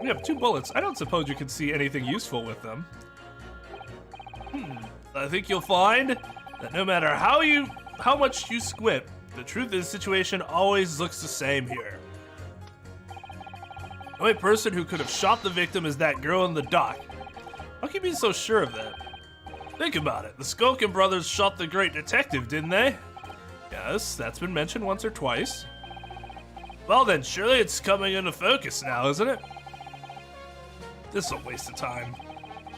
B: we have 2 bullets. I don't suppose you can see anything useful with them.
A: I think you'll find that no matter how much you squint, the truth of the situation always looks the same here. The only person who could have shot the victim is that girl in the dock. How can you be so sure of that? Think about it. The Skulkin brothers shot the great detective, didn't they? Yes, that's been mentioned once or twice. Well then, surely it's coming into focus now, isn't it? This is a waste of time.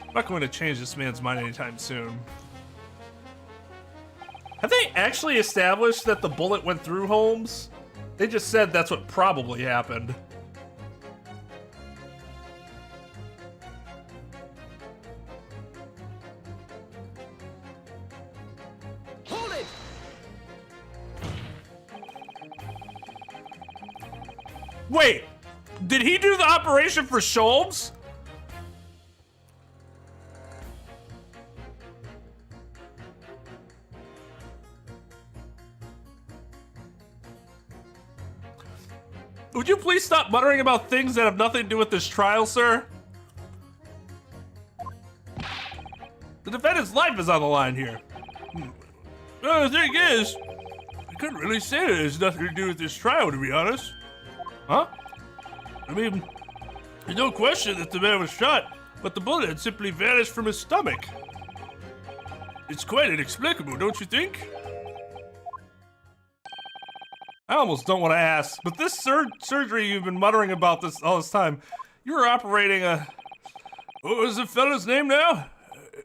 A: I'm not going to change this man's mind anytime soon. Have they actually established that the bullet went through Holmes? They just said that's what probably happened.
F: Hold it!
A: Wait, did he do the operation for Sholmes? Would you please stop muttering about things that have nothing to do with this trial, sir? The defendant's life is on the line here. Well, the thing is, I couldn't really say that it has nothing to do with this trial, to be honest. Huh? I mean, there's no question that the man was shot, but the bullet had simply vanished from his stomach. It's quite inexplicable, don't you think? I almost don't want to ask, but this surgery you've been muttering about this all this time, you were operating a... What was the fellow's name now?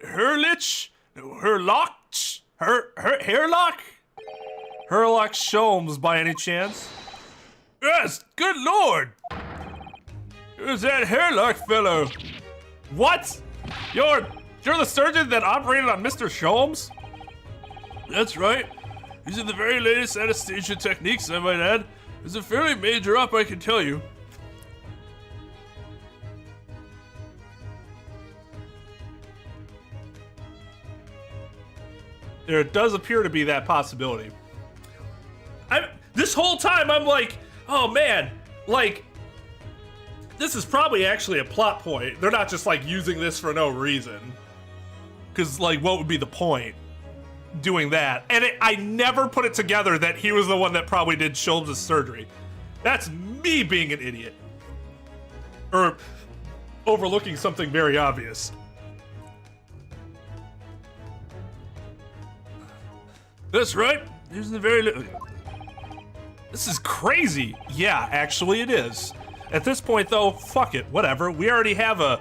A: Herlich? Herlock? Herlock? Herlock Sholmes, by any chance? Yes, good lord! It was that Herlock fellow. What? You're the surgeon that operated on Mr. Sholmes? That's right. Using the very latest anesthesia techniques, I might add. It's a fairly major op, I can tell you. There does appear to be that possibility. This whole time I'm like, oh man, like, this is probably actually a plot point. They're not just like using this for no reason. Cause like, what would be the point? Doing that. And I never put it together that he was the one that probably did Sholmes' surgery. That's me being an idiot. Or overlooking something very obvious.
D: That's right. Here's the very little.
A: This is crazy. Yeah, actually it is. At this point, though, fuck it, whatever. We already have a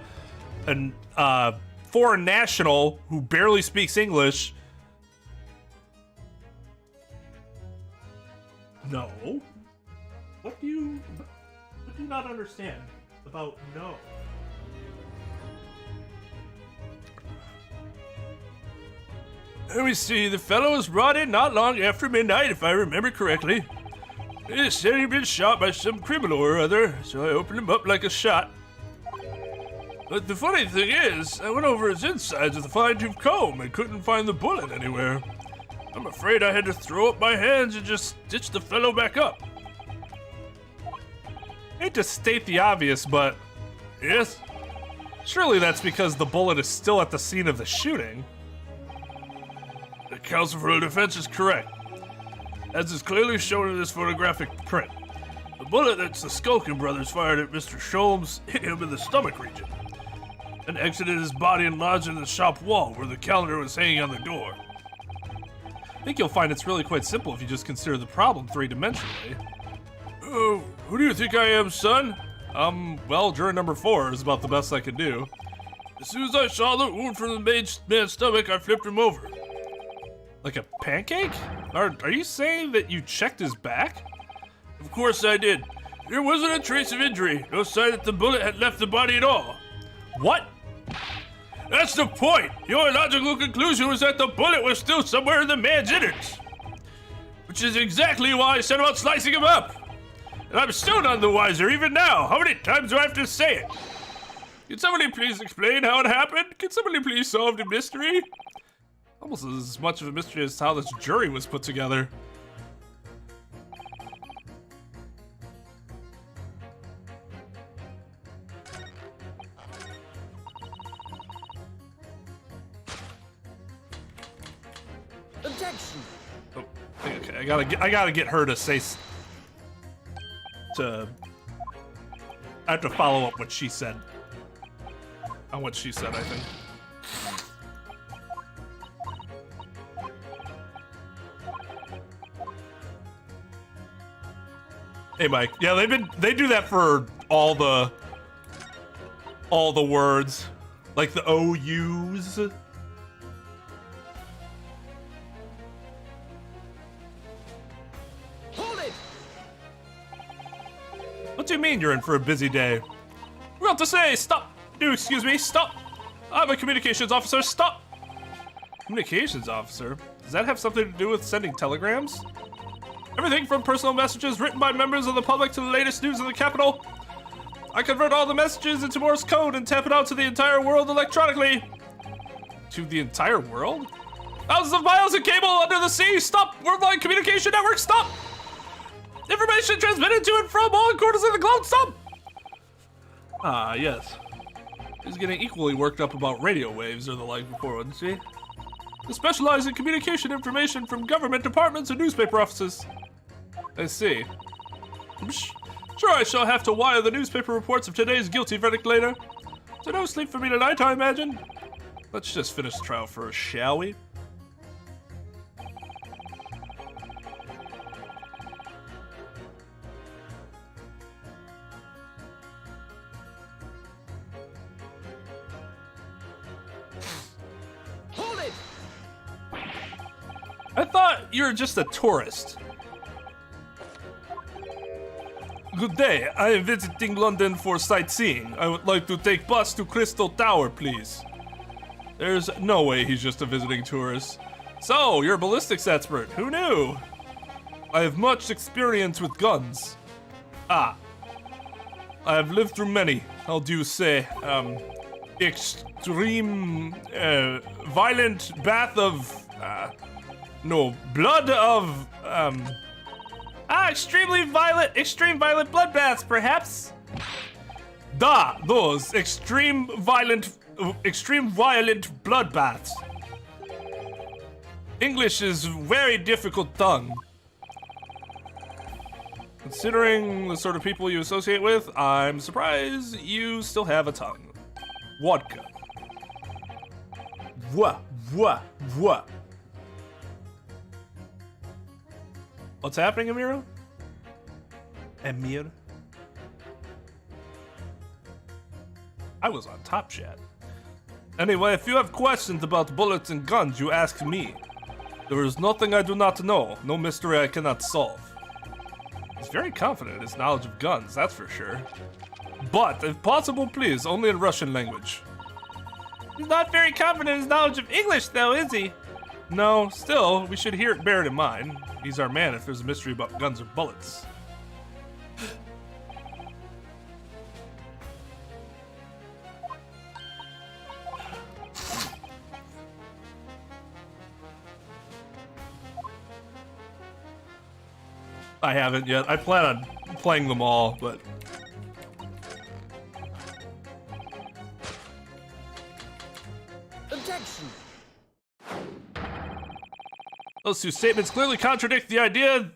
A: foreign national who barely speaks English. No. What do you not understand about no?
D: Let me see. The fellow was brought in not long after midnight, if I remember correctly. He said he'd been shot by some criminal or other, so I opened him up like a shot. But the funny thing is, I went over his insides with a fine-tooth comb and couldn't find the bullet anywhere. I'm afraid I had to throw up my hands and just stitch the fellow back up.
A: Hate to state the obvious, but
D: Yes?
A: surely that's because the bullet is still at the scene of the shooting.
D: The counsel for the defense is correct, as is clearly shown in this photographic print. The bullet that the Skulkin brothers fired at Mr. Sholmes hit him in the stomach region, and exited his body and lodged in the shop wall where the calendar was hanging on the door.
A: I think you'll find it's really quite simple if you just consider the problem three-dimensionally.
D: Oh, who do you think I am, son?
A: Well, juror number 4 is about the best I could do.
D: As soon as I saw the wound from the man's stomach, I flipped him over.
A: Like a pancake? Are you saying that you checked his back?
D: Of course I did. There wasn't a trace of injury, no sign that the bullet had left the body at all.
A: What?
D: That's the point! Your logical conclusion was that the bullet was still somewhere in the man's innards. Which is exactly why I set about slicing him up. And I'm still none the wiser, even now. How many times do I have to say it? Can somebody please explain how it happened? Can somebody please solve the mystery?
A: Almost as much of a mystery as how this jury was put together.
F: Objection!
A: Oh, okay, I gotta get her to say I have to follow up what she said. On what she said, I think. Hey, Mike. Yeah, they do that for all the words, like the OUs.
F: Hold it!
A: What do you mean you're in for a busy day? We're about to say stop. Excuse me, stop. I'm a communications officer. Stop. Communications officer? Does that have something to do with sending telegrams? Everything from personal messages written by members of the public to the latest news in the capital. I convert all the messages into Morse code and tap it out to the entire world electronically. To the entire world? Thousands of miles of cable under the sea. Stop. Worldwide communication network. Stop. Information transmitted to and from all corners of the globe. Stop. Ah, yes. He's getting equally worked up about radio waves or the like before, wasn't she? They specialize in communication information from government departments and newspaper offices. I see. Sure, I shall have to wire the newspaper reports of today's guilty verdict later. So no sleep for me tonight, I imagine. Let's just finish the trial first, shall we?
F: Hold it!
A: I thought you were just a tourist. Good day, I am visiting London for sightseeing. I would like to take bus to Crystal Tower, please. There's no way he's just a visiting tourist. So, you're a ballistics expert, who knew? I have much experience with guns. Ah. I have lived through many, how do you say, extreme, violent bath of, blood of, extreme violent bloodbaths, perhaps? Those extreme violent bloodbaths. English is very difficult tongue. Considering the sort of people you associate with, I'm surprised you still have a tongue. Vodka. What? What's happening, Amiro? Amir? I was on Top Chat. Anyway, if you have questions about bullets and guns, you ask me. There is nothing I do not know, no mystery I cannot solve. He's very confident in his knowledge of guns, that's for sure. But, if possible, please, only in Russian language.
B: He's not very confident in his knowledge of English, though, is he?
A: No, still, we should bear it in mind. He's our man if there's a mystery about guns or bullets. I haven't yet. I plan on playing them all, but...
F: Objection.
A: Those two statements clearly contradict the idea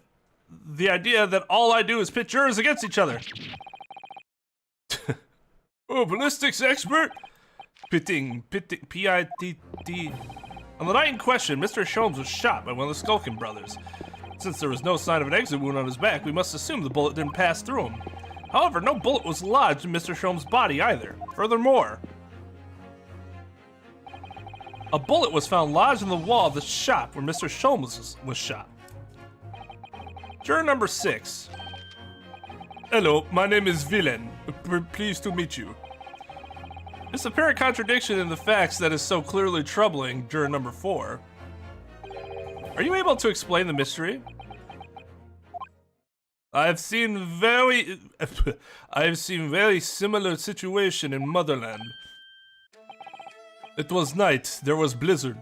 A: that all I do is pit jurors against each other. Oh, ballistics expert? Pitting, P-I-T-T. On the night in question, Mr. Sholmes was shot by one of the Skulkin brothers. Since there was no sign of an exit wound on his back, we must assume the bullet didn't pass through him. However, no bullet was lodged in Mr. Sholmes' body either. Furthermore, a bullet was found lodged in the wall of the shop where Mr. Sholmes was shot. Juror number 6. Hello, my name is Villain. Pleased to meet you. This apparent contradiction in the facts that is so clearly troubling, juror number 4. Are you able to explain the mystery? I've seen very similar situation in Motherland. It was night, there was blizzard.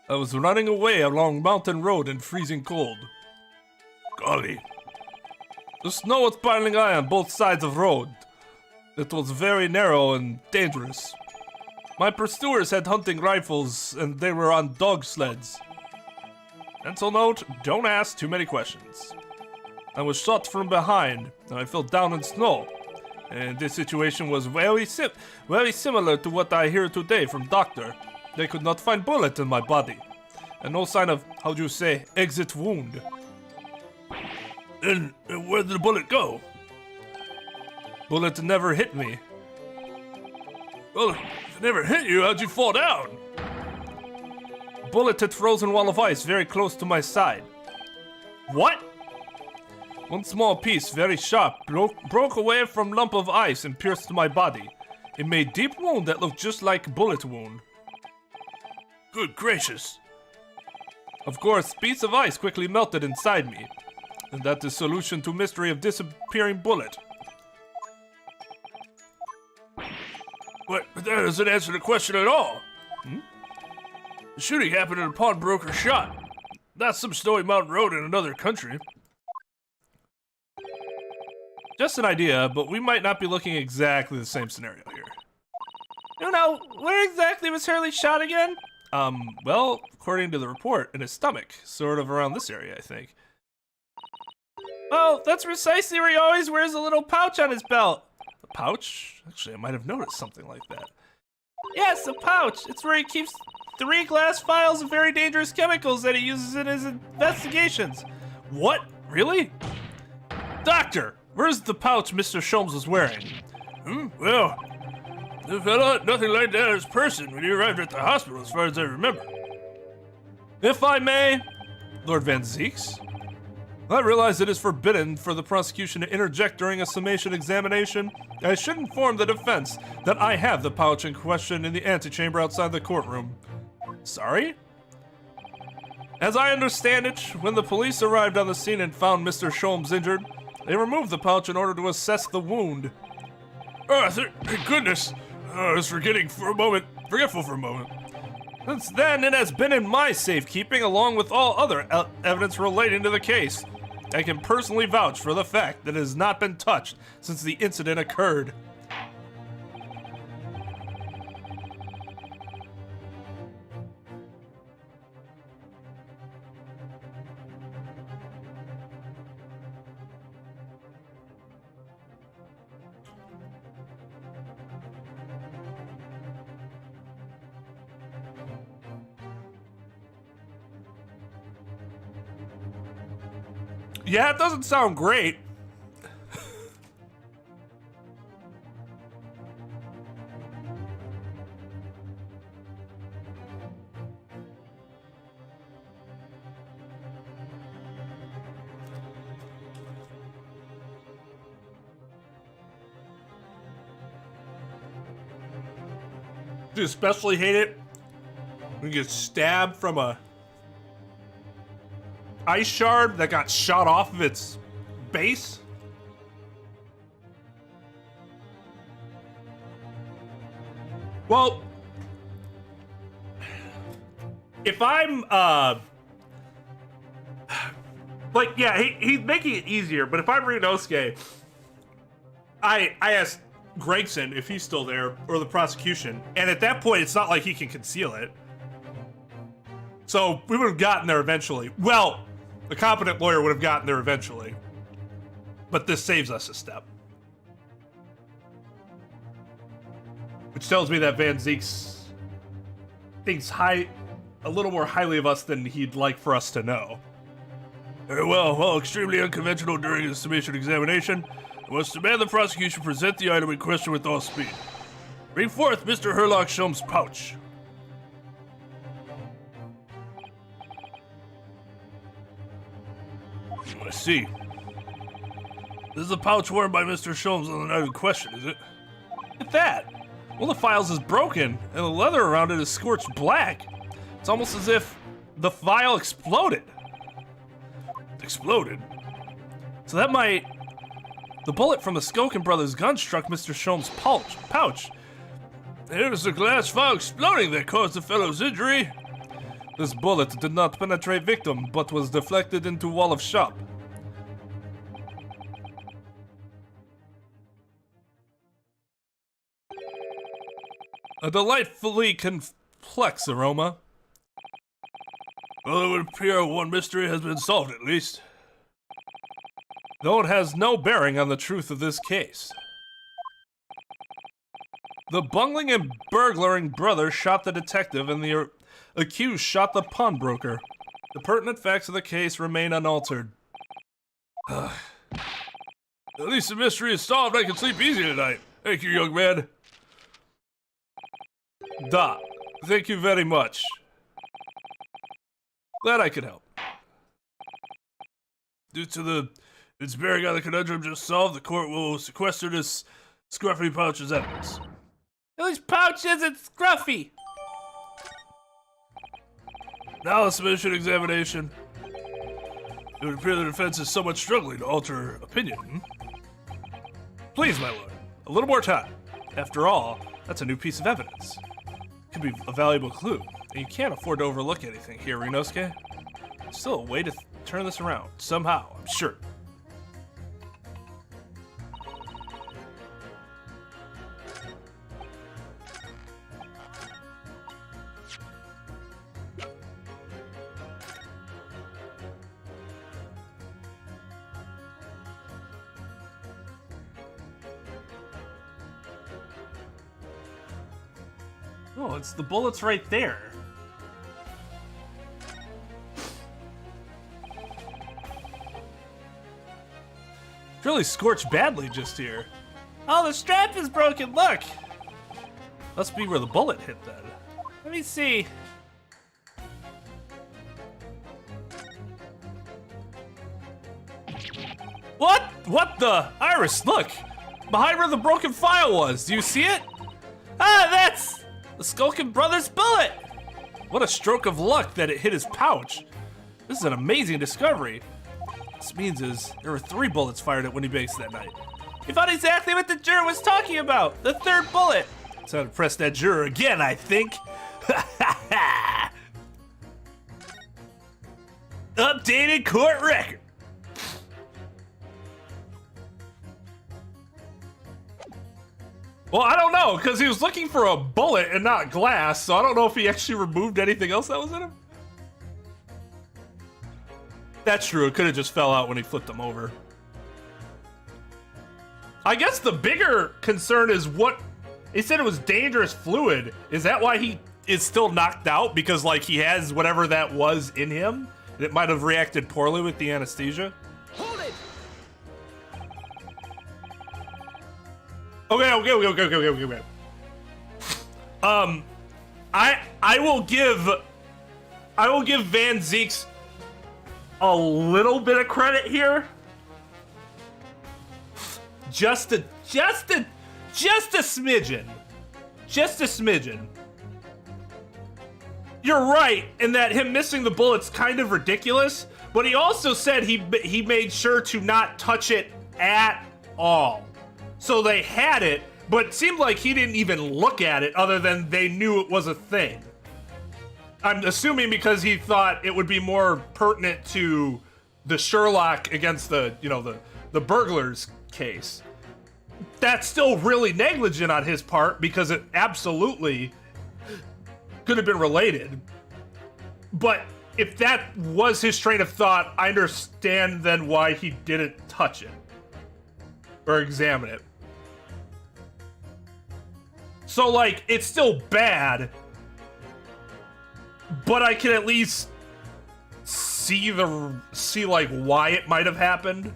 A: I was running away along mountain road in freezing cold. Golly. The snow was piling high on both sides of road. It was very narrow and dangerous. My pursuers had hunting rifles and they were on dog sleds. Mental note, don't ask too many questions. I was shot from behind and I fell down in snow. And this situation was very similar to what I hear today from doctor. They could not find bullet in my body. And no sign of, how do you say, exit wound.
D: And where did the bullet go?
A: Bullet never hit me.
D: Well, if it never hit you, how'd you fall down?
A: Bullet hit frozen wall of ice very close to my side. What? One small piece, very sharp, broke away from lump of ice and pierced my body. It made deep wound that looked just like bullet wound.
D: Good gracious.
A: Of course, piece of ice quickly melted inside me. And that is solution to mystery of disappearing bullet.
D: But that doesn't answer the question at all. The shooting happened in a pawnbroker shop. Not some snowy mountain road in another country.
A: Just an idea, but we might not be looking at exactly the same scenario here.
B: You know, where exactly was Hurley shot again?
A: Well, according to the report, in his stomach. Sort of around this area, I think.
B: Oh, that's precisely where he always wears a little pouch on his belt.
A: A pouch? Actually, I might have noticed something like that.
B: Yes, a pouch. It's where he keeps 3 glass vials of very dangerous chemicals that he uses in his investigations.
A: What? Really? Doctor, where's the pouch Mr. Sholmes was wearing?
D: Well, there felt nothing like that in his person when he arrived at the hospital, as far as I remember.
A: If I may, Lord Van Zeeks, I realize it is forbidden for the prosecution to interject during a summation examination. I should inform the defense that I have the pouch in question in the antechamber outside the courtroom. Sorry? As I understand it, when the police arrived on the scene and found Mr. Sholmes injured, they removed the pouch in order to assess the wound.
D: Oh, thank goodness. I was forgetful for a moment.
A: Since then, it has been in my safekeeping along with all other evidence relating to the case. I can personally vouch for the fact that it has not been touched since the incident occurred. Yeah, it doesn't sound great. I especially hate it when you get stabbed from a ice shard that got shot off of its base. Well, if I'm like, yeah, he's making it easier, but if I'm Rinosuke, I asked Gregson if he's still there, or the prosecution, and at that point it's not like he can conceal it, so we would have gotten there eventually. Well, a competent lawyer would have gotten there eventually, but this saves us a step, which tells me that Van Zeeks thinks a little more highly of us than he'd like for us to know.
D: Very well. Well, extremely unconventional during the summation examination, I must demand the prosecution present the item in question with all speed. Bring forth Mr. Herlock Sholmes' pouch. I see. This is the pouch worn by Mr. Sholmes on the night in question, is it?
A: Look at that. One of the files is broken, and the leather around it is scorched black. It's almost as if the file exploded.
D: Exploded?
A: So that might... The bullet from the Skokin brothers' gun struck Mr. Sholmes' pouch.
D: It was the glass file exploding that caused the fellow's injury.
A: This bullet did not penetrate victim, but was deflected into wall of shop. A delightfully complex aroma.
D: Well, it would appear one mystery has been solved at least.
A: Though it has no bearing on the truth of this case. The bungling and burglaring brother shot the detective, and the accused shot the pawnbroker. The pertinent facts of the case remain unaltered.
D: At least the mystery is solved. I can sleep easy tonight. Thank you, young man.
A: Thank you very much. Glad I could help.
D: Due to its bearing on the conundrum just solved, the court will sequester this scruffy pouch as evidence.
B: Whose pouch isn't scruffy?
D: Now the submission examination. It would appear the defense is somewhat struggling to alter opinion.
A: Please, my lord, a little more time. After all, that's a new piece of evidence. Could be a valuable clue, and you can't afford to overlook anything here, Rinosuke. Still a way to turn this around, somehow, I'm sure. Oh, it's the bullets right there. It's really scorched badly just here.
B: Oh, the strap is broken, look!
A: Must be where the bullet hit then.
B: Let me see.
A: What the? Iris, look! Behind where the broken file was, do you see it?
B: Ah, that's the Skokin brothers' bullet!
A: What a stroke of luck that it hit his pouch. This is an amazing discovery. What this means is there were 3 bullets fired at Winnie Base that night.
B: We found exactly what the juror was talking about, the 3rd bullet.
A: Time to press that juror again, I think. Updated court record. Well, I don't know, because he was looking for a bullet and not glass, so I don't know if he actually removed anything else that was in him. That's true, it could have just fell out when he flipped him over. I guess the bigger concern is what... He said it was dangerous fluid. Is that why he is still knocked out? Because, like, he has whatever that was in him? And it might have reacted poorly with the anesthesia? Okay. I will give Van Zeeks a little bit of credit here. Just a smidgen. Just a smidgen. You're right in that him missing the bullet's kind of ridiculous, but he also said he made sure to not touch it at all. So they had it, but it seemed like he didn't even look at it other than they knew it was a thing. I'm assuming because he thought it would be more pertinent to the Sherlock against the burglars case. That's still really negligent on his part because it absolutely could have been related. But if that was his train of thought, I understand then why he didn't touch it or examine it. So like, it's still bad, but I can at least see like why it might have happened.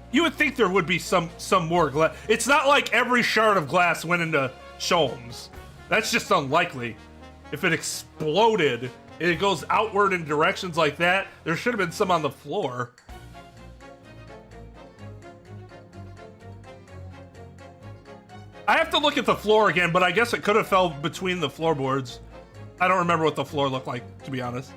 A: You would think there would be some more glass. It's not like every shard of glass went into Sholmes. That's just unlikely. If it exploded, and it goes outward in directions like that, there should have been some on the floor. I have to look at the floor again, but I guess it could have fell between the floorboards. I don't remember what the floor looked like, to be honest.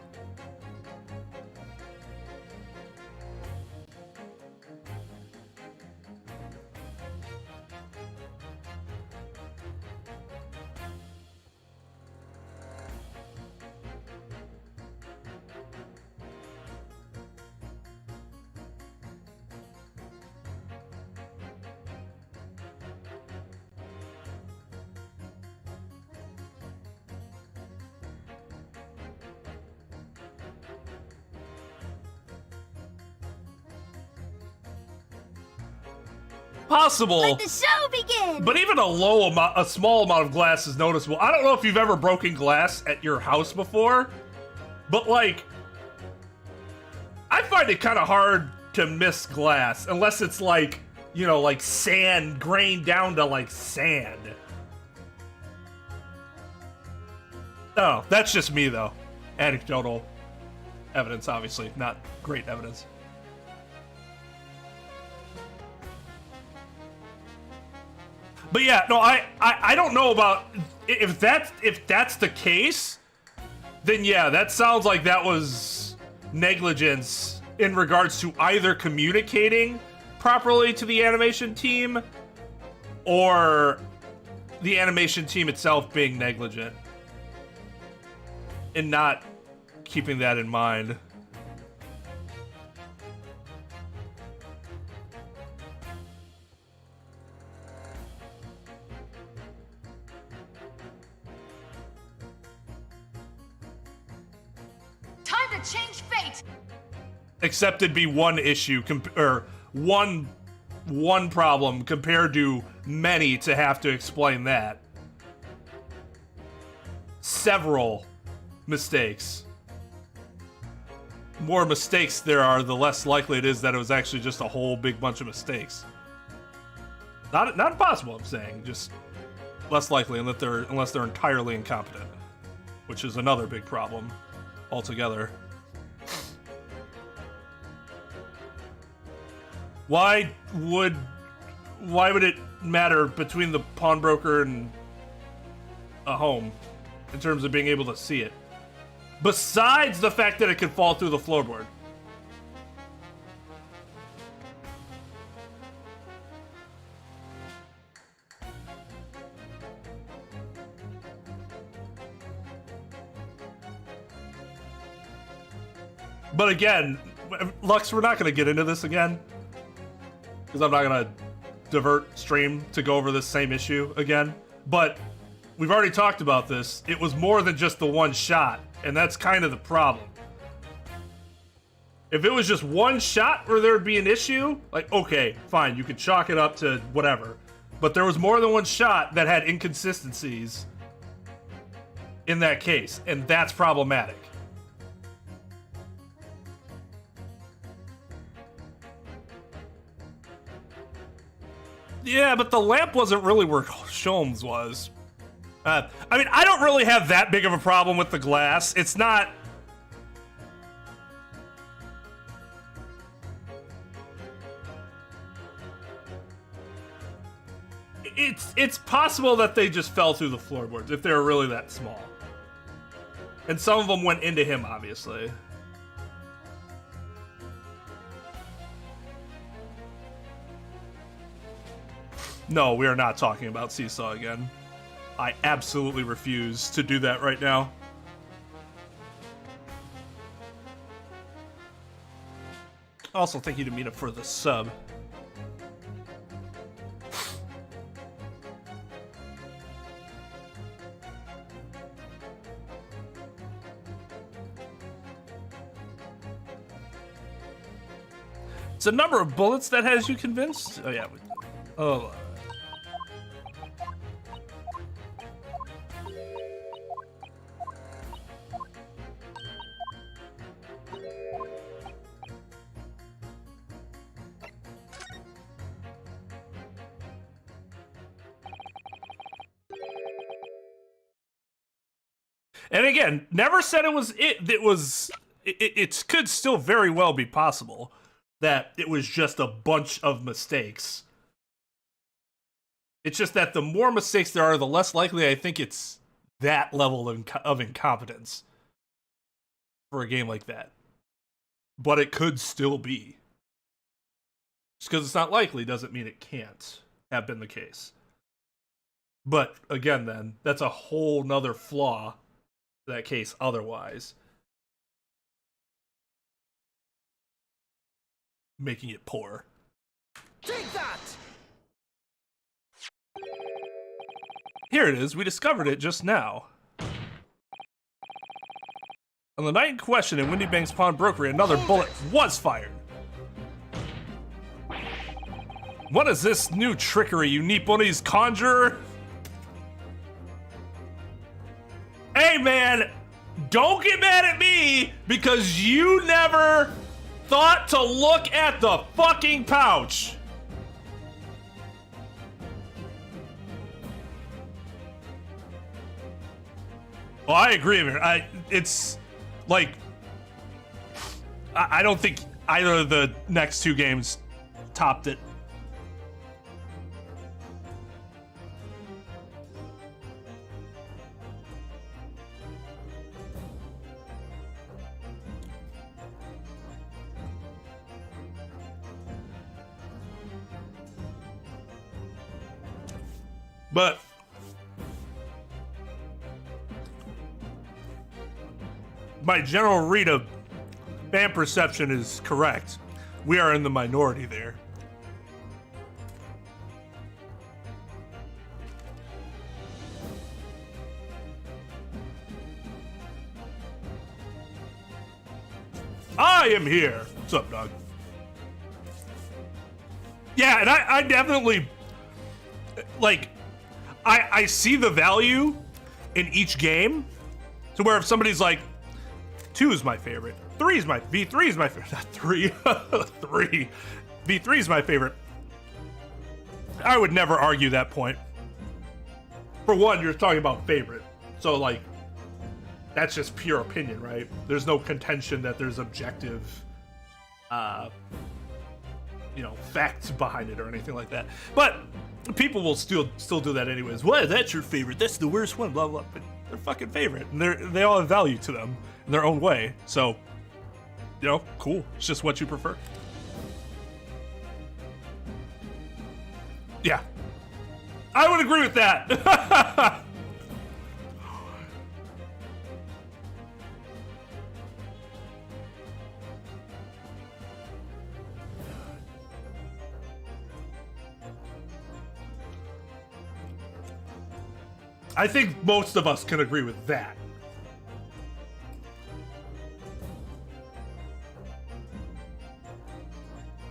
A: Possible.
G: Let the show begin!
A: But even a small amount of glass is noticeable. I don't know if you've ever broken glass at your house before, but like, I find it kind of hard to miss glass unless it's like, you know, like sand grained down to like sand. Oh, that's just me though. Anecdotal evidence, obviously, not great evidence. But yeah, no, I don't know about if that's the case, then yeah, that sounds like that was negligence in regards to either communicating properly to the animation team or the animation team itself being negligent and not keeping that in mind.
G: Change fate.
A: Except it'd be one issue, or one problem compared to many to have to explain that. Several mistakes. More mistakes there are, the less likely it is that it was actually just a whole big bunch of mistakes. Not impossible, I'm saying, just less likely unless they're entirely incompetent, which is another big problem altogether. Why would it matter between the pawnbroker and a home in terms of being able to see it? Besides the fact that it could fall through the floorboard. But again, Lux, we're not going to get into this again, because I'm not going to divert stream to go over this same issue again. But we've already talked about this. It was more than just the one shot, and that's kind of the problem. If it was just one shot where there would be an issue, like, okay, fine, you could chalk it up to whatever. But there was more than one shot that had inconsistencies in that case, and that's problematic. Yeah, but the lamp wasn't really where Sholmes was. I mean, I don't really have that big of a problem with the glass. It's not... It's possible that they just fell through the floorboards, if they were really that small. And some of them went into him, obviously. No, we are not talking about Seesaw again. I absolutely refuse to do that right now. Also, thank you to Meetup for the sub. It's a number of bullets that has you convinced? Oh, yeah. Oh. And again, never said it was it. It could still very well be possible that it was just a bunch of mistakes. It's just that the more mistakes there are, the less likely I think it's that level of incompetence for a game like that. But it could still be. Just because it's not likely doesn't mean it can't have been the case. But again, then, that's a whole nother flaw to that case otherwise. Making it poor.
F: Take that!
A: Here it is. We discovered it just now. On the night in question in Windy Bank's pawnbrokery, another bullet was fired. What is this new trickery, you Nipponese conjurer? Hey, man, don't get mad at me because you never thought to look at the fucking pouch. Well, I agree, man. It's like I don't think either of the next two games topped it. But my general read of fan perception is correct. We are in the minority there. I am here. What's up, dog? Yeah, and I definitely, like, I see the value in each game. To where if somebody's like, 2 is my favorite, V3 is my favorite, not 3, 3, V3 is my favorite, I would never argue that point. For one, you're talking about favorite, so like, that's just pure opinion, right? There's no contention that there's objective, you know, facts behind it or anything like that. But people will still do that anyways. Well, that's your favorite. That's the worst one. Blah blah. But they're fucking favorite, and they all have value to them in their own way. So, you know, cool. It's just what you prefer. Yeah, I would agree with that. I think most of us can agree with that.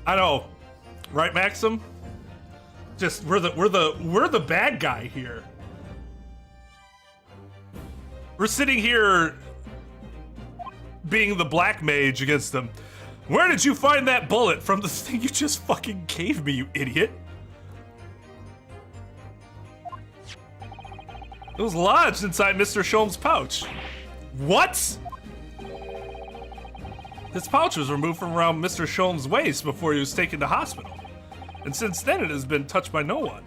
A: I know, right, Maxim? Just we're the bad guy here. We're sitting here being the black mage against them. Where did you find that bullet from the thing you just fucking gave me, you idiot? It was lodged inside Mr. Sholm's pouch. What? This pouch was removed from around Mr. Sholm's waist before he was taken to hospital. And since then it has been touched by no one.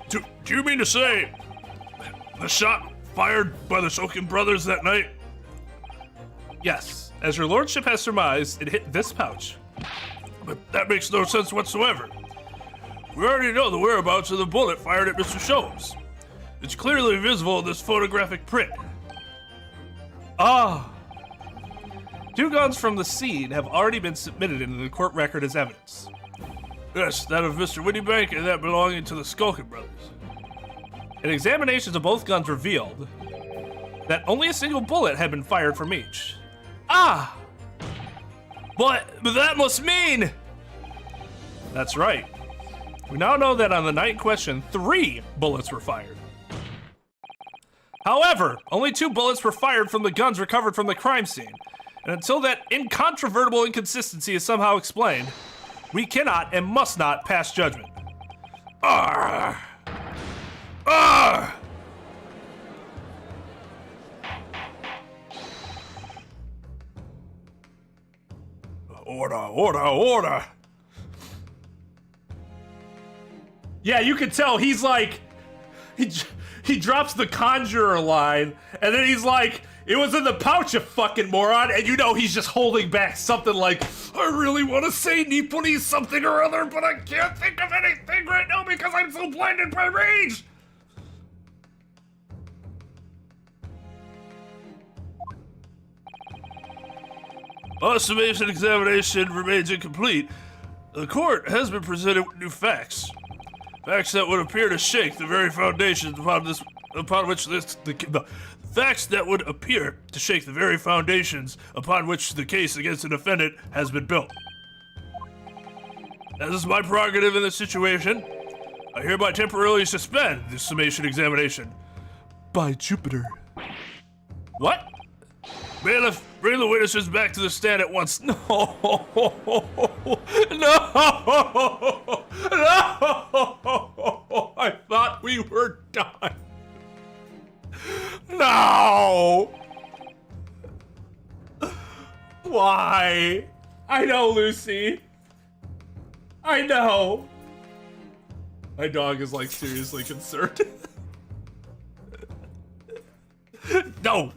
D: Do you mean to say the shot fired by the Shokin brothers that night?
A: Yes, as your lordship has surmised, it hit this pouch.
D: But that makes no sense whatsoever. We already know the whereabouts of the bullet fired at Mr. Sholmes. It's clearly visible in this photographic print.
A: Ah. 2 guns from the scene have already been submitted into the court record as evidence.
D: Yes, that of Mr. Whittybank and that belonging to the Skulkin brothers.
A: And examinations of both guns revealed that only a single bullet had been fired from each. Ah!
D: But that must mean...
A: That's right. We now know that on the night in question, 3 bullets were fired. However, only 2 bullets were fired from the guns recovered from the crime scene. And until that incontrovertible inconsistency is somehow explained, we cannot and must not pass judgment.
D: Arrgh! Arrgh! Order!
A: Yeah, you can tell he's like, he drops the conjurer line, and then he's like, it was in the pouch, you fucking moron, and you know he's just holding back something like, I really want to say Nipponi something or other, but I can't think of anything right now because I'm so blinded by rage!
D: Our summation examination remains incomplete. The court has been presented with new facts. Facts that would appear to shake the very foundations upon which the case against the defendant has been built. As is my prerogative in this situation, I hereby temporarily suspend the summation examination. By Jupiter.
A: What?
D: Bailiff, bring the witnesses back to the stand at once.
A: No! No! I thought we were done. No! Why? I know, Lucy. I know. My dog is like seriously concerned. No.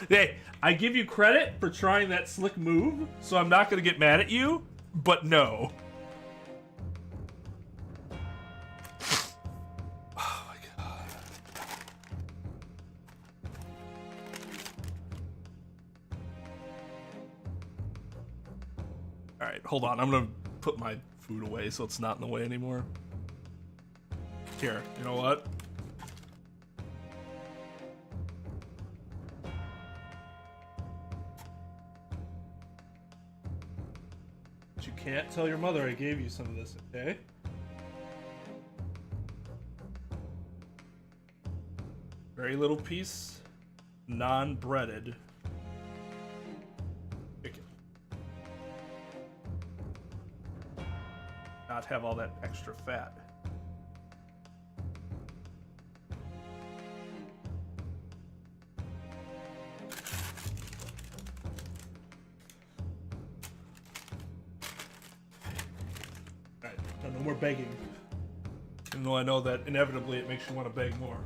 A: Hey, I give you credit for trying that slick move, so I'm not gonna get mad at you, but no. Oh my god. Alright, hold on. I'm gonna put my food away so it's not in the way anymore. Here, you know what? You can't tell your mother I gave you some of this, okay? Very little piece, non-breaded chicken. Not have all that extra fat. No more begging. Even though I know that inevitably it makes you want to beg more.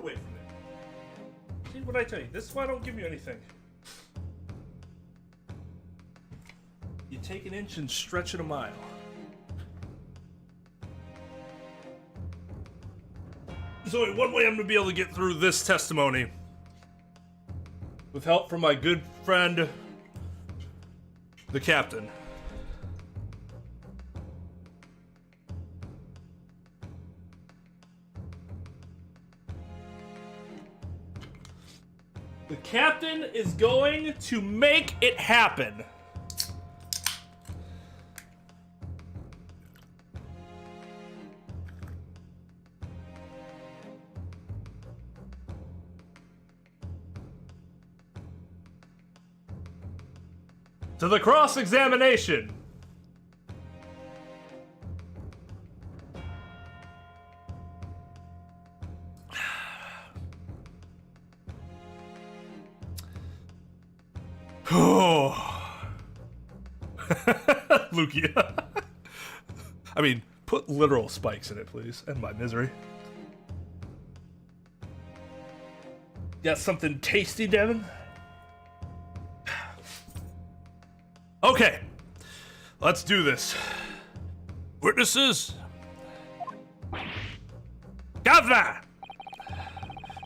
A: away from it. See what I tell you? This is why I don't give you anything. You take an inch and stretch it a mile. There's only one way I'm going to be able to get through this testimony. With help from my good friend, the captain. The captain is going to make it happen. To the cross-examination. Oh. Lukia. I mean, put literal spikes in it, please. End my misery. Got something tasty, Devin? Okay, let's do this.
D: Witnesses,
A: Governor!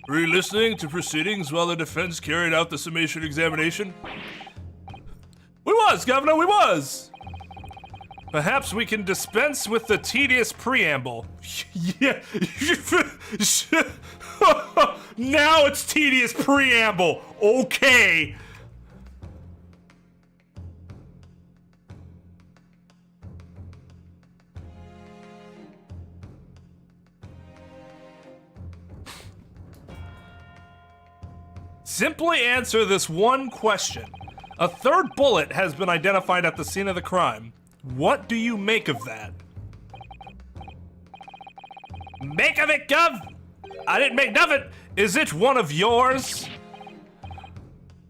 D: were you listening to proceedings while the defense carried out the summation examination?
A: We was, Governor, we was! Perhaps we can dispense with the tedious preamble. Yeah. Now it's tedious preamble. Okay. Simply answer this one question. A third bullet has been identified at the scene of the crime. What do you make of that? Make of it, Gov? I didn't make nothing. Is it one of yours?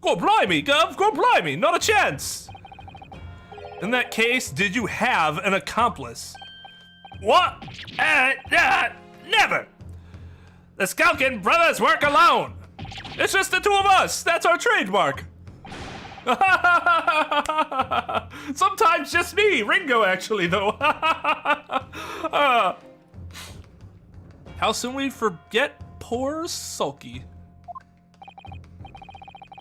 A: Go blimey, Gov, go blimey, not a chance. In that case, did you have an accomplice? What? Never. The Skulkin brothers work alone. It's just the two of us. That's our trademark. Sometimes just me. Ringo, actually, though. How soon we forget poor Sulky.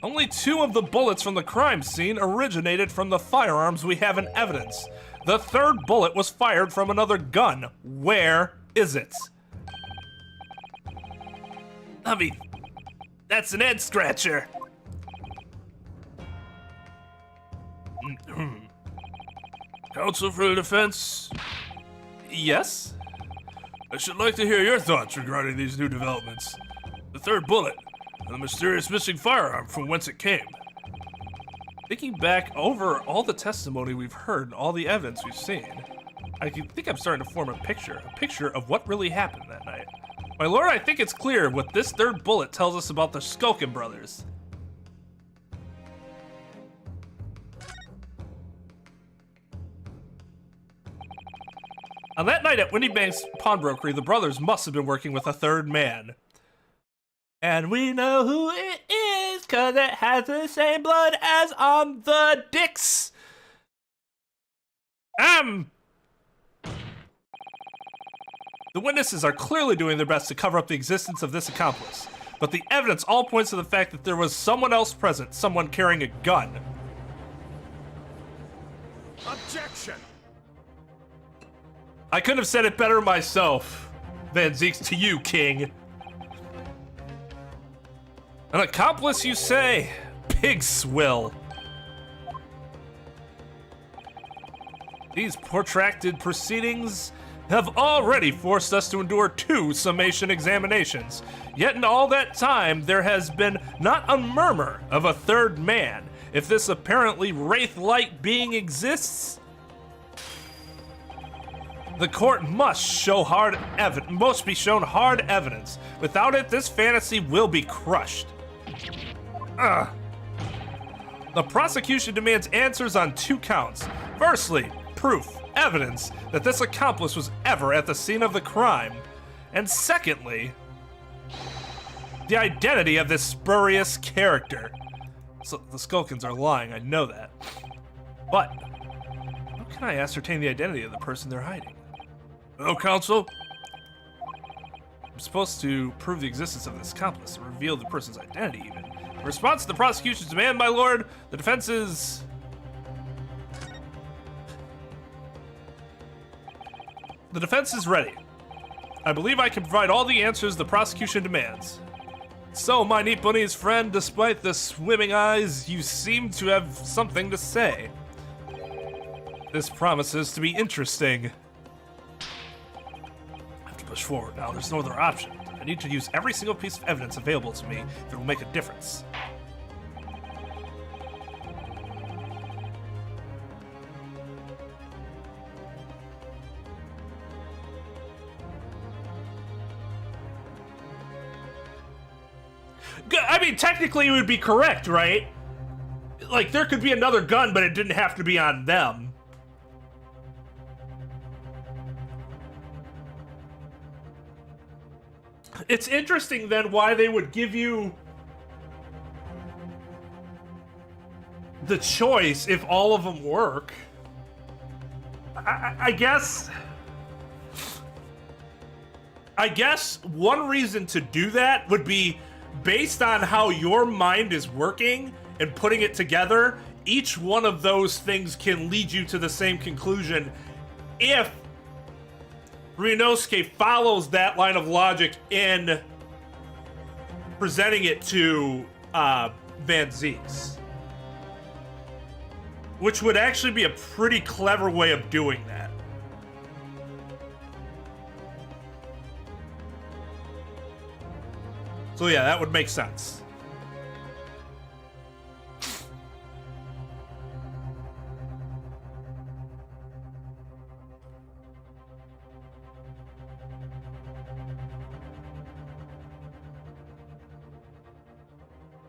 A: Only 2 of the bullets from the crime scene originated from the firearms we have in evidence. The third bullet was fired from another gun. Where is it? I mean, that's an head scratcher.
D: Counsel for the defense,
A: Yes?
D: I should like to hear your thoughts regarding these new developments. The third bullet, and the mysterious missing firearm from whence it came.
A: Thinking back over all the testimony we've heard and all the evidence we've seen, I think I'm starting to form a picture of what really happened that night. My lord, I think it's clear what this third bullet tells us about the Skulkin brothers. On that night at Windy Bank's pawnbrokery, the brothers must have been working with a third man. And we know who it is, cause it has the same blood as on the dicks. The witnesses are clearly doing their best to cover up the existence of this accomplice, but the evidence all points to the fact that there was someone else present, someone carrying a gun.
F: Objection!
A: I couldn't have said it better myself, Van Zeeks, to you, King. An accomplice, you say? Pig swill. These protracted proceedings have already forced us to endure 2 summation examinations. Yet in all that time, there has been not a murmur of a third man. If this apparently wraith-like being exists, the court must be shown hard evidence. Without it, this fantasy will be crushed. The prosecution demands answers on 2 counts. Firstly, proof, evidence that this accomplice was ever at the scene of the crime. And secondly, the identity of this spurious character. So the Skulkins are lying, I know that. But how can I ascertain the identity of the person they're hiding?
D: Well, counsel,
A: I'm supposed to prove the existence of this accomplice and reveal the person's identity even. In response to the prosecution's demand, my lord, the defense is... The defense is ready. I believe I can provide all the answers the prosecution demands. So, my neat bunny's friend, despite the swimming eyes, you seem to have something to say. This promises to be interesting. I have to push forward now, there's no other option. I need to use every single piece of evidence available to me if it will make a difference. I mean, technically it would be correct, right? Like, there could be another gun, but it didn't have to be on them. It's interesting, then, why they would give you the choice if all of them work. I guess one reason to do that would be based on how your mind is working and putting it together. Each one of those things can lead you to the same conclusion if Ryunosuke follows that line of logic in presenting it to Van Zeeks. Which would actually be a pretty clever way of doing that. So yeah, that would make sense.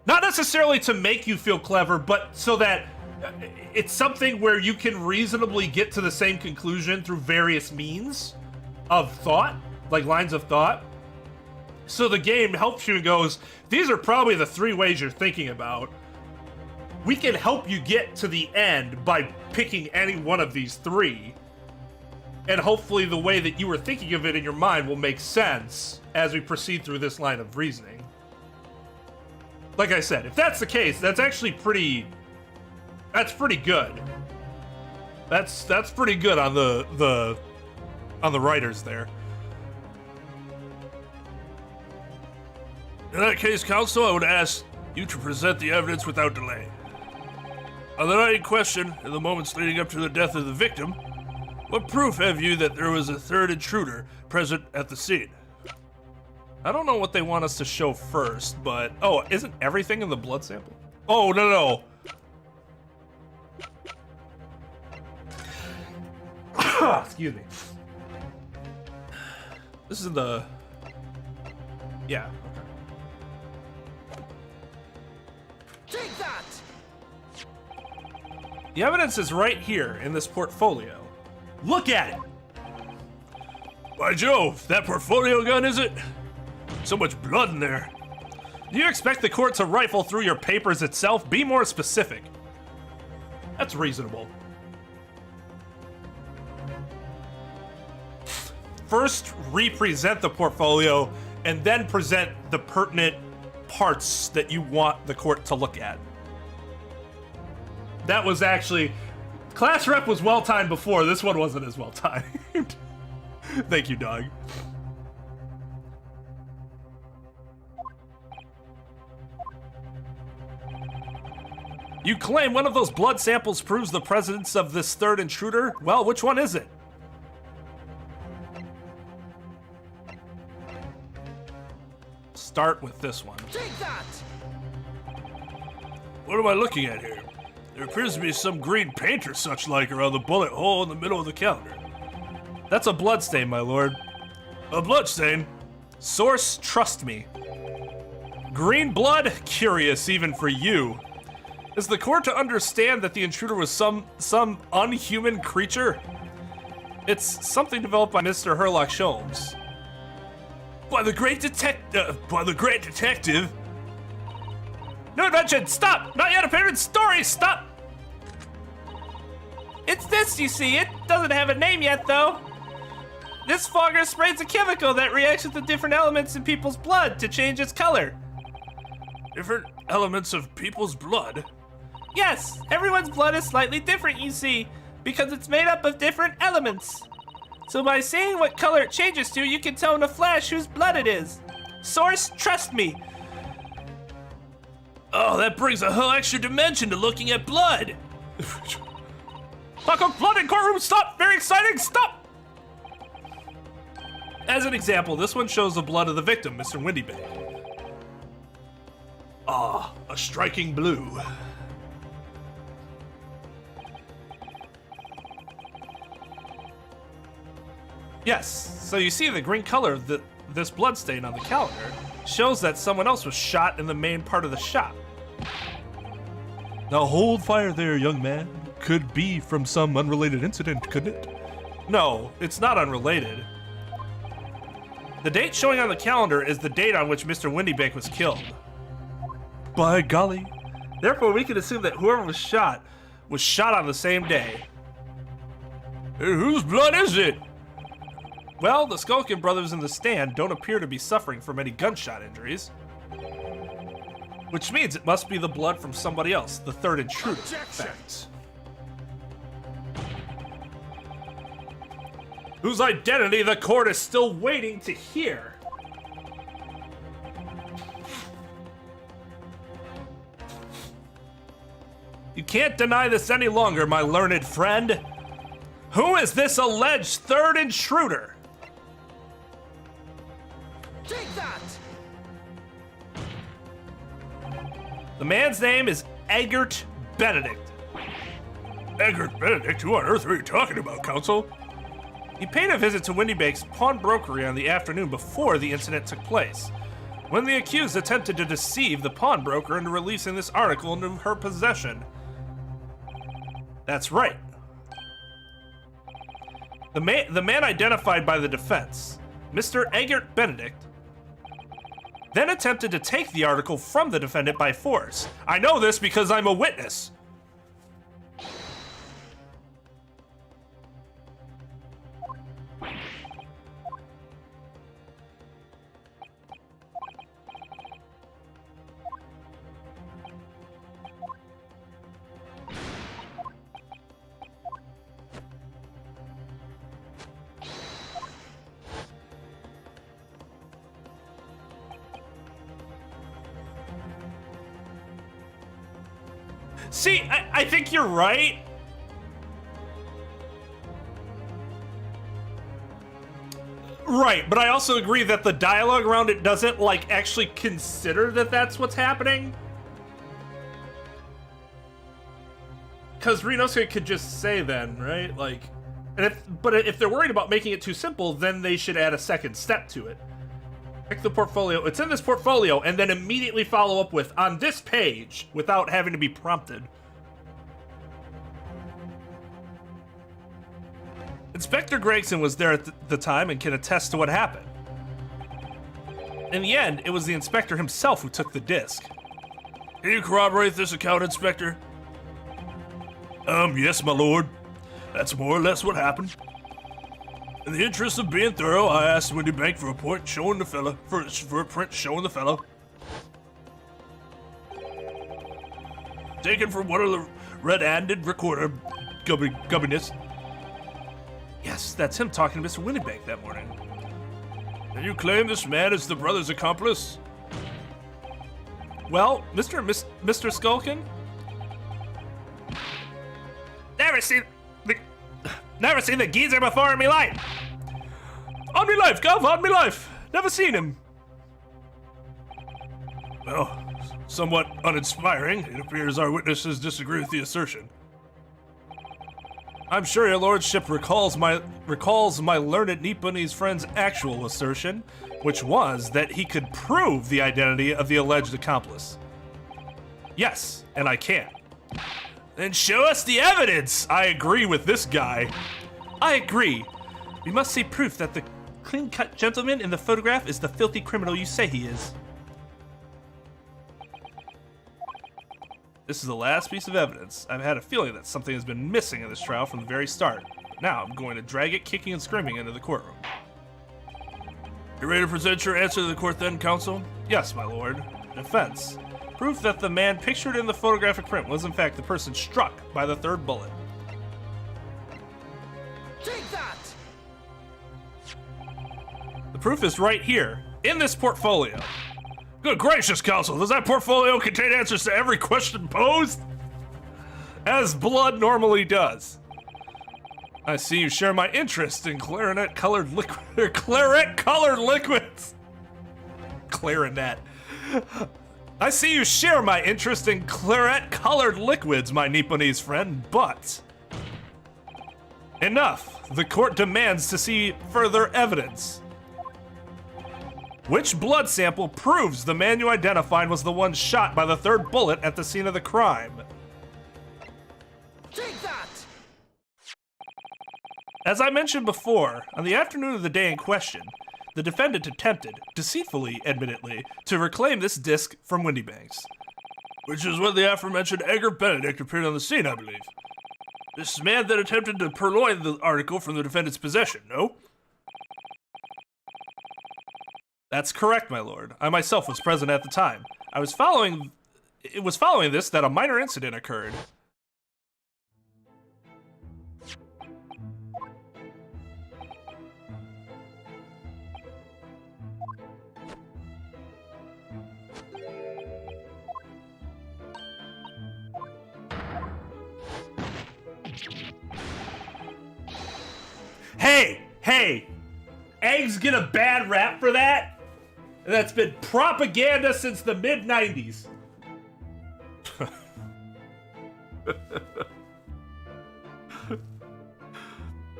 A: Not necessarily to make you feel clever, but so that it's something where you can reasonably get to the same conclusion through various means of thought, like lines of thought. So the game helps you and goes, these are probably the three ways you're thinking about. We can help you get to the end by picking any one of these three. And hopefully the way that you were thinking of it in your mind will make sense as we proceed through this line of reasoning. Like I said, if that's the case, that's actually pretty good. That's pretty good on the writers there.
D: in that case, counsel, I would ask you to present the evidence without delay. On the night in question, in the moments leading up to the death of the victim, what proof have you that there was a third intruder present at the scene?
A: I don't know what they want us to show first, but... Oh, isn't everything in the blood sample? Oh, no. Excuse me. This is the... Yeah.
F: Take that!
A: The evidence is right here in this portfolio. Look at it!
D: By Jove, that portfolio gun, is it? So much blood in there.
A: Do you expect the court to rifle through your papers itself? Be more specific. That's reasonable. First, represent the portfolio, and then present the pertinent parts that you want the court to look at. That was actually... Class rep was well-timed before. This one wasn't as well-timed. Thank you, dog. You claim one of those blood samples proves the presence of this third intruder? Well, which one is it? Start with this one.
F: Take that!
D: What am I looking at here? There appears to be some green paint or such like around the bullet hole in the middle of the calendar.
A: That's a bloodstain, my lord.
D: A bloodstain?
A: Source, trust me. Green blood? Curious even for you. Is the court to understand that the intruder was some unhuman creature? It's something developed by Mr. Herlock Sholmes.
D: By the great detective.
A: New invention! Stop! Not yet appeared in story! Stop!
B: It's this, you see. It doesn't have a name yet, though. This fogger sprays a chemical that reacts with the different elements in people's blood to change its color.
D: Different elements of people's blood?
B: Yes, everyone's blood is slightly different, you see, because it's made up of different elements. So by seeing what color it changes to, you can tell in a flash whose blood it is. Source, trust me.
D: Oh, that brings a whole extra dimension to looking at blood.
A: Talk of blood in courtroom! Stop! Very exciting! Stop! As an example, this one shows the blood of the victim, Mr. Windybank. Ah, a striking blue. Yes, so you see the green color of this blood stain on the calendar shows that someone else was shot in the main part of the shop. Now hold fire there, young man. Could be from some unrelated incident, couldn't it? No, it's not unrelated. The date showing on the calendar is the date on which Mr. Windybank was killed. By golly. Therefore, we can assume that whoever was shot on the same day.
D: And whose blood is it?
A: Well, the Skulkin brothers in the stand don't appear to be suffering from any gunshot injuries. Which means it must be the blood from somebody else, the third intruder. Fact. Whose identity the court is still waiting to hear. You can't deny this any longer, my learned friend. Who is this alleged third intruder?
F: Take that!
A: The man's name is Eggert Benedict.
D: Eggert Benedict? Who on earth are you talking about, counsel?
A: He paid a visit to Windybank's pawnbrokery on the afternoon before the incident took place, when the accused attempted to deceive the pawnbroker into releasing this article into her possession. That's right. The man identified by the defense, Mr. Eggert Benedict, then attempted to take the article from the defendant by force. I know this because I'm a witness. See, I think you're right. Right, but I also agree that the dialogue around it doesn't, like, actually consider that that's what's happening. Because Rinosuke could just say then, right? Like, but if they're worried about making it too simple, then they should add a second step to it. Pick the portfolio. It's in this portfolio, and then immediately follow up with, on this page, without having to be prompted. Inspector Gregson was there at the time and can attest to what happened. In the end, it was the inspector himself who took the disc.
D: Can you corroborate this account, Inspector?
A: Yes, my lord. That's more or less what happened.
D: In the interest of being thorough, I asked Windybank for a print showing the fellow. For a print showing the fellow. Taken from one of the red-handed recorder gubbiness.
A: Yes, that's him talking to Mr. Windybank that morning.
D: And you claim this man is the brother's accomplice?
A: Well, Mr. Skulkin? Never seen the geezer before in me life. On me life, Gov, on me life. Never seen him.
D: Well, somewhat uninspiring. It appears our witnesses disagree with the assertion.
A: I'm sure your lordship recalls my learned Nipponese friend's actual assertion, which was that he could prove the identity of the alleged accomplice. Yes, and I can.
D: Then show us the evidence!
A: I agree with this guy. I agree. We must see proof that the
B: clean-cut gentleman in the photograph is the filthy criminal you say he is. This is the last piece of evidence. I've had a feeling that something has been missing in this trial from the very start. But now I'm going to drag it kicking and screaming into the courtroom.
D: You ready to present your answer to the court then, counsel?
B: Yes, my lord. Defense. Proof that the man pictured in the photographic print was in fact the person struck by the third bullet.
F: Take that!
B: The proof is right here, in this portfolio.
D: Good gracious, counsel, does that portfolio contain answers to every question posed?
B: As blood normally does. I see you share my interest in clarinet-colored liquids. Clarinet. I see you share my interest in claret-colored liquids, my Nipponese friend, but... Enough. The court demands to see further evidence. Which blood sample proves the man you identified was the one shot by the third bullet at the scene of the crime?
F: Take that!
B: As I mentioned before, on the afternoon of the day in question, the defendant attempted, deceitfully admittedly, to reclaim this disc from Windybanks.
D: Which is when the aforementioned Edgar Benedict appeared on the scene, I believe. This man then attempted to purloin the article from the defendant's possession, no?
B: That's correct, my lord. I myself was present at the time. It was following this that a minor incident occurred. Hey! Eggs get a bad rap for that? That's been propaganda since the mid-90s.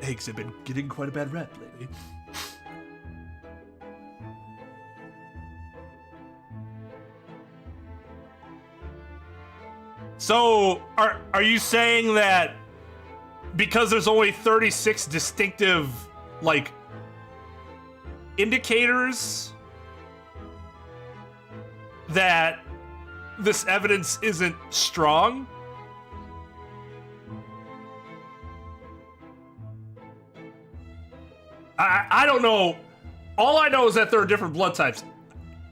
B: Eggs have been getting quite a bad rap lately. So, are you saying that because there's only 36 distinctive, like, indicators that this evidence isn't strong? I don't know. All I know is that there are different blood types,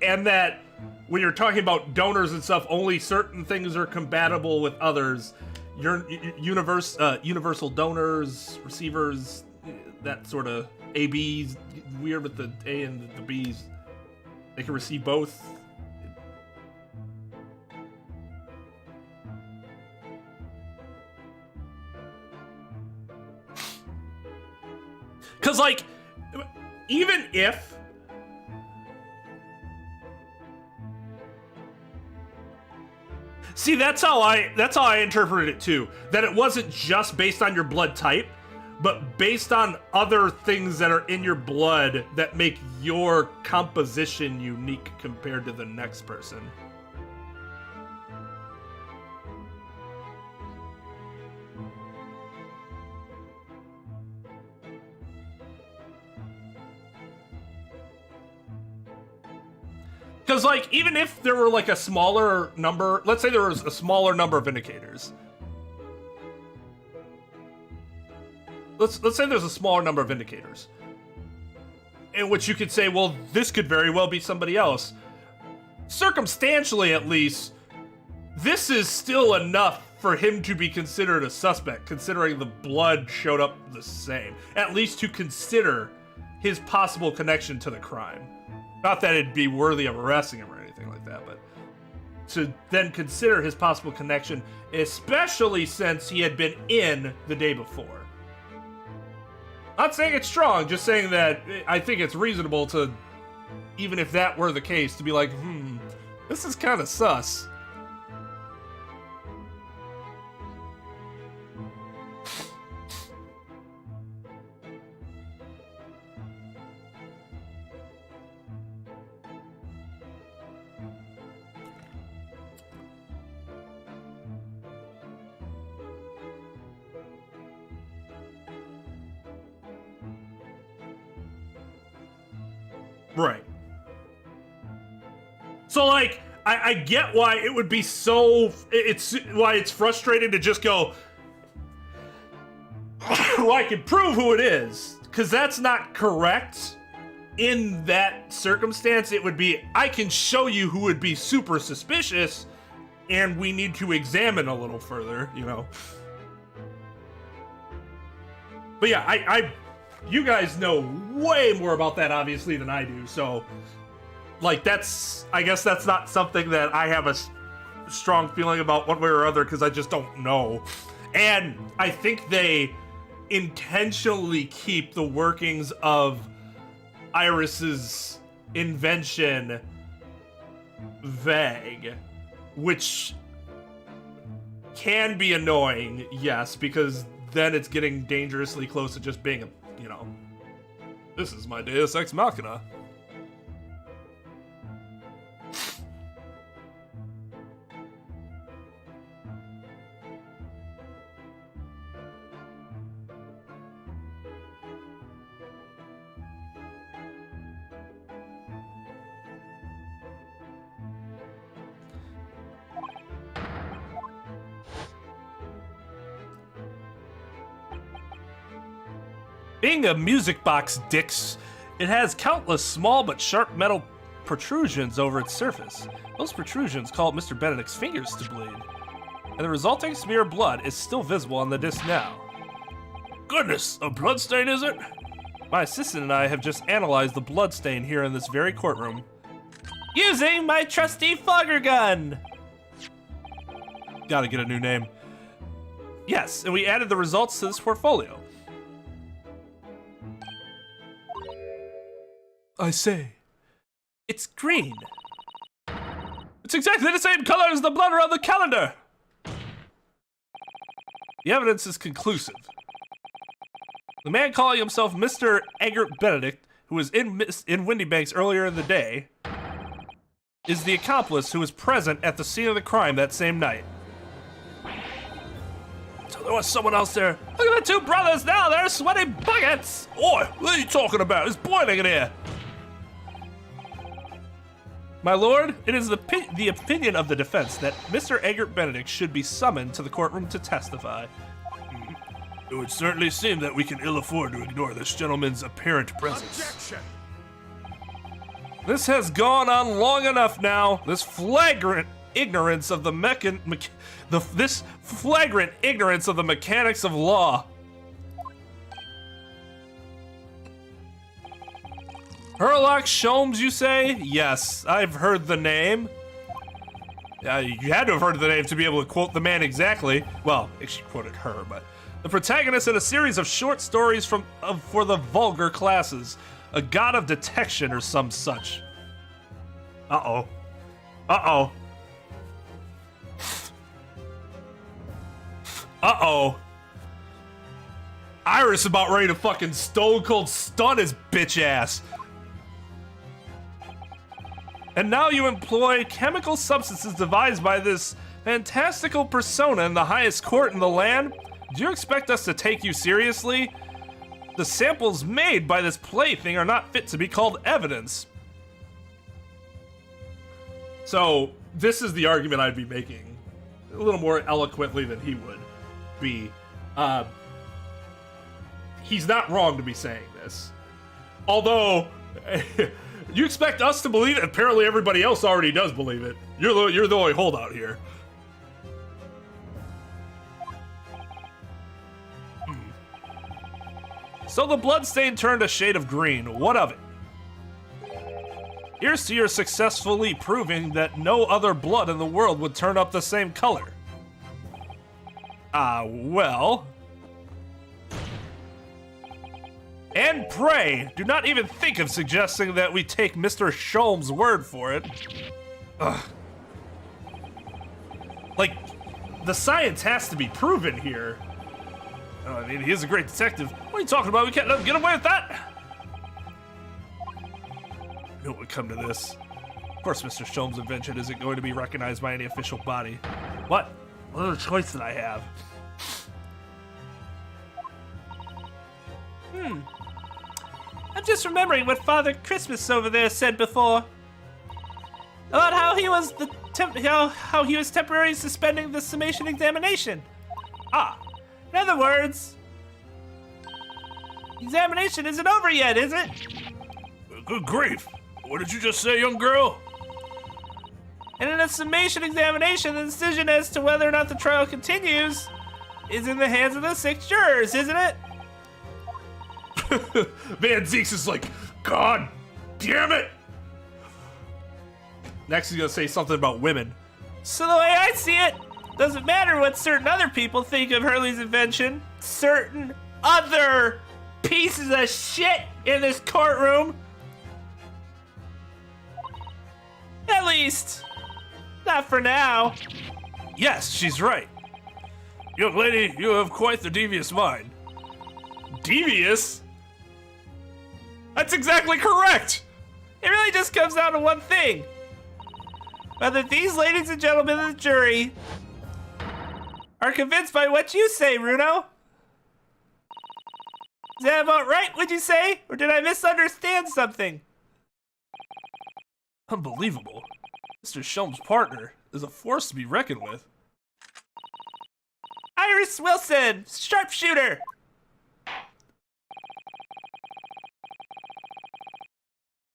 B: and that when you're talking about donors and stuff, only certain things are compatible with others. Universal donors, receivers, that sort of ABs, weird with the A and the Bs. They can receive both. Cause like, even if see, that's how I interpreted it too. That it wasn't just based on your blood type, but based on other things that are in your blood that make your composition unique compared to the next person. Because, like, even if there were, like, a smaller number... Let's say there was a smaller number of indicators. Let's say there's a smaller number of indicators. In which you could say, well, this could very well be somebody else. Circumstantially, at least, this is still enough for him to be considered a suspect, considering the blood showed up the same. At least to consider his possible connection to the crime. Not that it'd be worthy of arresting him or anything like that, but to then consider his possible connection, especially since he had been in the day before. Not saying it's strong, just saying that I think it's reasonable to, even if that were the case, to be like, this is kind of sus.
A: Right. So, like, I get why it would be so... why it's frustrating to just go... well, I can prove who it is. Because that's not correct. In that circumstance, it would be, I can show you who would be super suspicious, and we need to examine a little further, you know. But yeah, you guys know way more about that, obviously, than I do, so... like, I guess that's not something that I have a strong feeling about one way or other, because I just don't know. And I think they intentionally keep the workings of Iris's invention vague, which can be annoying, yes, because then it's getting dangerously close to just being a, you know, this is my Deus Ex Machina. Being a music box, Dix, it has countless small but sharp metal protrusions over its surface. Those protrusions cause Mr. Benedict's fingers to bleed, and the resulting smear of blood is still visible on the disc now.
D: Goodness, a bloodstain, is it?
A: My assistant and I have just analyzed the bloodstain here in this very courtroom.
B: Using my trusty fogger gun!
A: Gotta get a new name. Yes, and we added the results to this portfolio. I say, it's green. It's exactly the same color as the blood around the calendar. The evidence is conclusive. The man calling himself Mr. Egbert Benedict, who was in Windy Banks earlier in the day, is the accomplice who was present at the scene of the crime that same night. So there was someone else there. Look at the two brothers now, they're sweaty buckets! Oi, what are you talking about? It's boiling in here. My lord, it is the opinion of the defense that Mr. Egbert Benedict should be summoned to the courtroom to testify.
D: It would certainly seem that we can ill afford to ignore this gentleman's apparent presence.
F: Objection!
A: This has gone on long enough now. This flagrant ignorance of the this flagrant ignorance of the mechanics of law. Herlock Sholmes, you say? Yes, I've heard the name. You had to have heard the name to be able to quote the man exactly. Well, she quoted her, but the protagonist in a series of short stories for the vulgar classes, a god of detection or some such. Uh-oh. Uh-oh. Uh-oh. Iris about ready to fucking stone cold stun his bitch ass. And now you employ chemical substances devised by this fantastical persona in the highest court in the land? Do you expect us to take you seriously? The samples made by this plaything are not fit to be called evidence. So, this is the argument I'd be making. A little more eloquently than he would be. He's not wrong to be saying this. Although... you expect us to believe it? Apparently everybody else already does believe it. You're the only holdout here. So the bloodstain turned a shade of green. What of it? Here's to your successfully proving that no other blood in the world would turn up the same color. Well... And pray, do not even think of suggesting that we take Mr. Sholmes' word for it. Ugh. Like, the science has to be proven here. Oh, I mean, he's a great detective. What are you talking about? We can't let him get away with that. I knew it would come to this. Of course, Mr. Sholmes' invention isn't going to be recognized by any official body. What? What other choice did I have?
B: I'm just remembering what Father Christmas over there said before. About how he was how he was temporarily suspending the summation examination. Ah, in other words, examination isn't over yet, is it?
D: Good grief. What did you just say, young girl?
B: And in a summation examination, the decision as to whether or not the trial continues is in the hands of the 6 jurors, isn't it?
A: Van Zeeks is like, God damn it! Next he's gonna say something about women.
B: So the way I see it, doesn't matter what certain other people think of Hurley's invention. Certain other pieces of shit in this courtroom. At least, not for now.
D: Yes, she's right. Young lady, you have quite the devious mind.
A: Devious? That's exactly correct!
B: It really just comes down to one thing. Whether these ladies and gentlemen of the jury are convinced by what you say, Runo. Is that about right, would you say? Or did I misunderstand something?
A: Unbelievable. Mr. Shelm's partner is a force to be reckoned with.
B: Iris Wilson, sharpshooter.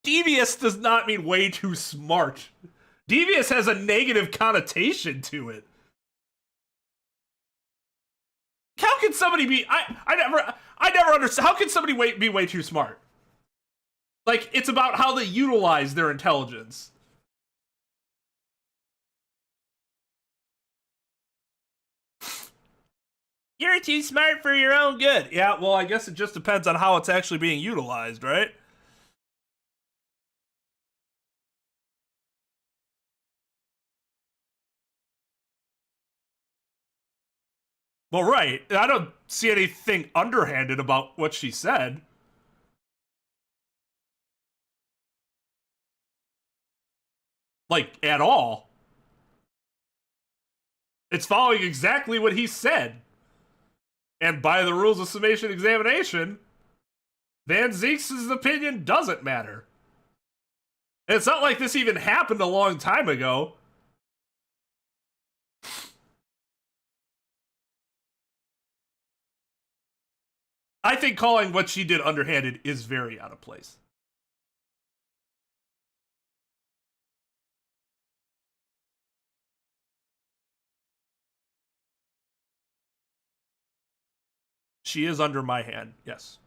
A: Devious does not mean way too smart. Devious has a negative connotation to it. How can somebody be? I never understand. How can somebody be way too smart? Like, it's about how they utilize their intelligence.
B: You're too smart for your own good.
A: Yeah, well, I guess it just depends on how it's actually being utilized, right? Well, right. I don't see anything underhanded about what she said. Like, at all. It's following exactly what he said. And by the rules of summation examination, Van Zeeks' opinion doesn't matter. And it's not like this even happened a long time ago. I think calling what she did underhanded is very out of place. She is under my hand, yes.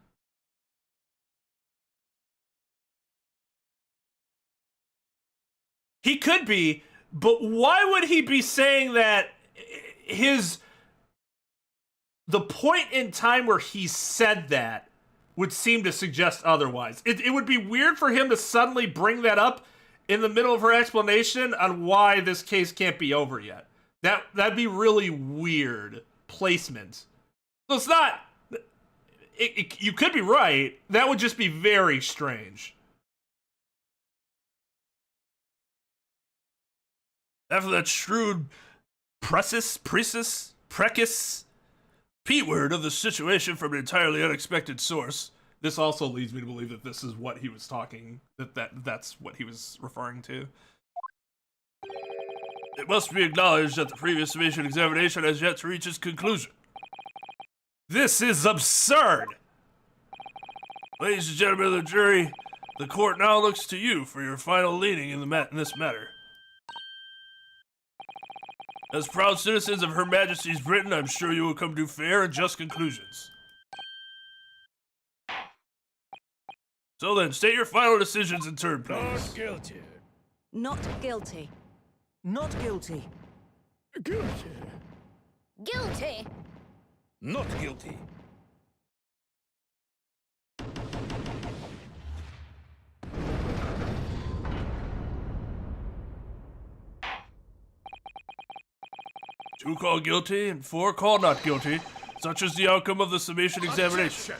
A: He could be, but why would he be saying that the point in time where he said that would seem to suggest otherwise. It would be weird for him to suddenly bring that up in the middle of her explanation on why this case can't be over yet. That'd be really weird placement. So it's not... you could be right. That would just be very strange.
D: After that shrewd precis P-word of the situation from an entirely unexpected source.
A: This also leads me to believe that this is what he was talking, that's what he was referring to.
D: It must be acknowledged that the previous summation examination has yet to reach its conclusion.
A: This is absurd!
D: Ladies and gentlemen of the jury, the court now looks to you for your final leaning in this matter. As proud citizens of Her Majesty's Britain, I'm sure you will come to fair and just conclusions. So then, state your final decisions in turn, please.
F: Not guilty.
C: Not guilty.
F: Not guilty. Guilty.
G: Guilty.
F: Not guilty.
D: Two call guilty and 4 call not guilty. Such is the outcome of the summation examination.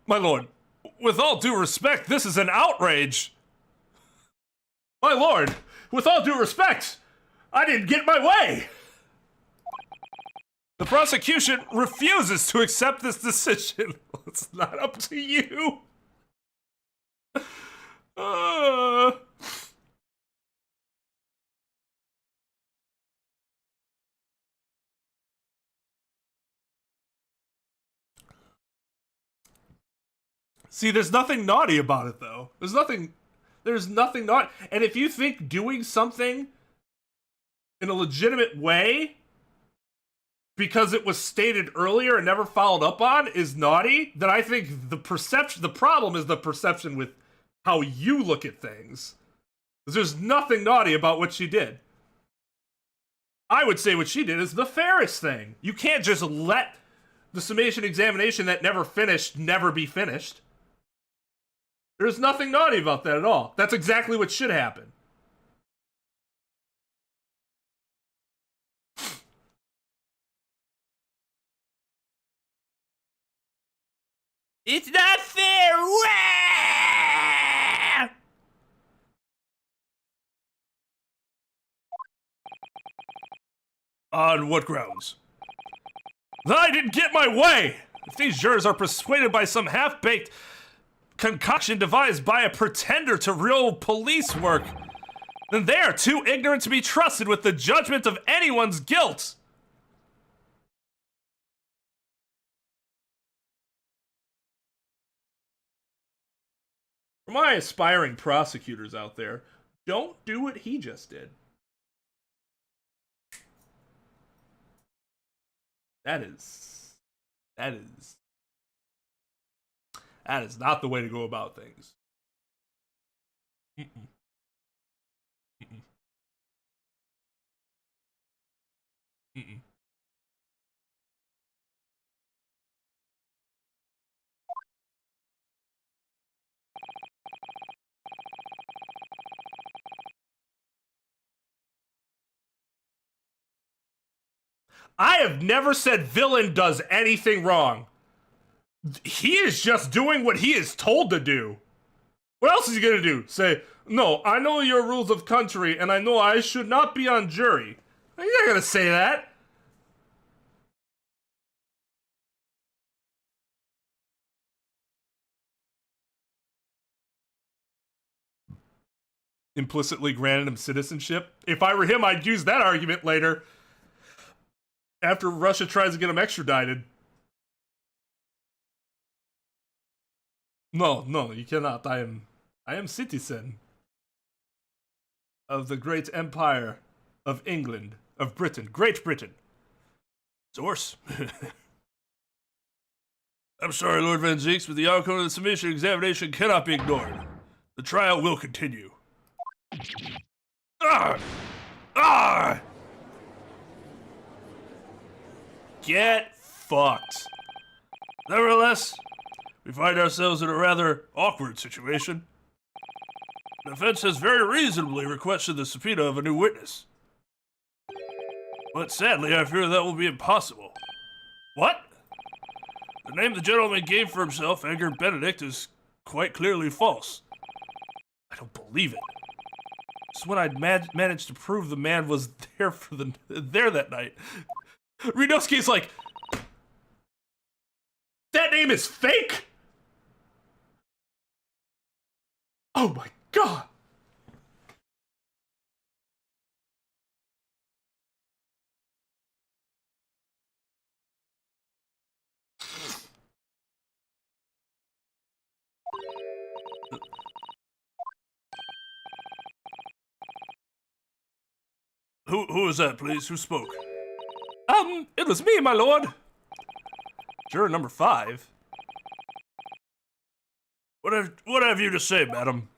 A: My lord, with all due respect, this is an outrage. My lord, with all due respect, I didn't get my way. The prosecution refuses to accept this decision. It's not up to you. See, there's nothing naughty about it, though. There's nothing naughty. And if you think doing something in a legitimate way because it was stated earlier and never followed up on is naughty, then I think the problem is the perception with how you look at things. There's nothing naughty about what she did. I would say what she did is the fairest thing. You can't just let the summation examination that never finished never be finished. There's nothing naughty about that at all. That's exactly what should happen.
B: It's not fair! Wah!
A: On what grounds? That I didn't get my way! If these jurors are persuaded by some half-baked concoction devised by a pretender to real police work, then they are too ignorant to be trusted with the judgment of anyone's guilt! For my aspiring prosecutors out there, don't do what he just did. That is not the way to go about things. Mm-mm. Mm-mm. Mm-mm. I have never said villain does anything wrong. He is just doing what he is told to do. What else is he gonna do? Say, no, I know your rules of country and I know I should not be on jury. You're not gonna say that. Implicitly granted him citizenship. If I were him, I'd use that argument later. After Russia tries to get him extradited. No, you cannot. I am citizen of the great empire of England, of Britain, Great Britain. Source.
D: I'm sorry, Lord Van Zeeks, but the outcome of the submission examination cannot be ignored. The trial will continue.
A: Get fucked.
D: Nevertheless, we find ourselves in a rather awkward situation. The defense has very reasonably requested the subpoena of a new witness. But sadly, I fear that will be impossible.
A: What?
D: The name the gentleman gave for himself, Edgar Benedict, is quite clearly false.
A: I don't believe it. It's when I managed to prove the man was there there that night. Ridowski's like, that name is fake? Oh my god!
D: Who is that, please? Who spoke?
A: It was me, my lord. Juror number 5.
D: What have you to say, madam?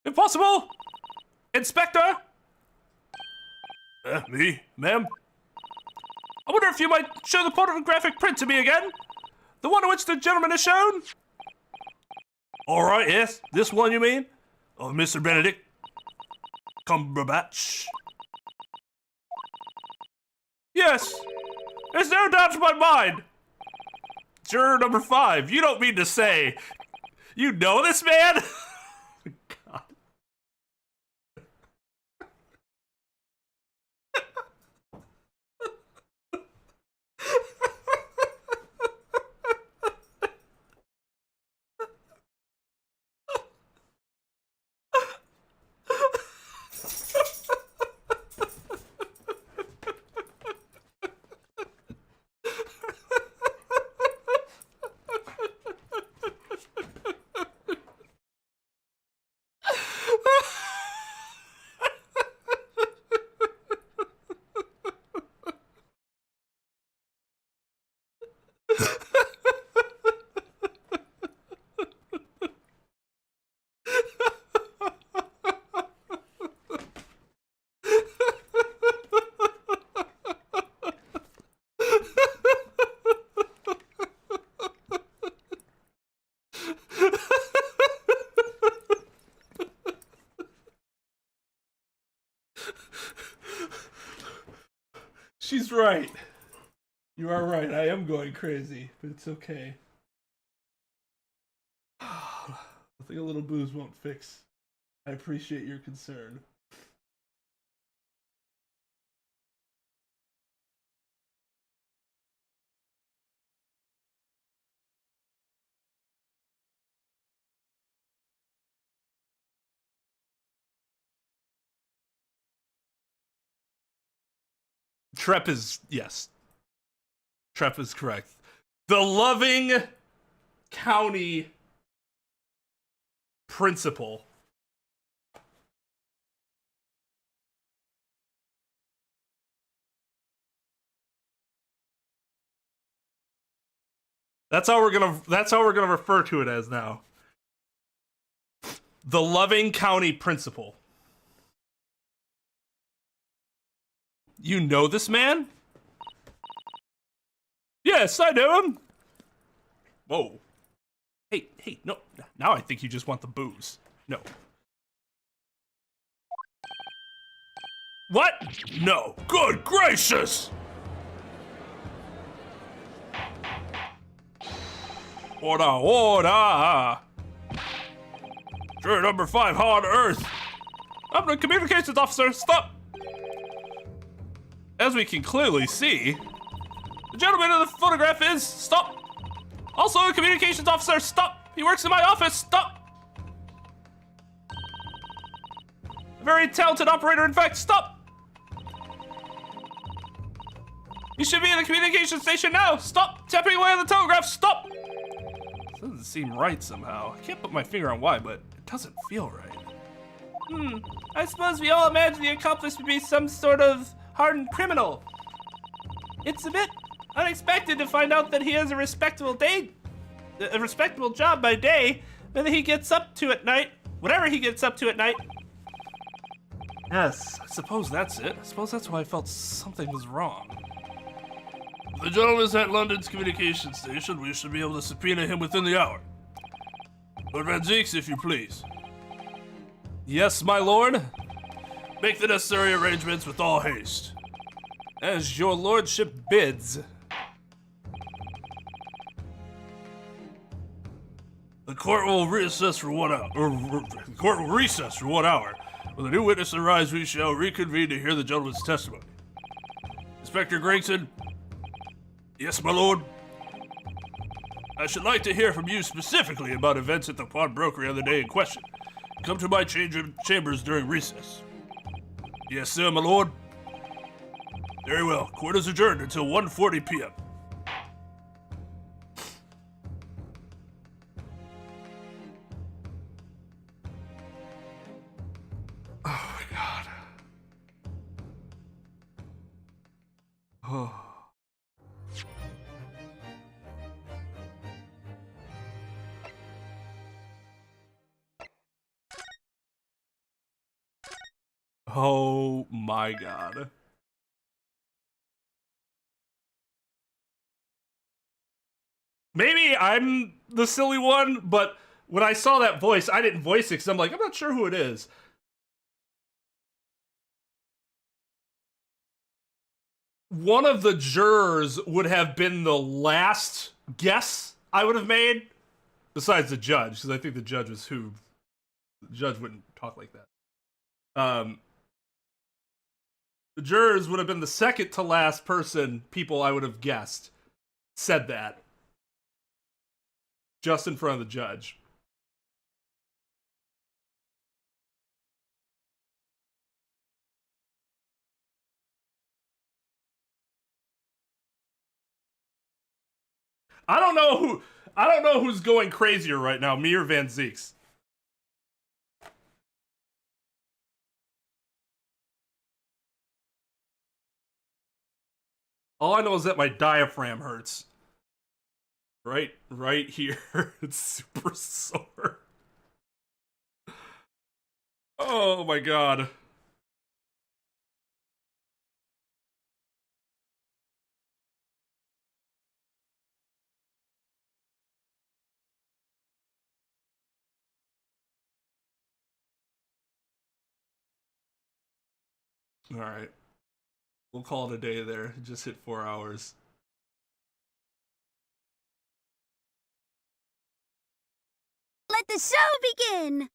A: Impossible! Inspector!
D: Me? Ma'am?
A: I wonder if you might show the photographic print to me again? The one in which the gentleman is shown?
D: All right, yes. This one, you mean? Of Mr. Benedict Cumberbatch?
A: Yes. There's no doubt in my mind. Juror number 5, you don't mean to say you know this man? God. She's right. You are right. I am going crazy, but it's okay. I think a little booze won't fix. I appreciate your concern. Trep is, yes. Trep is correct. The loving county principal. That's how we're gonna refer to it as now. The loving county principal. You know this man? Yes, I know him. Whoa. Hey, no. Now I think you just want the booze. No. What? No.
D: Good gracious!
A: Order.
D: Jury number 5, how on earth?
A: I'm the communications officer. Stop. As we can clearly see, the gentleman in the photograph is, stop. Also a communications officer, stop. He works in my office, stop. A very talented operator, in fact, stop. You should be in the communication station now, stop. Tapping away on the telegraph, stop. This doesn't seem right somehow. I can't put my finger on why, but it doesn't feel right.
B: I suppose we all imagine the accomplice would be some sort of hardened criminal. It's a bit unexpected to find out that he has a respectable job by day, and that he gets up to at night, whatever he gets up to at night.
A: Yes, I suppose that's it. I suppose that's why I felt something was wrong.
D: If the gentleman's at London's communication station, we should be able to subpoena him within the hour. Lord Van Zeeks, if you please.
A: Yes, my lord.
D: Make the necessary arrangements with all haste.
A: As your lordship bids.
D: The court will recess for 1 hour. The court will recess for 1 hour. When the new witness arrives, we shall reconvene to hear the gentleman's testimony. Inspector Gregson. Yes, my lord. I should like to hear from you specifically about events at the pawnbrokery on the day in question. Come to my chambers during recess. Yes, sir, my lord. Very well. Court is adjourned until 1:40 p.m.
A: Oh my god. Oh. Oh my god. Maybe I'm the silly one, but when I saw that voice, I didn't voice it because I'm like, I'm not sure who it is. One of the jurors would have been the last guess I would have made, besides the judge, because I think the judge was who. The judge wouldn't talk like that. The jurors would have been the second to last people I would have guessed said that. Just in front of the judge. I don't know who's going crazier right now, me or Van Zeeks. All I know is that my diaphragm hurts. Right here. It's super sore. Oh my god. All right. We'll call it a day there. Just hit 4 hours.
G: Let the show begin!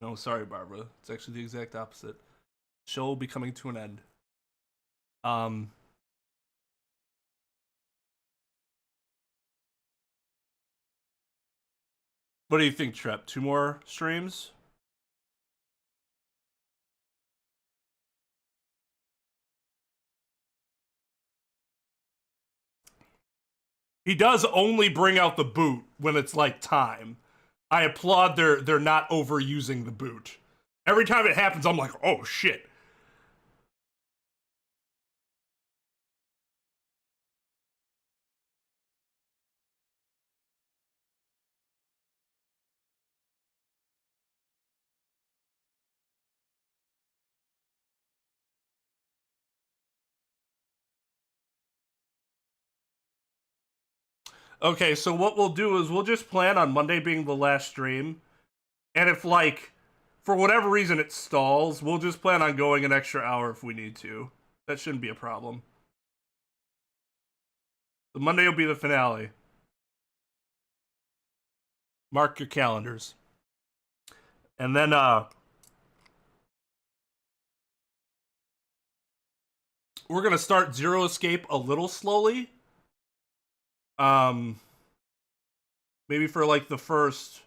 A: No, sorry, Barbara. It's actually the exact opposite. Show will be coming to an end. What do you think, Trep? 2 more streams? He does only bring out the boot when it's like time. I applaud they're not overusing the boot. Every time it happens, I'm like, oh shit. Okay, so what we'll do is we'll just plan on Monday being the last stream. And if, like, for whatever reason it stalls, we'll just plan on going an extra hour if we need to. That shouldn't be a problem. The Monday will be the finale. Mark your calendars. And then, we're gonna start Zero Escape a little slowly. Maybe for like the first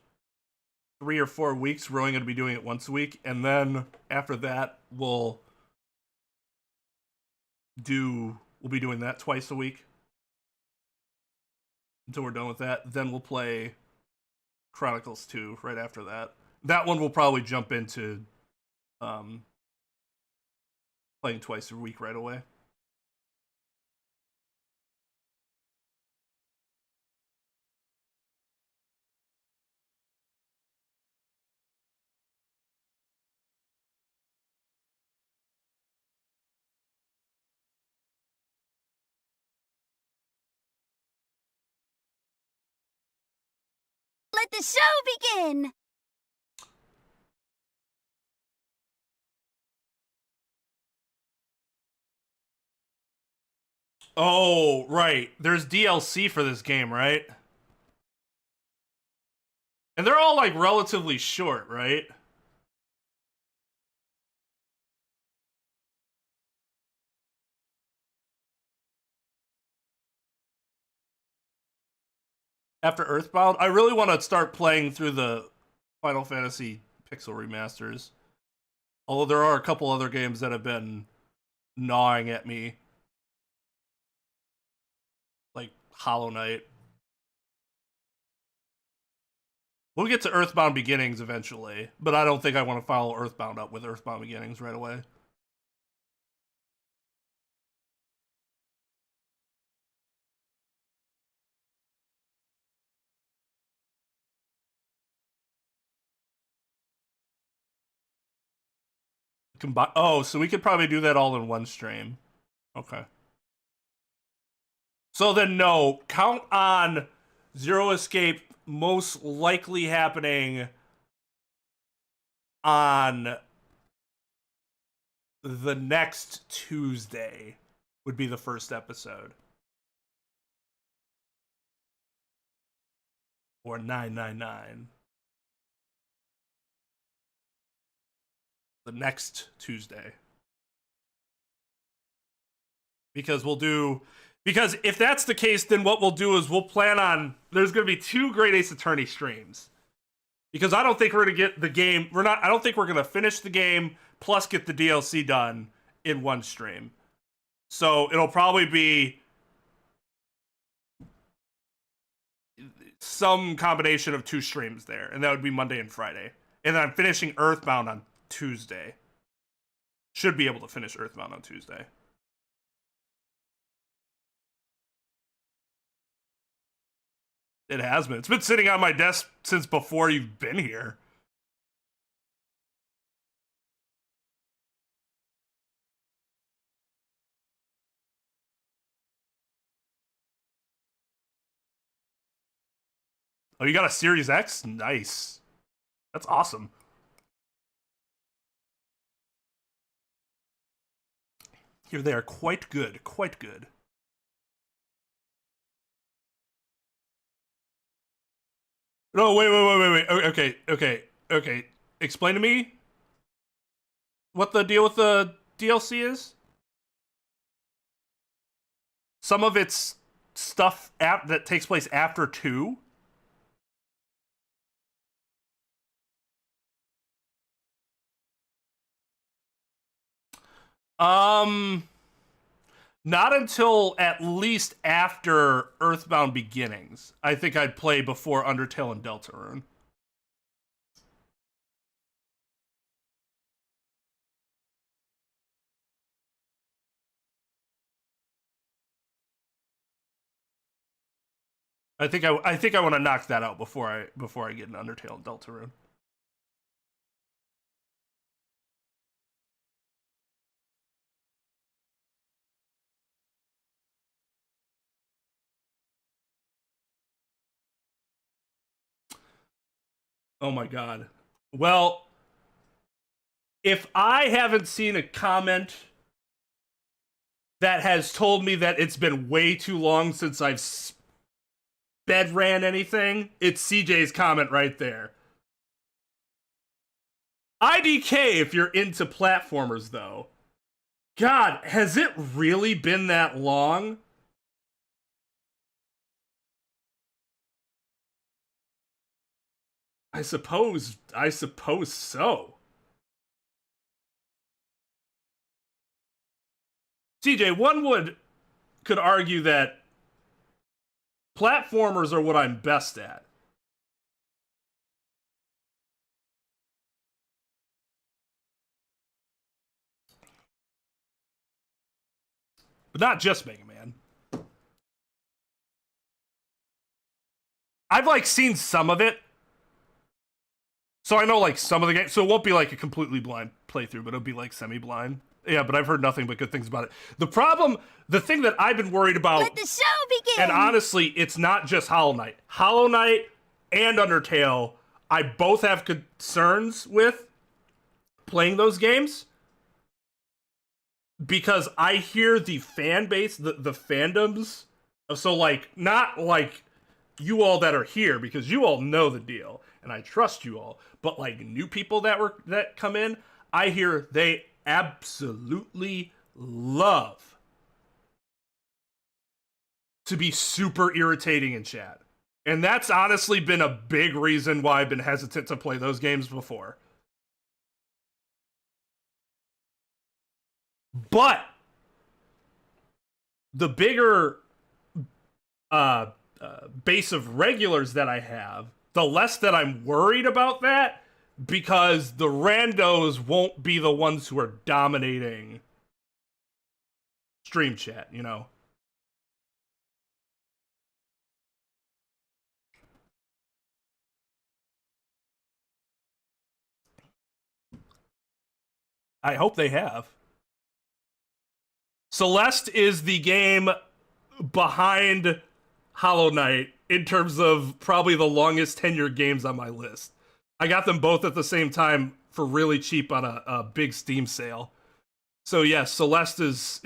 A: 3 or 4 weeks, we're only going to be doing it once a week, and then after that, we'll be doing that twice a week until we're done with that. Then we'll play Chronicles 2 right after that. That one we'll probably jump into playing twice a week right away.
G: Let the show begin!
A: Oh, right. There's DLC for this game, right? And they're all, like, relatively short, right? After Earthbound, I really want to start playing through the Final Fantasy Pixel remasters. Although there are a couple other games that have been gnawing at me. Like Hollow Knight. We'll get to Earthbound Beginnings eventually, but I don't think I want to follow Earthbound up with Earthbound Beginnings right away. Oh, so we could probably do that all in one stream. Okay. So then, no, count on Zero Escape most likely happening on the next Tuesday would be the first episode. Or 999. The next Tuesday. Because if that's the case, then what we'll do is we'll plan on, there's going to be 2 Great Ace Attorney streams. Because I don't think we're going to get the game, I don't think we're going to finish the game plus get the DLC done in one stream. So it'll probably be some combination of 2 streams there, and that would be Monday and Friday. And then I'm finishing Earthbound on Tuesday. Should be able to finish Earthbound on Tuesday. It has been. It's been sitting on my desk since before you've been here. Oh, you got a Series X? Nice. That's awesome. Here they are, quite good, quite good. No, wait. Okay. Explain to me what the deal with the DLC is. Some of it's stuff that takes place after 2. Not until at least after Earthbound Beginnings. I think I'd play before Undertale and Deltarune. I think I want to knock that out before I get into Undertale and Deltarune. Oh my god. Well, if I haven't seen a comment that has told me that it's been way too long since I've sped ran anything, it's CJ's comment right there. IDK if you're into platformers, though. God, has it really been that long? I suppose so. CJ, one could argue that platformers are what I'm best at. But not just Mega Man. I've like seen some of it. So I know like some of the games. So it won't be like a completely blind playthrough, but it'll be like semi-blind. Yeah, but I've heard nothing but good things about it. The thing that I've been worried about...
G: Let the show begin!
A: And honestly, it's not just Hollow Knight. Hollow Knight and Undertale, I both have concerns with playing those games. Because I hear the fan base, the fandoms... So like, not like you all that are here, because you all know the deal, and I trust you all. But like new people that come in, I hear they absolutely love to be super irritating in chat. And that's honestly been a big reason why I've been hesitant to play those games before. But the bigger base of regulars that I have, the less that I'm worried about that, because the randos won't be the ones who are dominating stream chat, you know? I hope they have. Celeste is the game behind Hollow Knight in terms of probably the longest tenured games on my list. I got them both at the same time for really cheap on a big Steam sale. So yes, Celeste is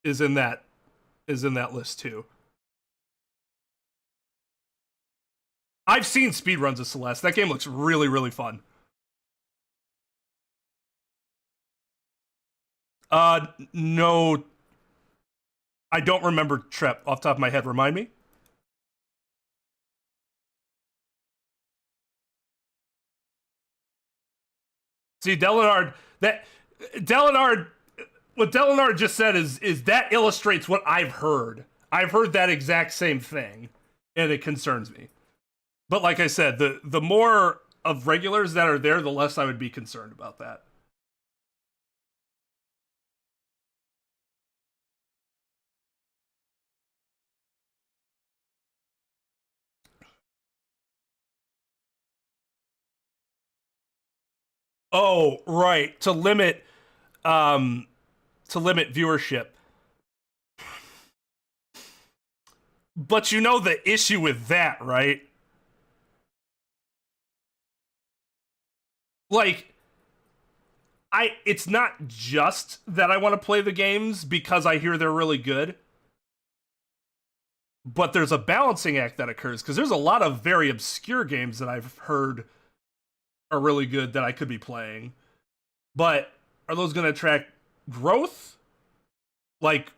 A: in that list too. I've seen speedruns of Celeste. That game looks really, really fun. No, I don't remember Trep off the top of my head. Remind me. See, Delinard, what Delinard just said is that illustrates what I've heard. I've heard that exact same thing, and it concerns me. But like I said, the more of regulars that are there, the less I would be concerned about that. Oh, right. To limit viewership. But you know the issue with that, right? Like, it's not just that I want to play the games because I hear they're really good, but there's a balancing act that occurs because there's a lot of very obscure games that I've heard are really good that I could be playing. But are those going to attract growth? Like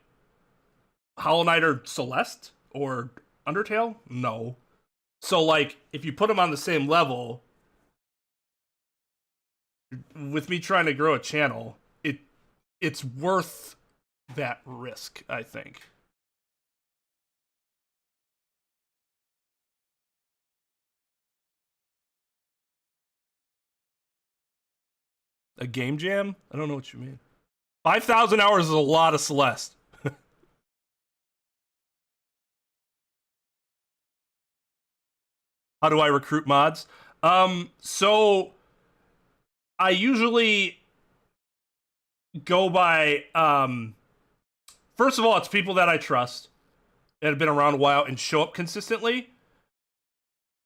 A: Hollow Knight or Celeste or Undertale? No. So, like, if you put them on the same level, with me trying to grow a channel, it's worth that risk, I think. A game jam? I don't know what you mean. 5,000 hours is a lot of Celeste. How do I recruit mods? So I usually go by, first of all, it's people that I trust that have been around a while and show up consistently.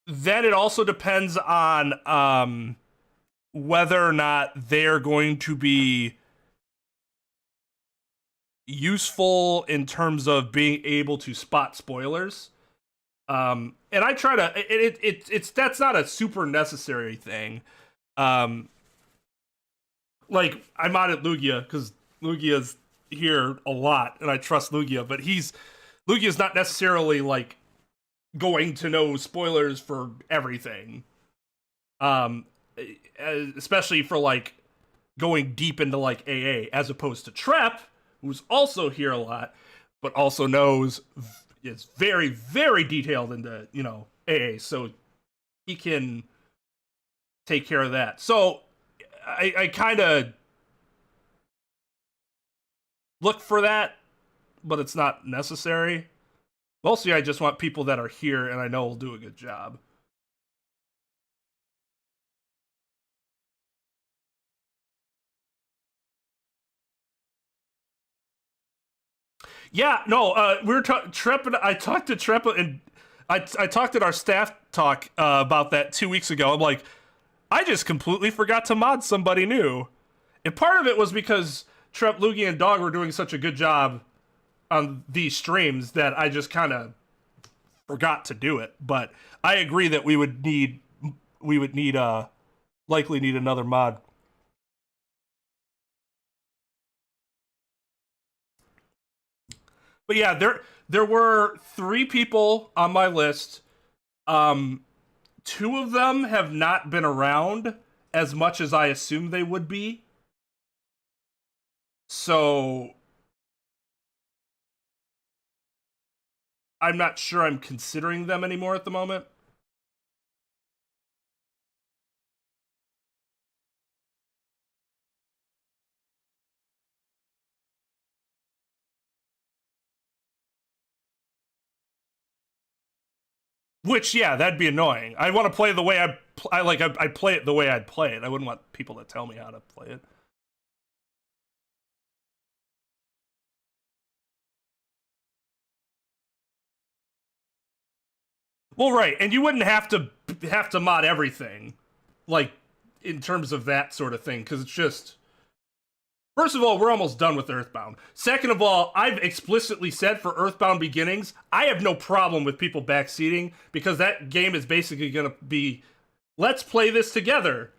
A: Then it also depends on whether or not they're going to be useful in terms of being able to spot spoilers. And I try to, it's that's not a super necessary thing. Like, I'm out at Lugia because Lugia's here a lot and I trust Lugia, but Lugia's not necessarily like going to know spoilers for everything. Especially for like going deep into like AA, as opposed to Trep, who's also here a lot, but also knows is very, very detailed into, you know, AA, so he can take care of that. So I kind of look for that, but it's not necessary. Mostly I just want people that are here and I know will do a good job. Yeah, no, we were Trep and I talked to Trep and I talked at our staff talk about that 2 weeks ago. I'm like, I just completely forgot to mod somebody new. And part of it was because Trep, Lugia, and Dog were doing such a good job on these streams that I just kind of forgot to do it. But I agree that we would likely need another mod. But yeah, there were 3 people on my list. 2 of them have not been around as much as I assumed they would be. So I'm not sure I'm considering them anymore at the moment. Which, yeah, that'd be annoying. I want to play the way I'd play it the way I'd play it. I wouldn't want people to tell me how to play it. Well, right, and you wouldn't have to mod everything, like, in terms of that sort of thing, because it's just... First of all, we're almost done with Earthbound. Second of all, I've explicitly said for Earthbound Beginnings, I have no problem with people backseating, because that game is basically going to be, let's play this together.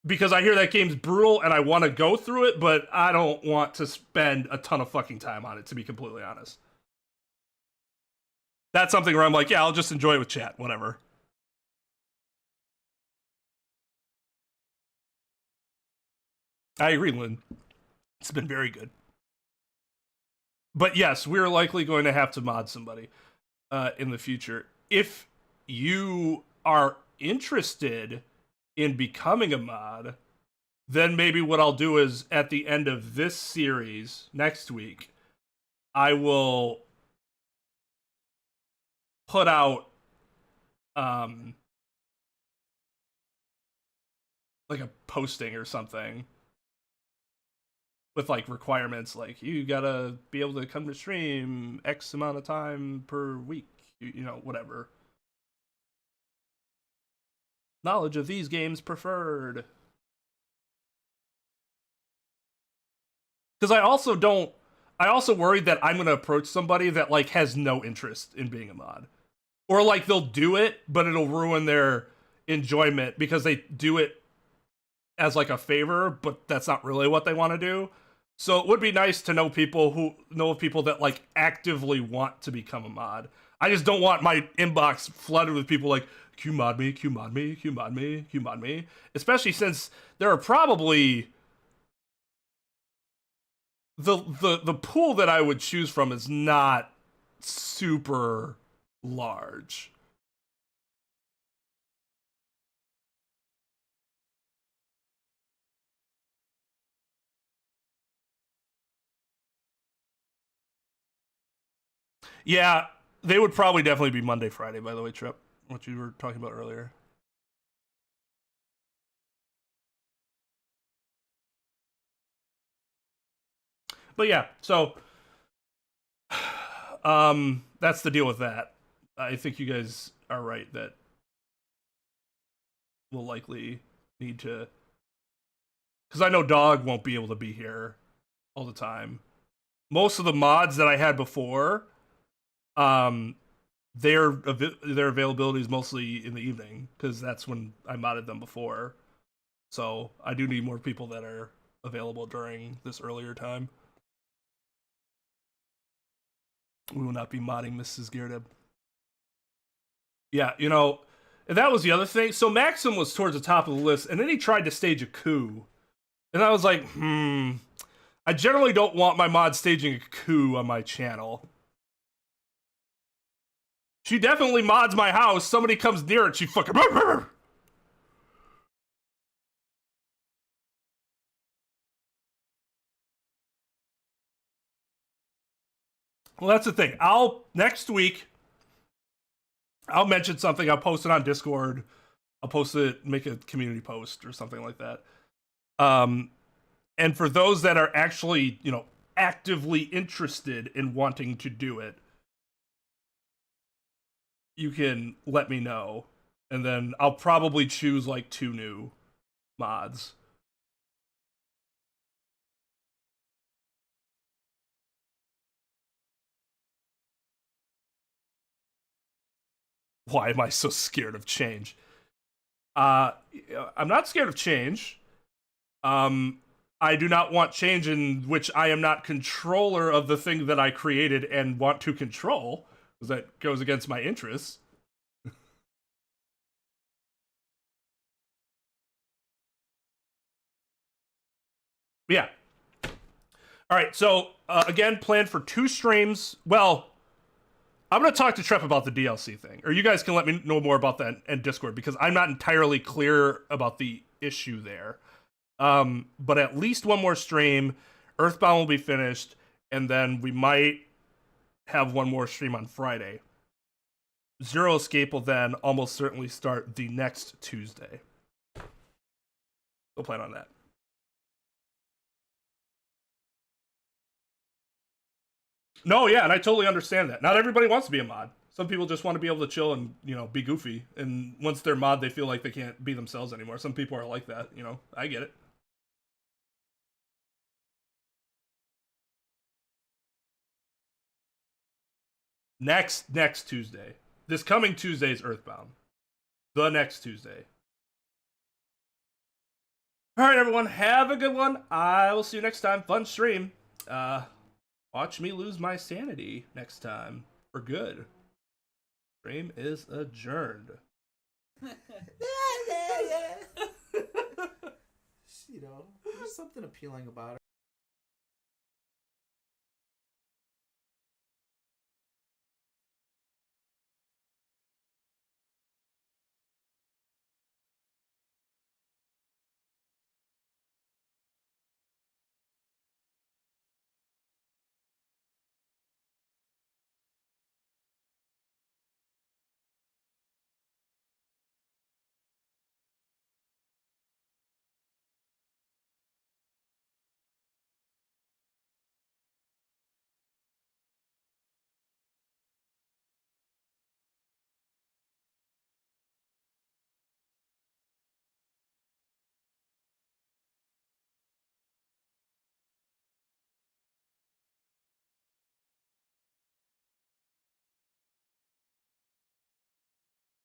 A: Because I hear that game's brutal, and I want to go through it, but I don't want to spend a ton of fucking time on it, to be completely honest. That's something where I'm like, yeah, I'll just enjoy it with chat, whatever. I agree, Lynn. It's been very good. But yes, we're likely going to have to mod somebody in the future. If you are interested in becoming a mod, then maybe what I'll do is at the end of this series next week, I will put out like a posting or something with like requirements, like you gotta be able to come to stream X amount of time per week, you know, whatever. Knowledge of these games preferred. Because I also worry that I'm gonna approach somebody that like has no interest in being a mod. Or like they'll do it, but it'll ruin their enjoyment because they do it as like a favor, but that's not really what they want to do. So it would be nice to know people that like actively want to become a mod. I just don't want my inbox flooded with people like, Q mod me, Q mod me, Q mod me, Q mod me. Especially since there are probably the pool that I would choose from is not super large. Yeah, they would probably definitely be Monday, Friday, by the way, Trep, what you were talking about earlier. But yeah, so that's the deal with that. I think you guys are right that we'll likely need to, because I know Dog won't be able to be here all the time. Most of the mods that I had before, their availability is mostly in the evening because that's when I modded them before. So I do need more people that are available during this earlier time. We will not be modding Mrs. Girdeb. Yeah, you know, that was the other thing. So Maxim was towards the top of the list, and then he tried to stage a coup. And I was like, I generally don't want my mod staging a coup on my channel. She definitely mods my house. Somebody comes near it, she fucking... Well, that's the thing. Next week, I'll mention something. I'll post it on Discord. I'll post it, make a community post or something like that. And for those that are actually, you know, actively interested in wanting to do it, you can let me know. And then I'll probably choose like 2 new mods. Why am I so scared of change? I'm not scared of change. I do not want change in which I am not controller of the thing that I created and want to control, because that goes against my interests. Yeah. All right, so again, plan for 2 streams. Well, I'm going to talk to Trep about the DLC thing, or you guys can let me know more about that in Discord, because I'm not entirely clear about the issue there. But at least 1 more stream, Earthbound will be finished, and then we might have 1 more stream on Friday. Zero Escape will then almost certainly start the next Tuesday. We'll plan on that. No, yeah, and I totally understand that. Not everybody wants to be a mod. Some people just want to be able to chill and, you know, be goofy. And once they're mod, they feel like they can't be themselves anymore. Some people are like that, you know. I get it. Next Tuesday. This coming Tuesday is Earthbound. The next Tuesday. All right, everyone. Have a good one. I will see you next time. Fun stream. Watch me lose my sanity next time. For good. Stream is adjourned.
H: You know, there's something appealing about it.